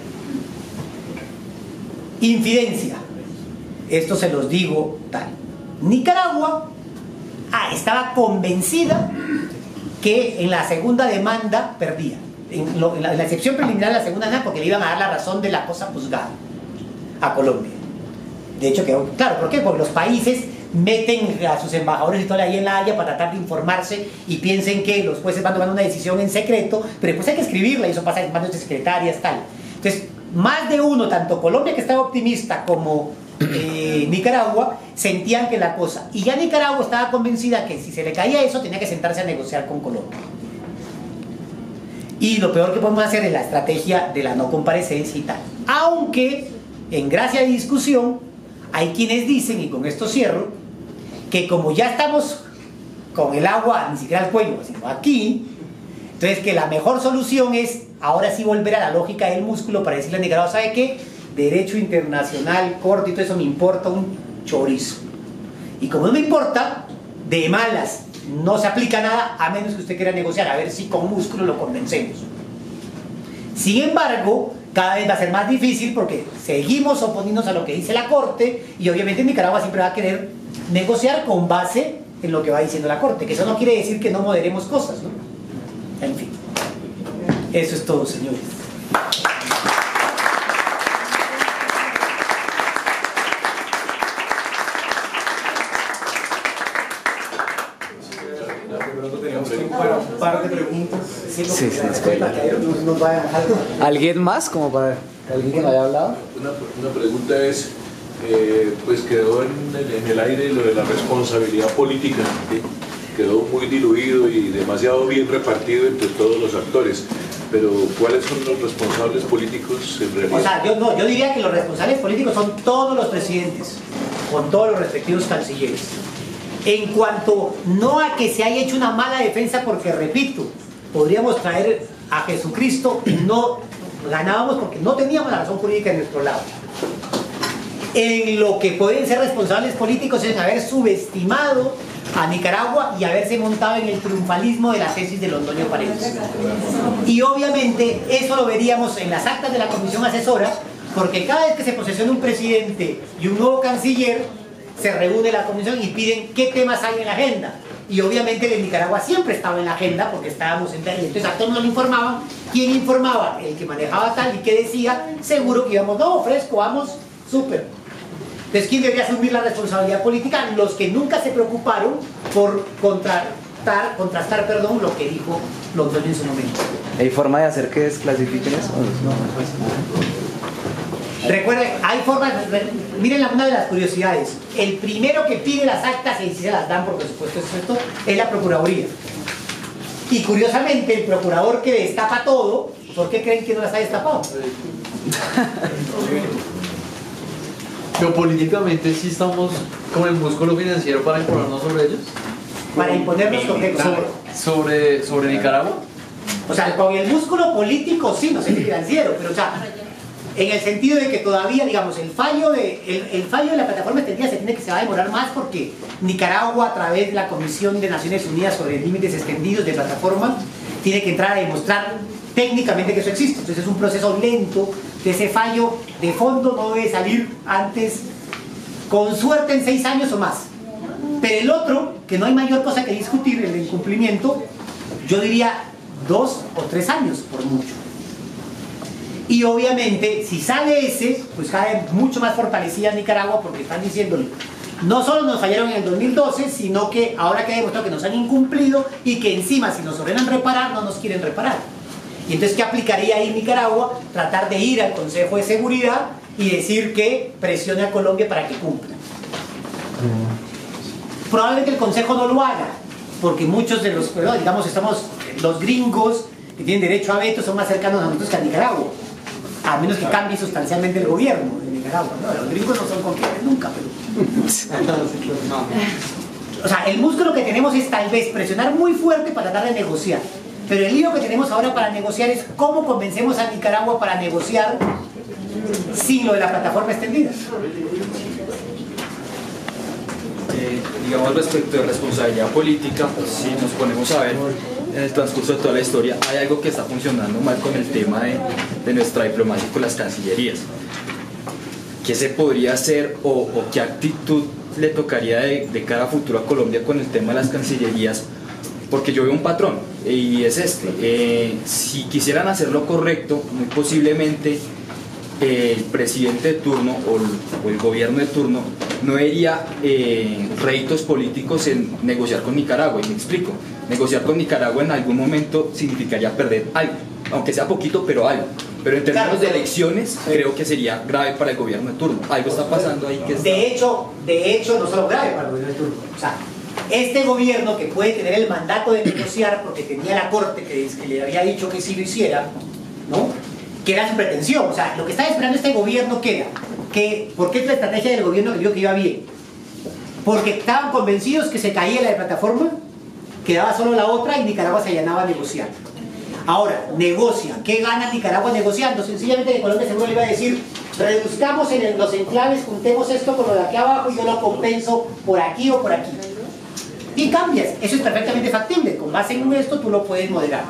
Infidencia. Esto se los digo tal. Nicaragua estaba convencida que en la segunda demanda perdía. En la excepción preliminar de la segunda demanda, porque le iban a dar la razón de la cosa juzgada a Colombia. De hecho, quedó claro. ¿Por qué? Porque los países meten a sus embajadores y todo ahí en La Haya para tratar de informarse y piensen que los jueces van tomando una decisión en secreto, pero después hay que escribirla y eso pasa en manos de secretarias, tal. Entonces, más de uno, tanto Colombia, que estaba optimista, como Nicaragua, sentían que la cosa... Y ya Nicaragua estaba convencida que si se le caía eso, tenía que sentarse a negociar con Colombia. Y lo peor que podemos hacer es la estrategia de la no comparecencia y tal. Aunque, en gracia de discusión, hay quienes dicen, y con esto cierro, que como ya estamos con el agua, ni siquiera al cuello, sino aquí, entonces que la mejor solución es ahora sí volver a la lógica del músculo para decirle a Nicaragua, ¿sabe qué? Derecho internacional, corte y todo eso me importa un chorizo. Y como no me importa, de malas, no se aplica nada a menos que usted quiera negociar, a ver si con músculo lo convencemos. Sin embargo, cada vez va a ser más difícil porque seguimos oponiéndonos a lo que dice la Corte y obviamente Nicaragua siempre va a querer negociar con base en lo que va diciendo la Corte, que eso no quiere decir que no moderemos cosas, ¿no? En fin, eso es todo, señores. Un par de preguntas. Sí, ¿Alguien más? Como para alguien que no haya hablado. Una pregunta es, pues quedó en el aire lo de la responsabilidad política, ¿sí? Quedó muy diluido y demasiado bien repartido entre todos los actores. Pero ¿cuáles son los responsables políticos en realidad? O sea, yo diría que los responsables políticos son todos los presidentes, con todos los respectivos cancilleres. En cuanto no a que se haya hecho una mala defensa, porque repito, podríamos traer a Jesucristo y no ganábamos porque no teníamos la razón jurídica en nuestro lado. En lo que pueden ser responsables políticos es haber subestimado a Nicaragua y haberse montado en el triunfalismo de la tesis de Londoño Paredes. Y obviamente eso lo veríamos en las actas de la comisión asesora, porque cada vez que se posesiona un presidente y un nuevo canciller, se reúne la comisión y piden qué temas hay en la agenda. Y obviamente el de Nicaragua siempre estaba en la agenda porque estábamos en la... Entonces a todos nos lo informaban. ¿Quién informaba? El que manejaba tal y que decía, seguro que íbamos, no, fresco, vamos, súper. Entonces, ¿quién debería asumir la responsabilidad política? Los que nunca se preocuparon por contrastar lo que dijo Londoño en su momento. ¿Hay forma de hacer que desclasifiquen eso? Recuerden, hay formas, miren una de las curiosidades. El primero que pide las actas, y si se las dan por supuesto es la Procuraduría. Y curiosamente, el procurador que destapa todo, ¿por qué creen que no las ha destapado? Geopolíticamente sí estamos con el músculo financiero para imponernos sobre ellos. Para imponernos sobre Nicaragua. O sea, con el músculo político sí, no sé si financiero, pero o sea, en el sentido de que todavía, digamos, el fallo de la plataforma extendida se va a demorar más porque Nicaragua, a través de la Comisión de Naciones Unidas sobre Límites Extendidos de plataforma, tiene que entrar a demostrar técnicamente que eso existe. Entonces es un proceso lento, de ese fallo de fondo no debe salir antes, con suerte, en 6 años o más. Pero el otro, que no hay mayor cosa que discutir, el incumplimiento, yo diría 2 o 3 años por mucho. Y obviamente, si sale ese, pues cae mucho más fortalecida Nicaragua, porque están diciéndole, no solo nos fallaron en el 2012, sino que ahora que ha demostrado que nos han incumplido y que encima, si nos ordenan reparar, no nos quieren reparar. Y entonces, ¿qué aplicaría ahí Nicaragua? Tratar de ir al Consejo de Seguridad y decir que presione a Colombia para que cumpla. Probablemente el Consejo no lo haga, porque muchos de los, digamos, los gringos que tienen derecho a veto son más cercanos a nosotros que a Nicaragua, a menos que cambie sustancialmente el gobierno de Nicaragua, ¿no? Los gringos no son confiables nunca, pero... O sea, el músculo que tenemos es tal vez presionar muy fuerte para tratar de negociar, pero el lío que tenemos ahora para negociar es cómo convencemos a Nicaragua para negociar sin lo de la plataforma extendida. Digamos, respecto de responsabilidad política, pues, si nos ponemos a ver en el transcurso de toda la historia, hay algo que está funcionando mal con el tema de nuestra diplomacia con las cancillerías. ¿Qué se podría hacer o qué actitud le tocaría de cara a futuro a Colombia con el tema de las cancillerías? Porque yo veo un patrón y es este. Si quisieran hacer lo correcto, muy posiblemente el presidente de turno o el gobierno de turno no vería réditos políticos en negociar con Nicaragua. Y me explico, negociar con Nicaragua en algún momento significaría perder algo, aunque sea poquito, pero algo. Pero en términos de elecciones, creo que sería grave para el gobierno de turno. Algo está pasando ahí que está... De hecho, no solo grave para el gobierno de turno. O sea, este gobierno que puede tener el mandato de negociar porque tenía la corte que le había dicho que sí lo hiciera, ¿no? Que era su pretensión. O sea, lo que estaba esperando este gobierno que era que, ¿por qué es la estrategia del gobierno que dijo que iba bien? Porque estaban convencidos que se caía la de plataforma, quedaba solo la otra y Nicaragua se allanaba a negociar. Ahora, negocian. ¿Qué gana Nicaragua negociando? Sencillamente que Colombia seguro le iba a decir, reduzcamos en los enclaves, juntemos esto con lo de aquí abajo y yo lo compenso por aquí o por aquí. Y cambias. Eso es perfectamente factible. Con base en esto tú lo puedes moderar.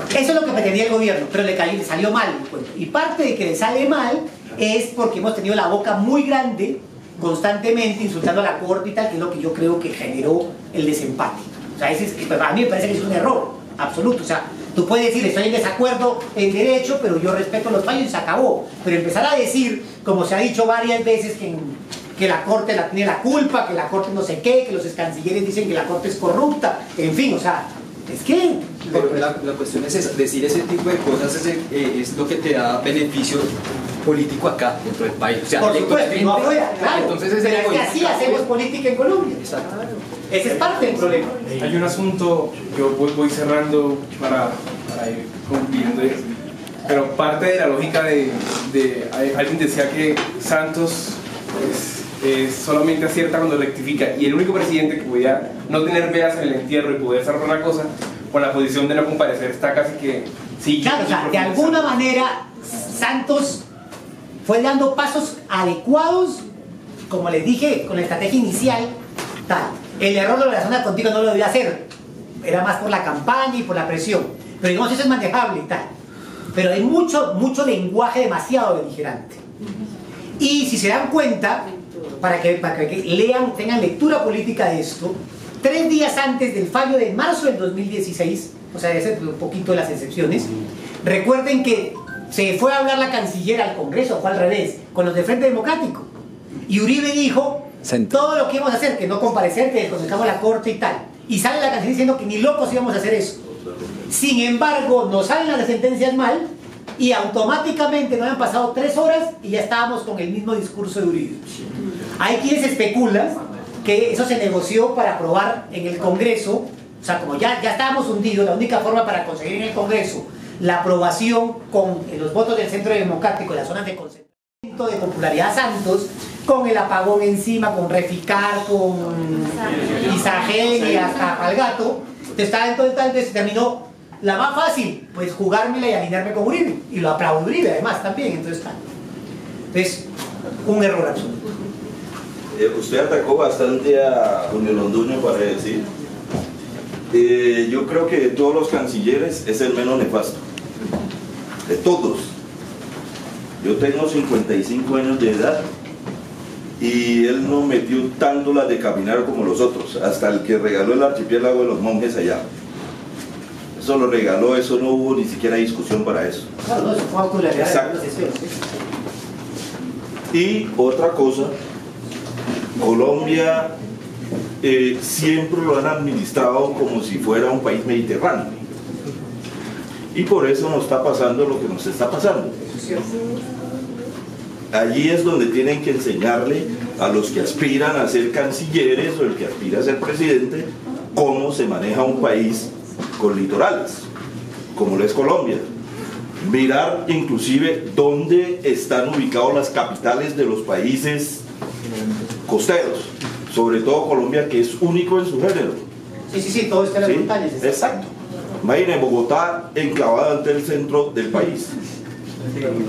Eso es lo que pretendía el gobierno, pero le salió mal el cuento. Y parte de que le sale mal es porque hemos tenido la boca muy grande constantemente insultando a la corte y tal, que es lo que yo creo que generó el desempate. O sea, a mí me parece que es un error absoluto. O sea, tú puedes decir, estoy en desacuerdo en derecho, pero yo respeto los fallos y se acabó. Pero empezar a decir, como se ha dicho varias veces, que la corte tiene la culpa, que la corte no sé qué, que los cancilleres dicen que la corte es corrupta, en fin, o sea, es que... Pero la cuestión es esa, decir ese tipo de cosas es lo que te da beneficio político acá, dentro del país. O sea, por supuesto, no afuera, claro. Entonces pero es que así hacemos política en Colombia. Exacto. Ese es parte del problema. Hay un asunto, yo voy cerrando para ir concluyendo, pero parte de la lógica alguien decía que Santos solamente acierta cuando rectifica, y el único presidente que podía no tener veas en el entierro y poder cerrar una cosa con la posición de no comparecer está casi que... Sí, claro, o sea, de alguna manera Santos fue dando pasos adecuados, como les dije, con la estrategia inicial, tal. El error de la zona contigo no lo debía hacer, era más por la campaña y por la presión, pero digamos eso es manejable y tal. Pero hay mucho lenguaje demasiado beligerante. Y si se dan cuenta, para que lean, tengan lectura política de esto, 3 días antes del fallo de marzo del 2016, o sea, ese es un poquito de las excepciones, recuerden que se fue a hablar la canciller al Congreso, fue al revés, con los de Frente Democrático. Y Uribe dijo, todo lo que íbamos a hacer, que no comparecer, que desconectamos la corte y tal. Y sale la canciller diciendo que ni locos íbamos a hacer eso. Sin embargo, nos salen las sentencias mal y automáticamente no habían pasado 3 horas y ya estábamos con el mismo discurso de Uribe. Hay quienes especulan que eso se negoció para aprobar en el Congreso, o sea, como ya estábamos hundidos, la única forma para conseguir en el Congreso la aprobación con los votos del Centro Democrático, las zonas de concentramiento de popularidad Santos, con el apagón encima, con Reficar, con Isagen y hasta Algato, entonces se terminó la más fácil, pues jugármela y alinearme con Uribe. Y lo aplaudo Uribe además también, entonces un error absoluto. Usted atacó bastante a Julio Londoño, para decir. Yo creo que de todos los cancilleres es el menos nefasto. De todos. Yo tengo 55 años de edad y él no metió tanto las de caminar como los otros, hasta el que regaló el archipiélago de los monjes allá. Eso lo regaló, eso no hubo ni siquiera discusión para eso. Claro, no, eso fue autoridad. Exacto. Y otra cosa, Colombia siempre lo han administrado como si fuera un país mediterráneo. Y por eso nos está pasando lo que nos está pasando. Allí es donde tienen que enseñarle a los que aspiran a ser cancilleres o el que aspira a ser presidente cómo se maneja un país con litorales, como lo es Colombia. Mirar inclusive dónde están ubicados las capitales de los países costeros, sobre todo Colombia, que es único en su género. Sí, todo está en las montañas. Exacto. Imaginen Bogotá enclavada ante el centro del país.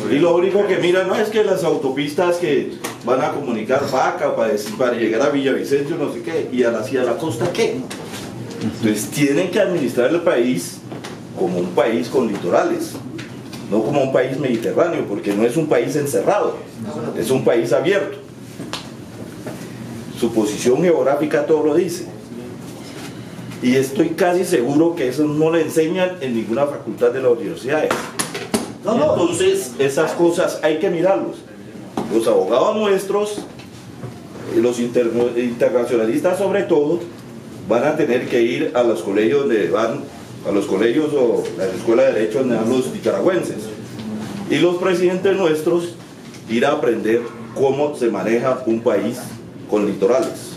Y lo único que miran no es que las autopistas que van a comunicar Vaca para llegar a Villavicencio, no sé qué, y hacia la costa, ¿qué? Entonces tienen que administrar el país como un país con litorales, no como un país mediterráneo, porque no es un país encerrado, es un país abierto. Su posición geográfica todo lo dice. Y estoy casi seguro que eso no le enseñan en ninguna facultad de las universidades. Entonces, esas cosas hay que mirarlos. Los abogados nuestros, los internacionalistas sobre todo, van a tener que ir a los colegios donde van, a los colegios o la escuela de derecho donde van los nicaragüenses. Y los presidentes nuestros ir a aprender cómo se maneja un país con litorales.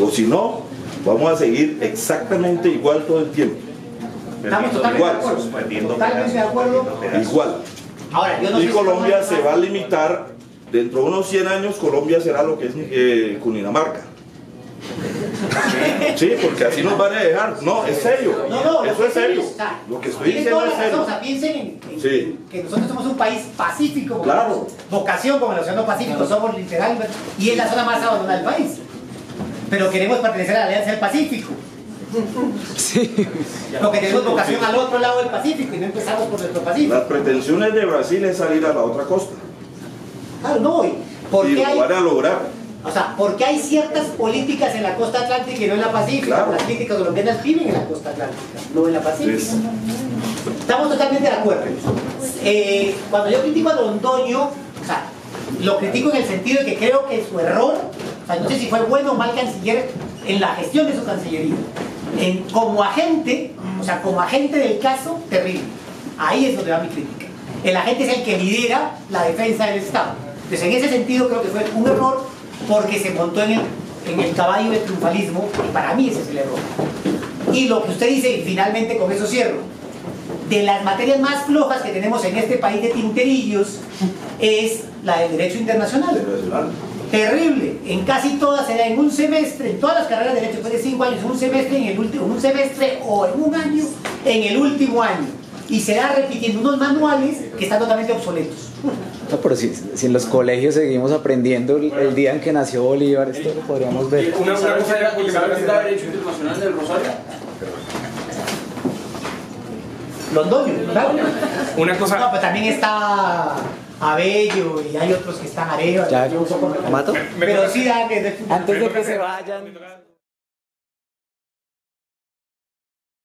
O si no, vamos a seguir exactamente igual todo el tiempo. Estamos totalmente de acuerdo. Totalmente de acuerdo. Igual. Ahora, yo no y sé Colombia si se va a limitar, dentro de unos 100 años, Colombia será lo que es Cundinamarca. Sí, porque así nos van a dejar. No, es serio. Eso es serio. Lo que estoy diciendo es serio. O sea, piensen en que nosotros somos un país pacífico. Claro. Vocación como el Océano Pacífico, somos literalmente, y es la zona más abandonada del país. Pero queremos pertenecer a la Alianza del Pacífico. Sí. Porque tenemos vocación al otro lado del Pacífico y no empezamos por nuestro Pacífico. Las pretensiones de Brasil es salir a la otra costa. Claro, no. Y lo van a lograr. O sea, porque hay ciertas políticas en la costa atlántica y no en la pacífica. Claro. Las políticas colombianas viven en la costa atlántica, no en la pacífica. Estamos totalmente de acuerdo. Cuando yo critico a Londoño, o sea, lo critico en el sentido de que creo que su error, o sea, no sé si fue bueno o mal canciller en la gestión de su cancillería. Como agente, o sea, como agente del caso, terrible. Ahí es donde va mi crítica. El agente es el que lidera la defensa del Estado. Entonces, en ese sentido, creo que fue un error porque se montó en el caballo del triunfalismo, y para mí ese es el error. Y lo que usted dice, y finalmente con eso cierro, de las materias más flojas que tenemos en este país de tinterillos es la del derecho internacional. Terrible. En casi todas se da en un semestre, en todas las carreras de derecho, después de 5 años, en un semestre o en un año, en el último año. Y se da repitiendo unos manuales que están totalmente obsoletos. No, pero si en los colegios seguimos aprendiendo el día en que nació Bolívar, esto lo podríamos ver. Una cosa era que ¿sabes la derecho internacional del Rosario? Londoño, claro. Una cosa. No, pero también está Abello y hay otros que están Areva. Ya, ¿mato? Pero sí, Antes de que se vayan.